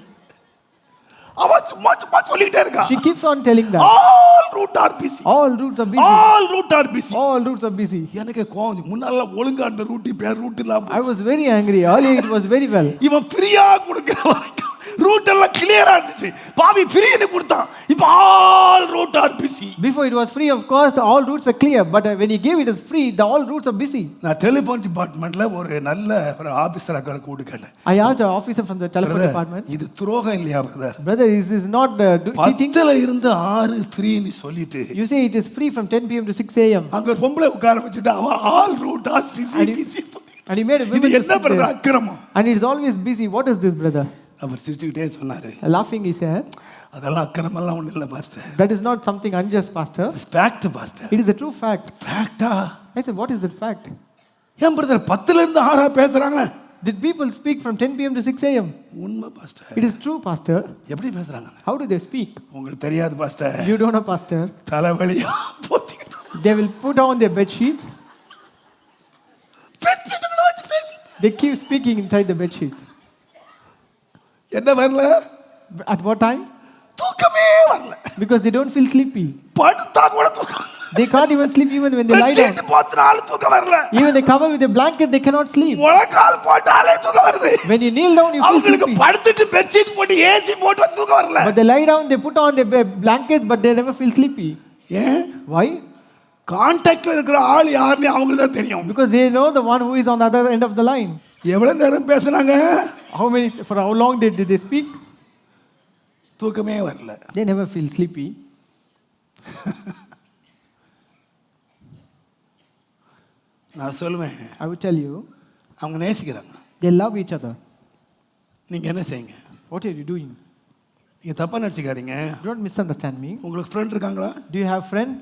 அவ சும்மா சொல்லிட்டே இருக்கா. She keeps on telling that. all routes are busy. All routes are busy. all routes are busy. All routes are busy. எனக்கு கோவம் முன்னால ஒழுங்கா அந்த root இல்லாம I was very angry. Earlier it was very well. இவன் ஃப்ரீயா கொடுக்கிற வரைக்கும் ரூட் எல்லாம் கிளியரா இருந்துச்சு. பாவி ஃப்ரீன்னு கொடுத்தான். இப்போ all routes are busy. Before it was free, of course, all routes were clear. But when he gave it as free, all routes are busy. நான் டெலிபோன் டிபார்ட்மெண்ட்ல ஒரு நல்ல ஒரு ஆபீசரா கூப்பிட்டு கேட்டேன். I asked an officer from the telephone department. இது துரோகம் இல்லையா brother? Brother, is this not cheating? 10ல இருந்து 6 ஃப்ரீன்னு சொல்லிட்டு You say it is free from 10 p.m. to 6 a.m. அங்க ஒரு பொம்பளை உட்கார வச்சுட்டு அவ all routes are busy. And he made a woman இது to என்ன sit பிரதர் there. அக்கிரமம்? And it is always busy. What is this, brother? அவர் சிரிச்சுக்கிட்டே சொன்னாரு. Laughing, he said, அதெல்லாம் அக்கிரமெல்லாம் ஒண்ணு இல்ல pastor. that is not something unjust, pastor. Fact pastor. It is a true fact. ஃபேக்ட்டா? I said, what is that fact? ஏன் brother 10ல இருந்து 6 பேசுறாங்க? Did people speak from 10 p.m. to 6 a.m.? உண்மை pastor. It is true, Pastor. எப்படி பேசுறாங்க? How do they speak? உங்களுக்கு தெரியாது pastor. You don't know, Pastor. தலைவலியா போத்திக்கிட்டு They will put on their bed sheets. பெட்ஷீட்டுக்குள்ள வச்சு பேசி. They keep speaking inside the bed sheets. என்ன வரல? At what time? தூக்கமே வரல. Because they don't feel sleepy. படுத்தா கூட தூக்கம். They can't even sleep even when they lie down. Bedsheet போத்துனாலும் தூக்கம் வரல. Even they cover with a blanket, they cannot sleep. முழங்கால் போட்டாலே தூக்கம் வருது. When you kneel down, you feel அவங்களுக்கு sleepy. படுத்துட்டு பெட்ஷீட் போட்டு ஏசி போட்டு தூக்கம் வரல. But they lie down, they put on their blanket, but they never feel sleepy. ஏன்? Why? கான்டாக்ட்ல இருக்கிற ஆள் யாருன்னு அவங்களுக்கு தான் தெரியும். Because they know the one who is on the other end of the line. எவ்வளவு நேரம் பேசுனாங்க? For how long did they speak? தூக்கமே வரல. They never feel sleepy. நான் சொல்லுவேன், I would tell you, அவங்க நேசிக்கிறாங்க. they love each other. நீங்க என்ன செய்யுங்க? What are you doing? நீங்க தப்பா நினைச்சுக்காதீங்க. Don't misunderstand me. உங்களுக்கு ஃப்ரெண்ட் இருக்காங்களா? Do you have friend?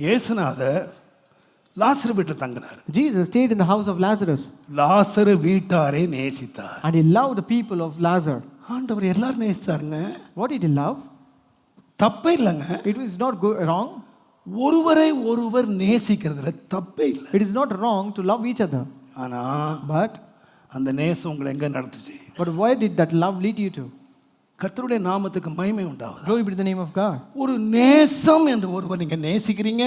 இயேசுநாதர் லாசரு வீட்டில் தங்கினார். Jesus stayed in the house of Lazarus. Lazarus வீட்டாரை நேசித்தார். And he loved the people of Lazarus. ஆண்டவர் எல்லாரும் நேசித்தாருங்க. What did he love? தப்பே இல்லைங்க. It is not wrong. ஒருவரை ஒருவர் நேசிக்கிறதுல தப்பே இல்லை. It is not wrong to love each other. ஆனா But அந்த நேசம் உங்களை எங்க நடத்துச்சு? where did that love lead you to? கர்த்தருடைய நாமத்துக்கு மகிமை உண்டாவதாக. Glory be to the name of God. ஒரு நேசம் என்று ஒருவர் நீங்க நேசிக்கிறீங்க,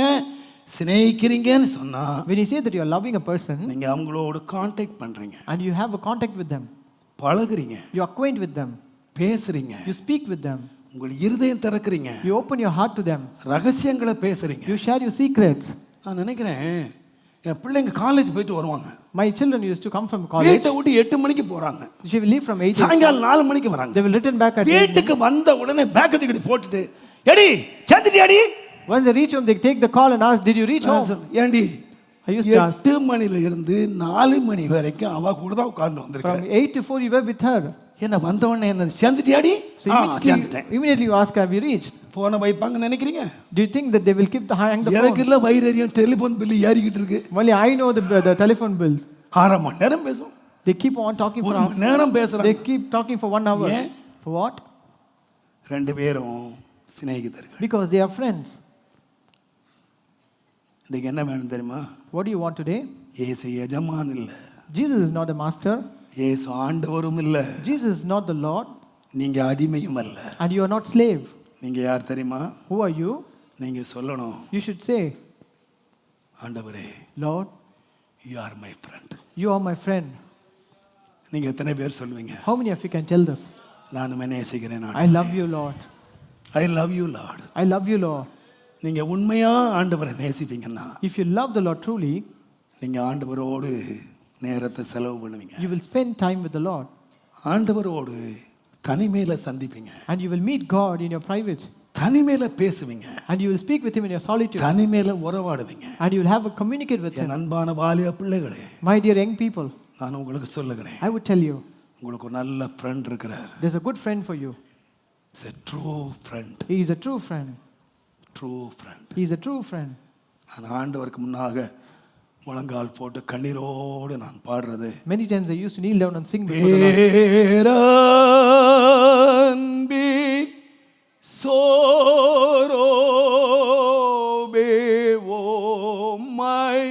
சிநேகிக்கிறீங்கன்னு சொன்னா, When you say that you are loving a person நீங்க அவங்களோட கான்டாக்ட் பண்றீங்க, and you have a contact with them, பழகுறீங்க, you acquaint with them, பேசுறீங்க, you speak with them, உங்கள் இருதயம் திறக்கிறீங்க, you open your heart to them, ரகசியங்களை பேசுறீங்க. you share your secrets. நான் நினைக்கிறேன் என் பிள்ளைங்க காலேஜ் போயிட்டு வருவாங்க. My children used to come from college. வீட்டை விட்டு 8 மணிக்கு போறாங்க. She will leave from 8. சாயங்காலம் 4 மணிக்கு வராங்க. They will return back at 8. வீட்டுக்கு வந்த உடனே பேக் தூக்கி போட்டுட்டு, "eddy, சேர்ந்துட்டியாடி?" Once they reach home, they take the call and ask, "Did you reach home?" ஏண்டி? I used to ask. 8 மணில இருந்து 4 மணி வரைக்கும் அவ கூட தான் உட்கார்ந்து From வந்திருக்கேன். 8 to 4 you were with her. என்ன வந்த உடனே என்ன சேர்ந்துட்டியாடி? So சேர்ந்துட்டேன். immediately you ask, "Have you reached?" போனை வைப்பாங்க நினைக்கிறீங்க? Do you think that they will keep hang the எனக்கு phone? இல்ல வைரரியம் டெலிபோன் பில் ஏறிக்கிட்டு இருக்கு. Only I know the telephone bills. 6 மணி நேரம் பேசும். They keep on talking for 1 மணி நேரம் They பேசுறாங்க. keep talking for 1 hour. ஏன்? For what? 2 பேரும் சிநேகிதர்கள். Because they are friends. இன்னைக்கு என்ன வேணும் தெரியுமா? What do you want today? இயேசு எஜமான் இல்ல. Jesus is not a master. இயேசு ஆண்டவரும் இல்ல. Jesus is not the Lord. நீங்க அடிமையும் அல்ல. And you are not slave. நீங்க யார் தெரியுமா? Who are you? நீங்க சொல்லணும், You should say, ஆண்டவரே, Lord, you are my friend. you are my friend. நீங்க எத்தனை பேர் சொல்லுவீங்க? How many of you can tell this? நானுமே நேசிக்கிறேன். I love you, Lord. I love you, Lord. I love you, Lord. நீங்க உண்மையா ஆண்டவரை நேசிப்பீங்கன்னா, If you love the Lord truly, நீங்க ஆண்டவரோடு நேரத்தை செலவு பண்ணுவீங்க. you will spend time with the Lord. ஆண்டவரோடு தனிமையில சந்திப்பீங்க. And you will meet God in your private. தனிமையில பேசுவீங்க. And you will speak with Him in your solitude. தனிமையில உறவாடுவீங்க. And you will have a communicate with Him. என் அன்பான வாலிப பிள்ளைகளே, My dear young people, நான் உங்களுக்கு சொல்லுகிறேன், I would tell you, உங்களுக்கு ஒரு நல்ல ஃப்ரெண்ட் இருக்கிறார். there's a good friend for you. He's a true friend. He is a true friend. True friend. He is a true friend. நான் ஆண்டவருக்கு முன்னாக முழங்கால் போட்டு கண்ணீரோடு நான் பாடுறது, Many times I used to kneel down and sing before the Lord. பேரன்பி சோரோபே ஓமை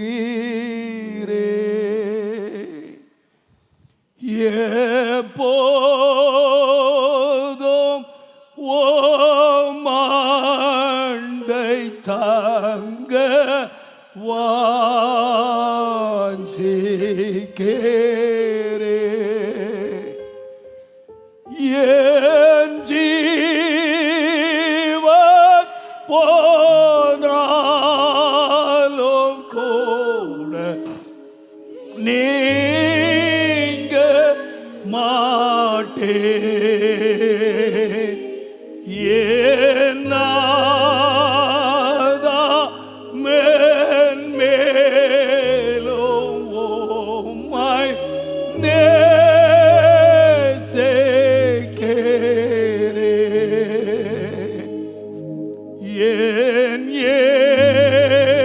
போற்றுகிறே, எப்போதும் ஓமாண்டை தங்க வாஞ்சிக்கிறே, என் ஜீவன் போனாலும் கூட நீங்க மாட்டேன், ஏனாதா மென்மேலும் உம்மை நேசிக்கிறேன், என் இயேசுவே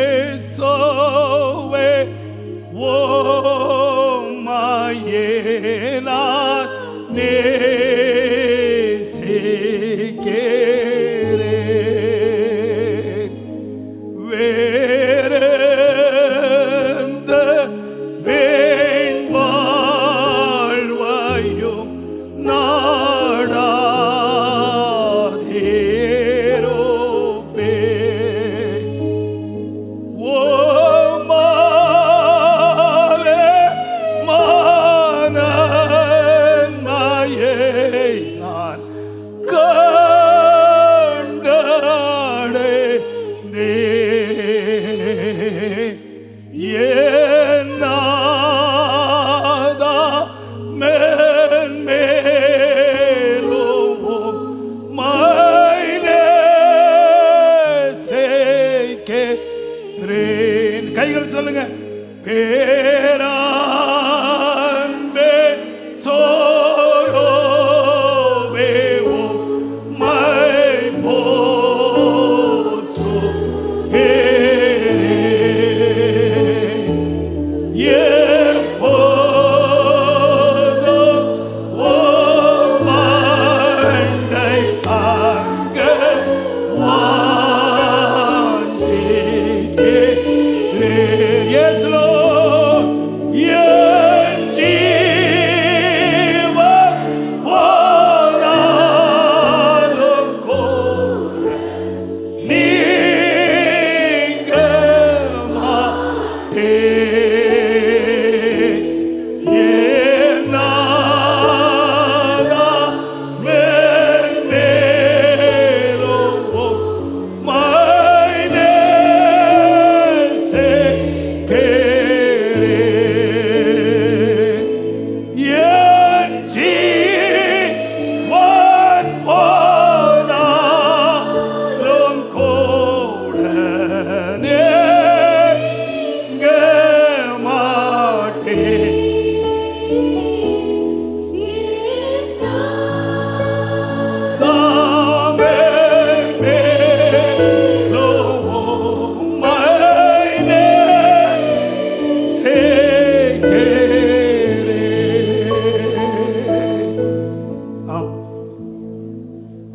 என் நாதா மென்மேலும் உம்மை நேசிக்கிறேன். கைகள் சொல்லுங்க. பேரன்பே சோரோவே உம்மை போற்றுகிறேன். எப்போதும் உம்மண்டை தங்க வாஞ்சிக்கிறேன். Yes, Lord. என் ஜீவன் போனாலும் கூட நீங்க மாட்டேன். என் நாதா மென்மேலும் உம்மை நேசிக்கிறேன். என் ஜீவன் போனாலும் கூட நீங்க மாட்டேன். தாமே மேலும் உம்மை நேசிக்கிறேன். ஆம்.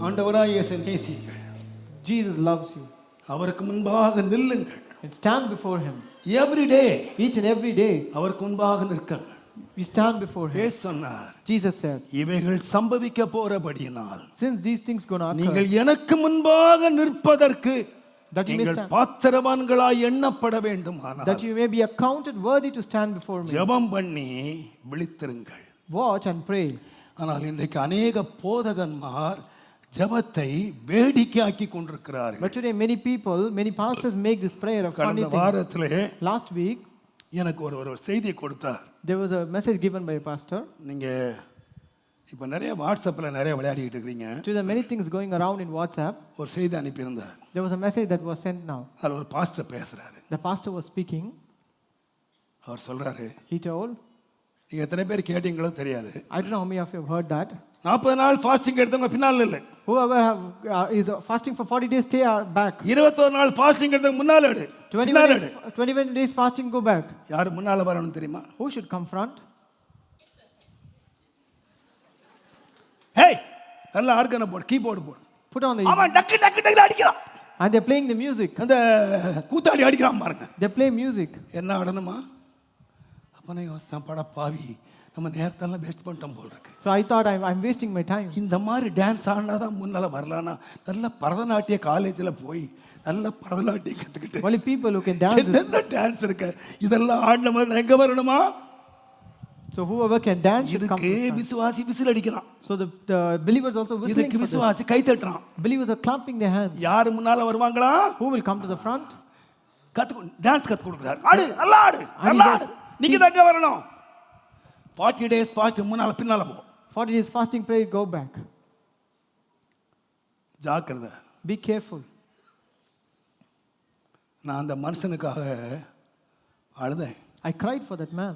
ஆண்டவராய் இயேசு நேசியுங்கள். Jesus loves you. அவருக்கு முன்பாக நில்லுங்கள். And stand before him. Every day Each and every day, அவருக்கு முன்பாக நிற்குங்கள். we stand before him. இயேசு சொன்னார், Jesus said, இவைகள் சம்பவிக்க போறபடியினால் since these things gonna occur, நீங்கள் எனக்கு முன்பாக நிற்பதற்கு that you may நீங்கள் stand, பாத்திரவான்களாய் எண்ணப்பட வேண்டுமானால் that you may be accounted worthy to stand before me. ஜெபம் பண்ணி விழித்திருங்கள். Watch and pray. ஆனால் இன்றைக்கு அநேக போதகன்மார் ஜெபத்தை வேடிக்கையாக்கி கொண்டிருக்கிறார்கள். But today many people, many pastors make this prayer a funny கடந்த thing. வாரத்திலே Last week, எனக்கு ஒரு செய்தியை கொடுத்தார். there was a message given by a pastor. நீங்க இப்போ நிறைய வாட்ஸ்அப்பில் நிறைய விளையாடிட்டு இருக்கிறீங்க. To the many things going around in WhatsApp, ஒரு செய்தி அனுப்பியிருந்தார். there was a message that was sent now. அதில் ஒரு பாஸ்டர் பேசுறாரு. The pastor was speaking. அவர் சொல்றாரு, He told, நீங்க எத்தனை பேர் கேட்டீங்களோ தெரியாது, I don't know how many of you have heard that. 40 நாள் ஃபாஸ்டிங் எடுத்தவங்க பின்னால் இல்லை. Whoever is fasting for 40 days, stay back. 21 நாள் ஃபாஸ்டிங் எடுத்தவங்க முன்னால எடு. 21 days fasting, go back. யார் முன்னால வரணும் தெரியுமா? Who should come front? Hey, நல்ல ஆர்கனை போடு, கீபோர்டு போடு. Put on the... அவன் டக்கு டக்கு டக்கு அடிக்கிறான். And they're playing the music. அந்த கூத்தாடி அடிக்கிறான் பாருங்க. They play music. என்ன ஆடணுமா? அப்பனே யோசித்தான், பட பாவி, நம்ம நேரத்தெல்லாம் வேஸ்ட் பண்ணிட்டோம் போல் இருக்கு. So I thought I'm wasting my time. இந்த மாதிரி டான்ஸ் ஆடினாதான் முன்னால வரலானா, நல்ல பரதநாட்டிய காலேஜில் போய் நல்ல பரதநாட்டியம் கற்றுக்கிட்டு Only people who can dance. என்ன டான்ஸ் இருக்கு, இதெல்லாம் ஆடின மாதிரி நான் எங்க வரணுமா? So whoever can dance should come இதுக்கு to front. விசுவாசி விசில் அடிக்கிறான். So the believers also whistling இதுக்கு for this. விசுவாசி கை தட்டுறான். Believers are clapping their hands. யாரு முன்னால வருவாங்களா? Who will come to the front? Dance கத்து கொடுக்குறாரு. ஆடு, நல்லா ஆடு, நல்லா ஆடு. நீங்க தான் வரணும். 40 days ஃபாஸ்ட் முன்னால பின்னால போ. 40 days fasting, pray, go back. ஜாக்கிரதை. Be careful. நான் அந்த மனுஷனுக்காக அழுதேன். I cried for that man.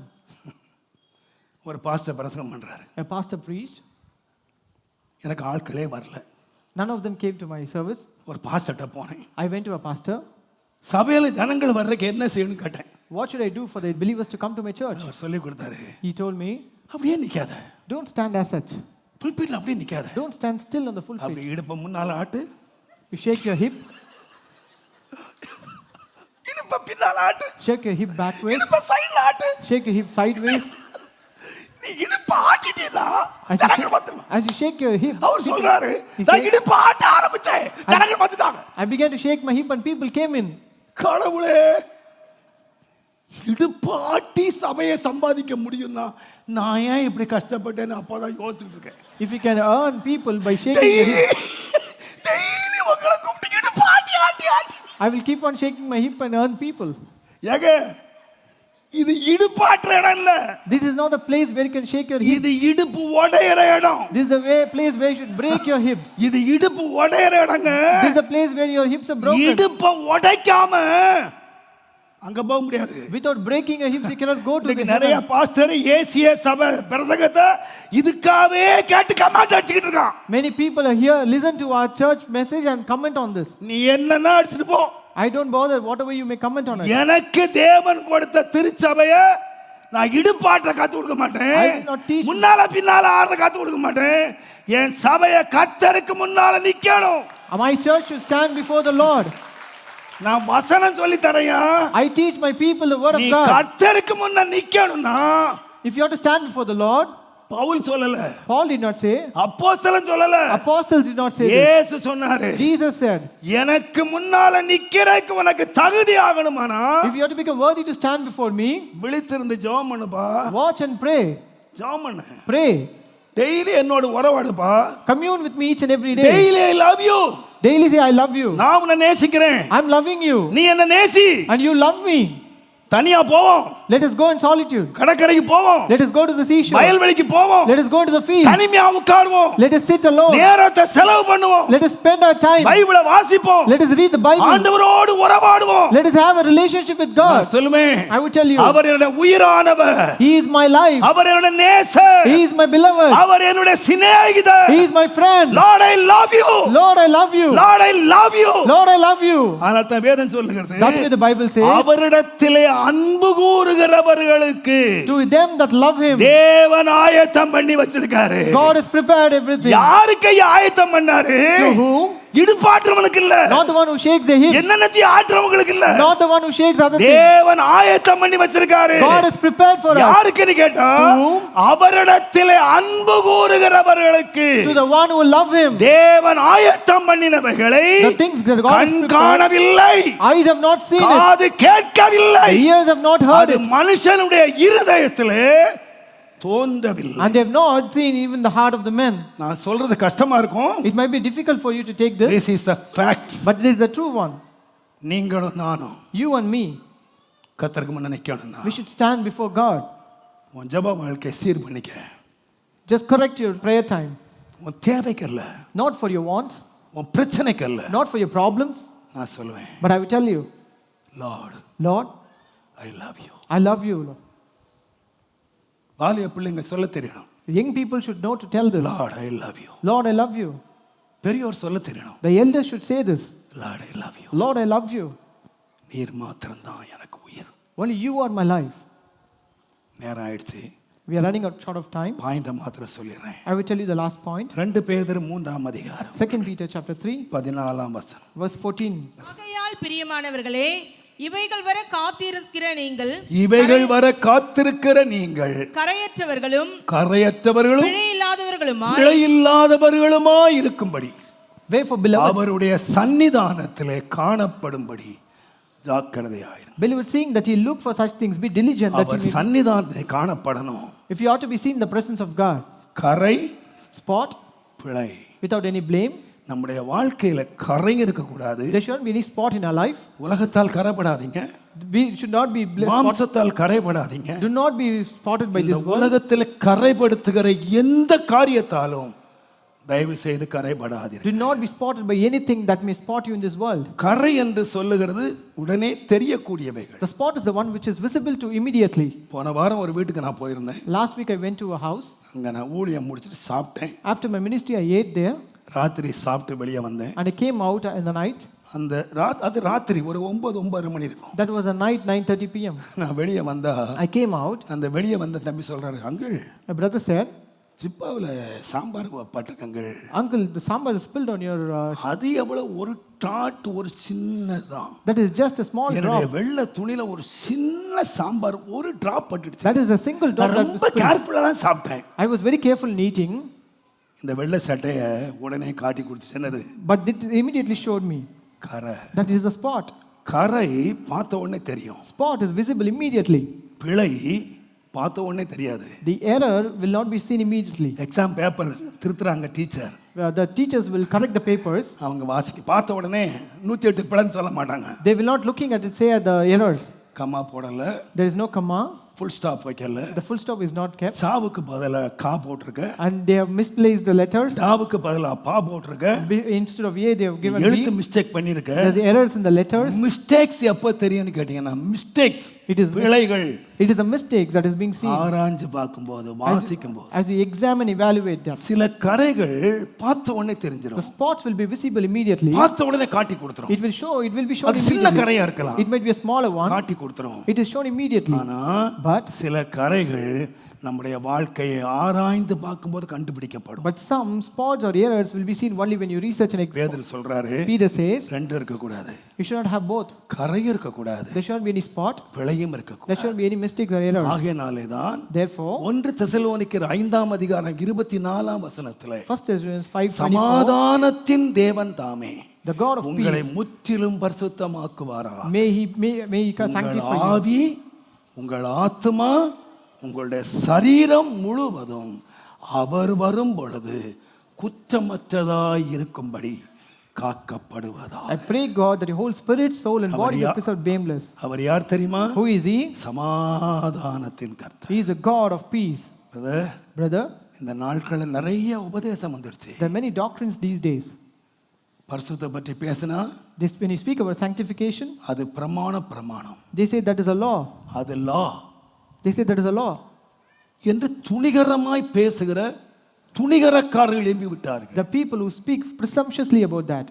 ஒரு பாஸ்டர் பிரசங்கம் பண்றாரு. A pastor preached. எனக்கு ஆட்களே வரல. None of them came to my service. ஒரு பாஸ்டர்ட்ட போனேன். I went to a pastor. சபையில ஜனங்கள் வர்றதுக்கு என்ன செய்யணும்னு கேட்டேன். What should I do for the believers to come to my church? அவர் சொல்லி கொடுத்தாரு. He told me, அப்படியே நிக்காத. don't stand as such. புல்பிட்ல அப்படியே நிக்காத. Don't stand still on the pulpit. அப்படி இடுப்ப முன்னால ஆட்டு. You shake your hip. இடுப்ப பின்னால ஆட்டு. Shake your hip backwards. இடுப்ப சைடுல ஆட்டு. Shake your hip sideways. நீ இடுப்ப ஆட்டிட்டீனா ஜனங்கள் வந்துருவாங்க. As you shake your hip, அவர் சொல்றாரு, He நான் said, இடுப்ப ஆட்ட ஆரம்பிச்சேன், ஜனங்கள் வந்துட்டாங்க. I began to shake my hip and people came in. கடவுளே, இடுப்ப ஆட்டி சபையை சம்பாதிக்க முடியும்னா நான் ஏன் இப்படி கஷ்டப்பட்டேன்னு அப்பதான் யோசிச்சுட்டு இருக்கேன். If you can earn people by shaking your hip, daily உங்களை கூப்பிட்டு இடுப்ப ஆட்டி ஆட்டி ஆட்டி. I will keep on shaking my hip and earn people. ஏங்க இது இடுப்பாற்ற இடம் இல்ல. This is not the place where you can shake your hips. இது இடுப்பு உடையற இடம். This is a place where you should break your hips. இது இடுப்பு உடையற இடங்க. This is a place where your hips are broken. இடுப்ப உடைக்காம அங்க போக முடியாது. Without breaking your hips, you cannot go to the நிறைய heaven. பாஸ்டர் ஏசிய சபை பிரசங்கத்தை இதுக்காவே கேட்டு கமெண்ட் அடிச்சிட்டு இருக்கான். Many people are here, listen to our church message and comment on this. நீ என்னன்னா அடிச்சிட்டு போ. I don't bother, whatever you may comment on it. எனக்கு தேவன் கொடுத்த திருச்சபைய நான் இடுப்பாற்ற கத்து கொடுக்க I மாட்டேன். will not teach. முன்னால பின்னால ஆடுற கத்து கொடுக்க மாட்டேன். என் சபைய கர்த்தருக்கு முன்னால நிக்கணும். My church should stand before the Lord. நான் வசனம் சொல்லி தரையா. I teach my people the word of நீ God. கர்த்தருக்கு முன்ன நிக்கணும்னா If you have to stand before the Lord, Pavul சொல்லல, Paul did not say, அப்போஸ்தலன் சொல்லல, apostles did not say this. இயேசு சொன்னாரு. Jesus said, எனக்கு முன்னால நிக்கிறதுக்கு உனக்கு தகுதி ஆகணுமானா if you have to become worthy to stand before me, விழித்திருந்து ஜெபம் பண்ணுப்பா. watch and pray. ஜெபம் பண்ணு. Pray. டெய்லி என்னோட உறவாடுப்பா. Commune with me each and every day. Daily I love you. Daily say, I love you. நான் உன்னை நேசிக்கிறேன். I'm loving you. நீ என்ன நேசி. And you love me. தனியா போவோம். Let us go in solitude. கடற்கரைக்கு போவோம். Let us go to the seashore. வயல்வெளிக்கு போவோம். Let us go to the field. தனிமையா உட்காருவோம். Let us sit alone. நேரத்தை செலவு பண்ணுவோம். Let us spend our time. பைபிளை வாசிப்போம். Let us read the Bible. ஆண்டவரோடு உறவாடுவோம். Let us have a relationship with God. சொல்லுமே. I will tell you. அவர் என்னுடைய உயிரானவர். He is my life. அவர் என்னுடைய நேசர். He is my beloved. அவர் என்னுடைய சிநேகிதர். He is my friend. Lord I love you. Lord, I love you. Lord I love you. Lord, I love you. அதனால வேதம் சொல்லுகிறது. That's what the Bible says. அவரிடத்திலே அன்பு கூறுகிறவர்களுக்கு To them that love him, தேவன் ஆயத்தம் பண்ணி வச்சிருக்காரு. God has prepared everything. யாருக்கு ஆயத்தம் பண்ணாரு? To whom? இடுப்பாற்றவனுக்கு இல்ல. Not the one who shakes the hips. என்னன்னத்தி ஆற்றவங்களுக்கு இல்ல. Not the one who shakes other things. தேவன் ஆயத்தம் பண்ணி வச்சிருக்காரு. God has prepared for us. யாருக்குன்னு கேட்டா அவரிடத்திலே அன்பு கூறுகிறவர்களுக்கு. To the one who love him. தேவன் ஆயத்தம் பண்ணினவைகளை The things that God has கண் prepared. காணவில்லை. Eyes have not seen it. காது கேட்கவில்லை. The ears have not heard அது it. மனுஷனுடைய இருதயத்திலே தோன்றவில்லை. And they have not seen even the heart of the men. நான் சொல்றது கஷ்டமா இருக்கும். It might be difficult for you to take this. This is a fact. But this is a true one. நீங்களும் நானும் You and me, கர்த்தருக்கு முன்ன நிக்கணும்னா we should stand before God. உன் ஜெப வாழ்க்கை சீர் பண்ணிக்க. Just correct your prayer time. உன் தேவைக்கு அல்ல. Not for your wants. உன் பிரச்சனைக்கு அல்ல. Not for your problems. நான் சொல்லுவேன். But I will tell you, Lord, Lord, I love you. I love you, Lord. வாலிய பிள்ளைங்க சொல்ல தெரியணும். Young people should know to tell this. Lord, I love you. Lord, I love you. பெரியோர் சொல்ல தெரியணும். The elders should say this. Lord, I love you. Lord, I love you. நீர் மாத்திரம் தான் எனக்கு உயிர். Only you are my life. நேரம் ஆயிடுச்சு. We are running out short of time. பாயிண்ட மாத்திரம் சொல்லிடுறேன். I will tell you the last point. 2 பேதுரு 3ஆம் அதிகாரம் 2 Peter chapter 3, 14ஆம் வசனம். verse 14. ஆகையால் பிரியமானவர்களே, இவைகள் வர காத்திருக்கிற நீங்கள் கரையற்றவர்களும் பிழை இல்லாதவர்களுமாய் இருக்கும்படி Wherefore, beloved, அவருடைய சன்னிதானத்திலே காணப்படும்படி ஜாக்கிரதையாயிரு. beloved, seeing that ye look for such things, be diligent that our ye may. சன்னிதானத்திலே காணப்படணும். If you ought to be seen in the presence of God, கரை spot, பிழை without any blame. நம்முடைய வாழ்க்கையில கரை இருக்க கூடாது. There shouldn't be any spot in our life. உலகத்தால் கரைப்படாதீங்க. We should not be மாம்சத்தால் கரைப்படாதீங்க. Do not be spotted by this world. உலகத்தில் கரைப்படுத்துகிற எந்த காரியத்தாலும் தயவு செய்து கரைபடாதீர்கள். Do not be spotted by anything that may spot you in this world. கரை என்று சொல்லுகிறது உடனே தெரியக்கூடியவைகள். The spot is the one which is visible to immediately. போன வாரம் ஒரு வீட்டுக்கு நான் போயிருந்தேன். Last week I went to a house. அங்க நான் ஊழியம் முடிச்சிட்டு சாப்பிட்டேன். After my ministry I ate there. ராத்திரி சாப்பிட்டு வெளியே வந்தேன். And I came out in the night. அந்த அது ராத்திரி ஒரு 9:30 மணி இருக்கும். That was a night 9:30 p.m. நான் வெளியே வந்தா I came out. அந்த வெளியே வந்த தம்பி சொல்றாரு, அங்கிள், My brother said, சிப்பாவுல சாம்பார் பட்டிருக்கங்கள். Uncle, the sambar is spilled on your அது எவ்வளவு ஒரு டாட் ஒரு சின்னதான். That is just a small என்னுடைய drop. வெள்ளை துணியில ஒரு சின்ன சாம்பார் ஒரு drop பட்டுடுச்சு. That is a single drop that was ரொம்ப spilled. கேர்ஃபுல்லா தான் சாப்பிட்டேன். I was very careful in eating. இந்த வெள்ளை சட்டைய உடனே காட்டி கொடுத்து என்னது? But it immediately showed me கரை. that is a spot. கரை பார்த்த உடனே தெரியும். Spot is visible immediately. பிழை பார்த்த உடனே தெரியாது. The error will not be seen immediately. Exam paper திருத்துறாங்க teacher. The teachers will correct the papers. அவங்க பார்த்த உடனே 108 பிழைன்னு சொல்ல மாட்டாங்க. They will not looking at it say at the errors. Comma போடல, There is no comma. Full stop வைக்கல, The full stop is not kept. சாவுக்கு பதிலா கா போட்டிருக்க, And they have misplaced the letters. டாவுக்கு பதிலா பா போட்டிருக்க, Instead of A, they have given எழுத்து B. மிஸ்டேக் பண்ணிருக்க. There's errors in the letters. Mistakes எப்ப தெரியும்னு கேட்டீங்கன்னா, மிஸ்டேக்ஸ் It is பிழைகள் It is a mistake that is being seen. ஆராய்ஞ்சு பார்க்கும்போது, வாசிக்கும்போது As you examine, evaluate them, சில கரைகள் பார்த்த உடனே the தெரிஞ்சிடும், spots will be visible immediately. பார்த்த உடனே காட்டி கொடுத்துரும். It will be shown அது சின்ன immediately. கரையா இருக்கலாம், It might be a smaller one. காட்டி கொடுத்துரும். It is shown immediately. ஆனா But சில கரைகள் நம்முடைய வாழ்க்கையை ஆராய்ந்து பார்க்கும்போது கண்டுபிடிக்கப்படும். But some spots or errors will be seen only when you research and examine. பேதுரு சொல்றாரு, Peter says, ரெண்டு இருக்க கூடாது, you should not have both. கரையும் இருக்க கூடாது, There should not be any spot. பிழையும் இருக்க There கூடாது. should not be any mistakes or errors. ஆகையாலே தான் Therefore, 1 தெசலோனிக்கர் 5ஆம் அதிகாரம் 24ஆம் வசனத்திலே 1 Thessalonians 5:24, சமாதானத்தின் தேவன் தாமே the God of உங்களை peace, முற்றிலும் பரிசுத்தமாக்குவாராக. may he உங்கள் sanctify you. ஆவி, உங்கள் ஆத்துமா, உங்களுடைய சரீரம் முழுவதும் அவர் வரும் பொழுது குற்றமற்றதாய் இருக்கும்படி காக்கப்படுவதா. I pray God that your whole spirit, soul and body our be preserved blameless. அவர் யார் தெரியுமா? Who is he? சமாதானத்தின் கர்த்தர். He is a God of peace. Brother, இந்த நாட்களில் நிறைய உபதேசம் வந்துடுச்சு. there are many doctrines these days. பரிசுத்த பற்றி பேசினா When you speak about sanctification, அது பிரமாணம், they say that is a law. அது லா They say that is a law. என்று துணிகரமாய் பேசுகிற துணிகரக்காரர்கள் எழுப்பி விட்டார்கள். The people who speak presumptuously about that.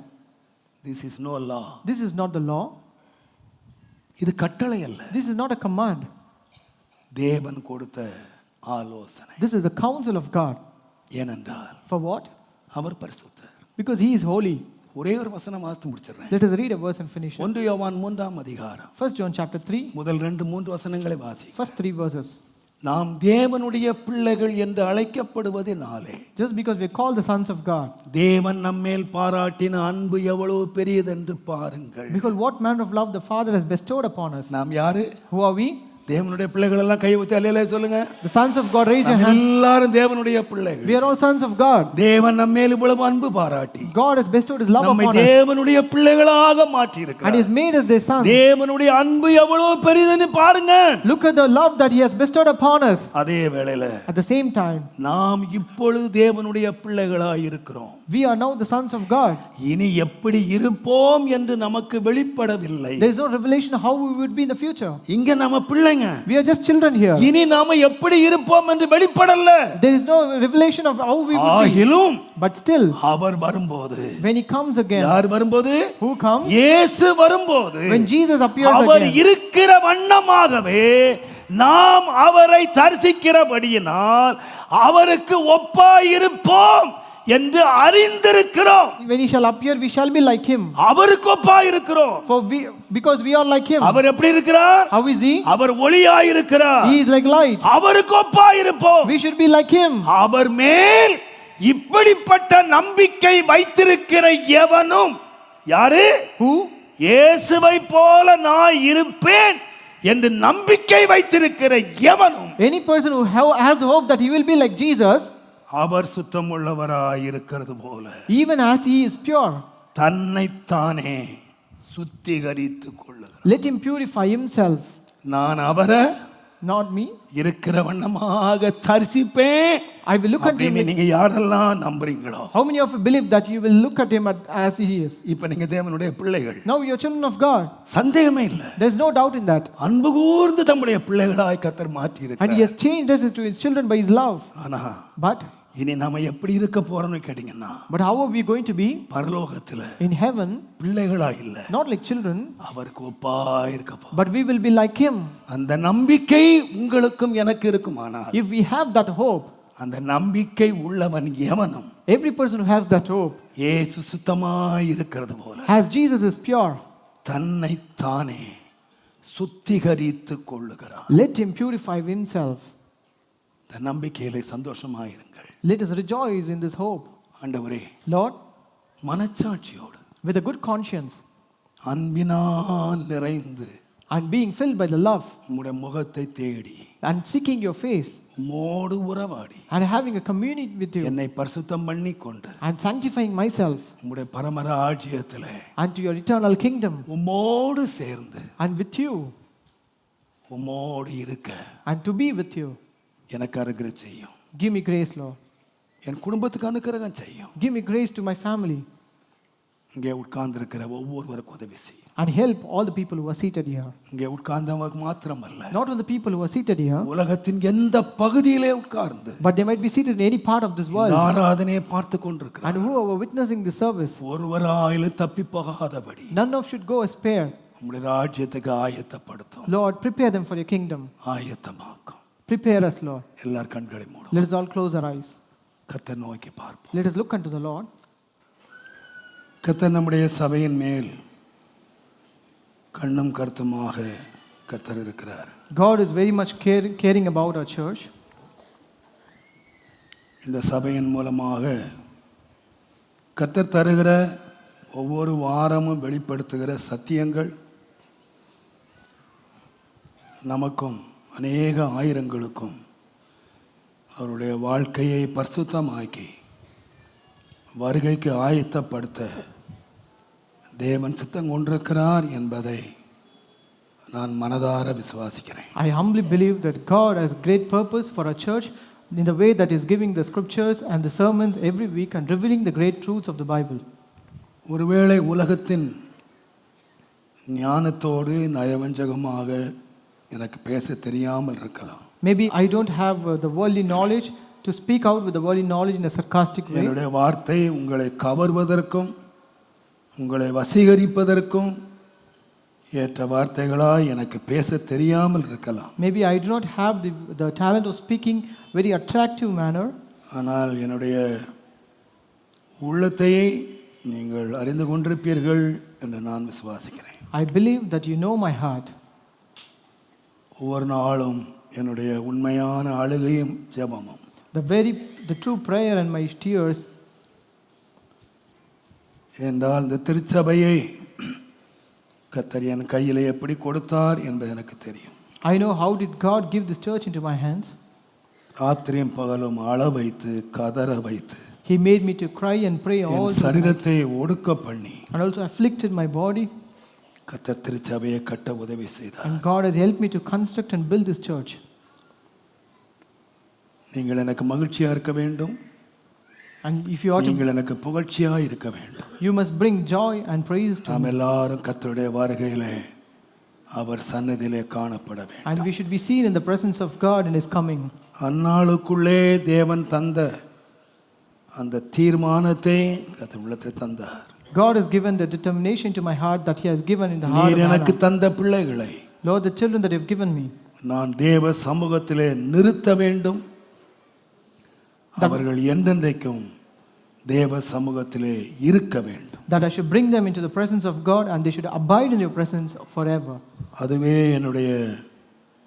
This is no law. This is not the law. இது கட்டளை அல்ல, This is not a command. தேவன் கொடுத்த ஆலோசனை. This is a counsel of God. ஏனென்றால் For what? அவர் பரிசுத்தர். Because he is holy. ஒரே ஒரு வசனம் வாசித்து முடிச்சிடுறேன். Let us read a verse and finish it. 1 யோவான் 3ஆம் அதிகாரம் 1 John chapter 3, முதல் 2-3 வசனங்களை வாசி. first 3 verses. நாம் தேவனுடைய பிள்ளைகள் என்று அழைக்கப்படுவதினாலே, Just because we are called the sons of God, தேவன் நம்மேல் பாராட்டின அன்பு எவ்வளவு பெரியதென்று பாருங்கள். because what manner of love the Father has bestowed upon us. நாம் யாரு? Who are we? தேவனுடைய பிள்ளைகள் எல்லாம் கை ஊத்தி அல்லேலூயா சொல்லுங்க. The sons of God, raise your நாம் hands. எல்லாரும் தேவனுடைய பிள்ளைகள். We are all sons of God. தேவன் நம்மேல் இவ்வளவு அன்பு பாராட்டி God has bestowed his love நம்மை upon us தேவனுடைய பிள்ளைகளாக மாற்றி and he இருக்கிறார். has made us their sons. தேவனுடைய அன்பு எவ்வளவு பெரியதுன்னு பாருங்க. Look at the love that he has bestowed upon us. அதே வேளையில At the same time, நாம் இப்பொழுது தேவனுடைய பிள்ளைகளாய் இருக்கிறோம். we are now the sons of God. இனி எப்படி இருப்போம் என்று நமக்கு வெளிப்படவில்லை. There is no revelation of how we would be in the future. இங்க நம்ம பிள்ளைங்க, We are just children here. இனி நாம எப்படி இருப்போம் என்று வெளிப்படல. There is no revelation of how we would be. ஆகிலும் But still, அவர் வரும்போது, when he comes again, யார் வரும்போது? who comes? இயேசு வரும்போது, When Jesus appears our again, இருக்கிற வண்ணமாகவே நாம் அவரை தரிசிக்கிறபடியினால் அவருக்கு ஒப்பாயிருப்போம் என்று அறிந்திருக்கிறோம். when he shall appear, we shall be like him. அவருக்கு ஒப்பாயிருக்கிறோம். Because we are like him. அவர் எப்படி இருக்கிறார்? How is he? Our ஒளியாயிருக்கிறார். He is like light. அவருக்கு ஒப்பாயிருப்போம். We should be like him. அவர் மேல் இப்படிப்பட்ட நம்பிக்கை வைத்திருக்கிற எவனும், யாரு? Who? இயேசுவை போல நான் இருப்பேன் என்று நம்பிக்கை வைத்திருக்கிற எவனும், Any person who has hope that he will be like Jesus, அவர் சுத்தமுள்ளவராய் இருக்கிறது போல even as he is pure, தன்னைத்தானே சுத்திகரித்துக் கொள்ளுகிறார். let him purify himself. நான் அவரை Not me. இருக்கிற வண்ணமாக தரிசிப்பேன். I will look at him. அப்படின்னு நீங்க யாரெல்லாம் நம்புறீங்களோ, How many of you believe that you will look at him as he is? இப்ப நீங்க தேவனுடைய பிள்ளைகள். Now you are children of God. சந்தேகமே இல்லை. There is no doubt in that. அன்பு கூர்ந்து தம்முடைய பிள்ளைகளாய் கர்த்தர் மாற்றி And he இருக்கிறார். has changed us into his children by his love. ஆனா But இனி நாம எப்படி இருக்க போறோம்னு கேட்டீங்கன்னா, how are we going to be பரலோகத்துல in heaven? பிள்ளைகளா இல்ல, Not like children, அவருக்கு ஒப்பாய் இருக்க போறோம். but we will be like him. அந்த நம்பிக்கை உங்களுக்கும் எனக்கு இருக்குமானால், If we have that hope, அந்த நம்பிக்கை உள்ளவன் எவனும் every person who has that hope, இயேசு சுத்தமாய் இருக்கிறது போல as Jesus is pure, தன்னைத்தானே சுத்திகரித்துக் கொள்ளுகிறார். let him purify himself. இந்த நம்பிக்கையிலே சந்தோஷமாயிருங்கள். Let us rejoice in this hope. ஆண்டவரே, Lord, மனச்சாட்சியோடு with a good conscience அன்பினால் நிறைந்து and being filled by the love உம்முடைய முகத்தை தேடி and seeking your face உம்மோடு உறவாடி and having a communion with you என்னை பரிசுத்தம் பண்ணி கொண்டு and sanctifying myself உம்முடைய பரமராஜ்யத்திலே unto your eternal kingdom உம்மோடு சேர்ந்து and with you உம்மோடு இருக்க and to be with you. எனக்கு அனுக்கிரகம் செய்யும். Give me grace, Lord. என் குடும்பத்துக்கு அனுக்கிரகம் செய்யும். Give me grace to my family. இங்கே உட்கார்ந்திருக்கிற ஒவ்வொருவருக்கும் உதவி செய்யும். And help all the people who are seated here. இங்கே உட்கார்ந்தவங்க மாத்திரமல்ல, Not only the people who are seated here, உலகத்தின் எந்த பகுதியிலே உட்கார்ந்து but they might be seated in any part of this world. இந்த ஆராதனையை பார்த்து கொண்டிருக்கிறார். And who are witnessing the service, ஒருவராயிலும் தப்பி போகாதபடி none of should go spare. உம்முடைய ராஜ்யத்துக்கு ஆயத்தப்படுத்தும். Lord, prepare them for your kingdom. ஆயத்தமாக்கும். Prepare us, Lord. எல்லார் கண்களை மூடும். Let us all close our eyes. கர்த்தர் நோக்கி பார்ப்போம். Let us look unto the Lord. கர்த்தர் நம்முடைய சபையின் மேல் கண்ணும் கருத்துமாக கர்த்தர் இருக்கிறார். God is very much caring about our church. இந்த சபையின் மூலமாக கர்த்தர் தருகிற ஒவ்வொரு வாரமும் வெளிப்படுத்துகிற சத்தியங்கள் நமக்கும் அநேக ஆயிரங்களுக்கும் அவருடைய வாழ்க்கையை பரிசுத்தமாக்கி வருகைக்கு ஆயத்தப்படுத்த தேவன் சித்தம் கொண்டிருக்கிறார் என்பதை நான் மனதார விசுவாசிக்கிறேன். I humbly believe that God has great purpose for our church in the way that is giving the scriptures and the sermons every week and revealing the great truths of the Bible. ஒருவேளை உலகத்தின் ஞானத்தோடு நயவஞ்சகமாக எனக்கு பேச தெரியாமல் இருக்கலாம். Maybe I don't have the worldly knowledge to speak out with the worldly knowledge in a sarcastic way. என்னுடைய வார்த்தை உங்களை கவர்வதற்கும் உங்களை வசீகரிப்பதற்கும் ஏற்ற வார்த்தைகளாய் எனக்கு பேச தெரியாமல் இருக்கலாம். Maybe I do not have the talent of speaking very attractive manner. ஆனால் என்னுடைய உள்ளத்தை நீங்கள் அறிந்து கொண்டிருப்பீர்கள் என்று நான் விசுவாசிக்கிறேன். I believe that you know my heart. ஒவ்வொரு நாளும் என்னுடைய உண்மையான அழுகையும் ஜெபமும் The true prayer and my tears. என்றால் இந்த திருச்சபையை கர்த்தர் என் கையிலே எப்படி கொடுத்தார் என்பது எனக்கு தெரியும். I know how did God give this church into my hands. ராத்திரியும் பகலும் அழ வைத்து கதற வைத்து He made me to cry and pray all என் சரீரத்தை ஒடுக்க பண்ணி and also afflicted my body. கர்த்தர் திருச்சபையை கட்ட உதவி செய்தார். And God has helped me to construct and build this church. நீங்கள் எனக்கு மகிழ்ச்சியா இருக்க வேண்டும். And if you are to, நீங்கள் எனக்கு புகழ்ச்சியா இருக்க வேண்டும். you must bring joy and praise to நாம் me. எல்லாரும் கர்த்தருடைய வருகையிலே அவர் சன்னதியிலே காணப்பட வேண்டும். And we should be seen in the presence of God in His coming. அந்நாளுக்குள்ளே தேவன் தந்த அந்த தீர்மானத்தை கர்த்தர் உள்ளத்தில் தந்தார். God has given the determination to my heart that He has given in the heart of நீர் எனக்கு Hannah. தந்த பிள்ளைகளை Lord, the children that you have given me, நான் தேவ சமூகத்திலே நிறுத்த வேண்டும். அவர்கள் என்றென்றைக்கும் தேவ சமூகத்திலே இருக்க வேண்டும். that I should bring them into the presence of God and they should abide in your presence forever. அதுவே என்னுடைய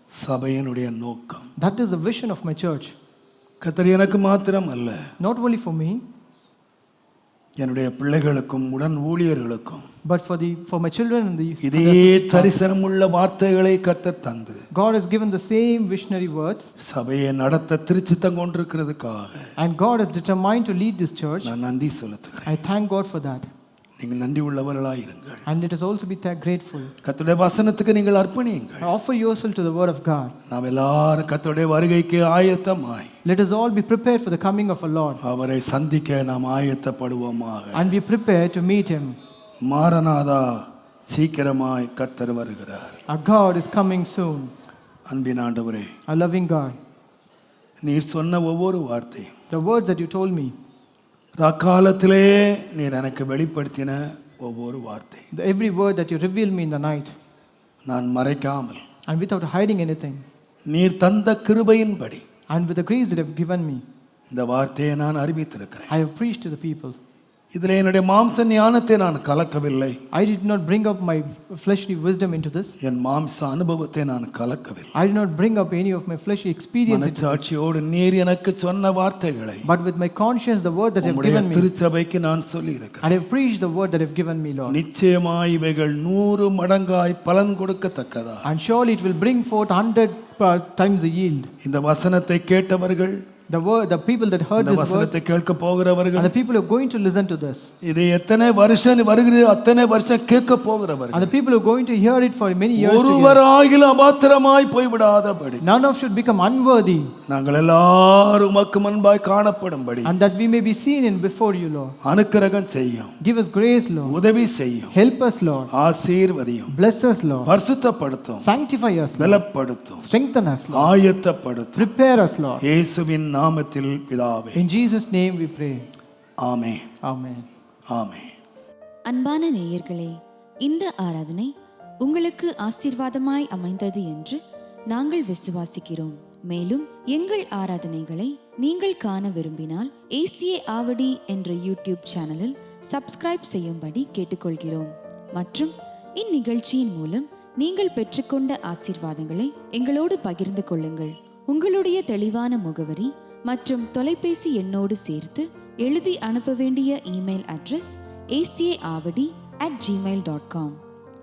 சபையினுடைய நோக்கம். That is the vision of my church. கர்த்தர் எனக்கு மாத்திரம் அல்ல, Not only for me, என்னுடைய பிள்ளைகளுக்கும் உடன் ஊழியர்களுக்கும் but for my children and the இதே தரிசனமுள்ள வார்த்தைகளை கர்த்தர் தந்து God has given the same visionary words. சபையை நடத்த திருச்சித்தம் கொண்டிருக்கிறதுக்காக And God is determined to lead this church. நான் நன்றி செலுத்துகிறேன். I thank God for that. நீங்கள் நன்றி உள்ளவர்களாயிருங்கள். And let us also be grateful. கர்த்தருடைய வசனத்துக்கு நீங்கள் அர்ப்பணியுங்கள். Offer yourself to the word of God. நாம் எல்லாரும் கர்த்தருடைய வருகைக்கு ஆயத்தமாய் Let us all be prepared for the coming of our Lord. அவரை சந்திக்க நாம் ஆயத்தப்படுவோமாக. And be prepared to meet Him. Maranatha, சீக்கிரமாய் கர்த்தர் வருகிறார். Our God is coming soon. அன்பின் ஆண்டவரே, Our loving God. நீர் சொன்ன ஒவ்வொரு வார்த்தையும் The words that you told me, ராக்காலத்திலே நீர் எனக்கு வெளிப்படுத்தின ஒவ்வொரு வார்த்தை every word that you revealed me in the night, நான் மறைக்காமல் and without hiding anything, நீர் தந்த கிருபையின்படி and with the grace that you have given me, இந்த வார்த்தையை நான் அறிவித்திருக்கிறேன். I have preached to the people. இதில் என்னுடைய மாம்ச ஞானத்தை நான் கலக்கவில்லை. I did not bring up my fleshly wisdom into this. என் மாம்ச அனுபவத்தை நான் கலக்கவில்லை. I did not bring up any of my fleshly experience into this. மனச்சாட்சியோடு நீர் எனக்கு சொன்ன வார்த்தைகளை But with my conscience, the word that you have given me, திருச்சபைக்கு நான் சொல்லி இருக்கிறேன். and I have preached the word that you have given me, Lord. நிச்சயமாய் இவைகள் 100 மடங்காய் பலன் கொடுக்கத்தக்கதா. And surely it will bring forth 100 times the yield. இந்த வசனத்தை கேட்டவர்கள் the people that heard இந்த this word, வசனத்தை கேட்க போகிறவர்கள், and the people who are going to listen to this, இது எத்தனை வருஷம் வருகிற அத்தனை வருஷம் கேட்க போகிறவர்கள், and the people who are going to hear it for many years together, ஒருவராகிலும் அபாத்திரமாய் போய்விடாதபடி, none of should become unworthy, நாங்கள் எல்லாரும் உமக்கு முன்பாய் காணப்படும்படி and that we may be seen in before you, Lord. அனுக்கிரகம் செய்யும், Give us grace, Lord. உதவி செய்யும், Help us, Lord. ஆசீர்வதியும், Bless us, Lord. பரிசுத்தப்படுத்தும், Sanctify us, Lord. பலப்படுத்தும், Strengthen us, Lord. ஆயத்தப்படுத்தும். Prepare us, Lord. இயேசுவின் நாமத்தில் பிதாவே, In Jesus' name we pray. Amen, Amen. ஆமென். அன்பான நேயர்களே, இந்த ஆராதனை உங்களுக்கு ஆசீர்வாதமாய் அமைந்தது என்று நாங்கள் விசுவாசிக்கிறோம். மேலும் எங்கள் ஆராதனைகளை நீங்கள் காண விரும்பினால் ஏசிஏ ஆவடி என்ற யூடியூப் சேனலில் சப்ஸ்கிரைப் செய்யும்படி கேட்டுக்கொள்கிறோம். மற்றும் இந்நிகழ்ச்சியின் மூலம் நீங்கள் பெற்றுக்கொண்ட ஆசீர்வாதங்களை எங்களோடு பகிர்ந்து கொள்ளுங்கள். உங்களுடைய தெளிவான முகவரி மற்றும் தொலைபேசி எண்ணோடு சேர்த்து எழுதி அனுப்ப வேண்டிய இமெயில் அட்ரஸ் acaavadi@gmail.com.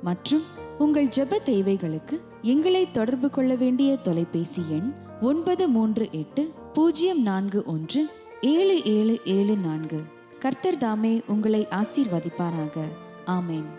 மற்றும் உங்கள் ஜெப தேவைகளுக்கு எங்களை தொடர்பு கொள்ள வேண்டிய தொலைபேசி எண் 9380417774. கர்த்தர் தாமே உங்களை ஆசீர்வதிப்பாராக. ஆமேன்.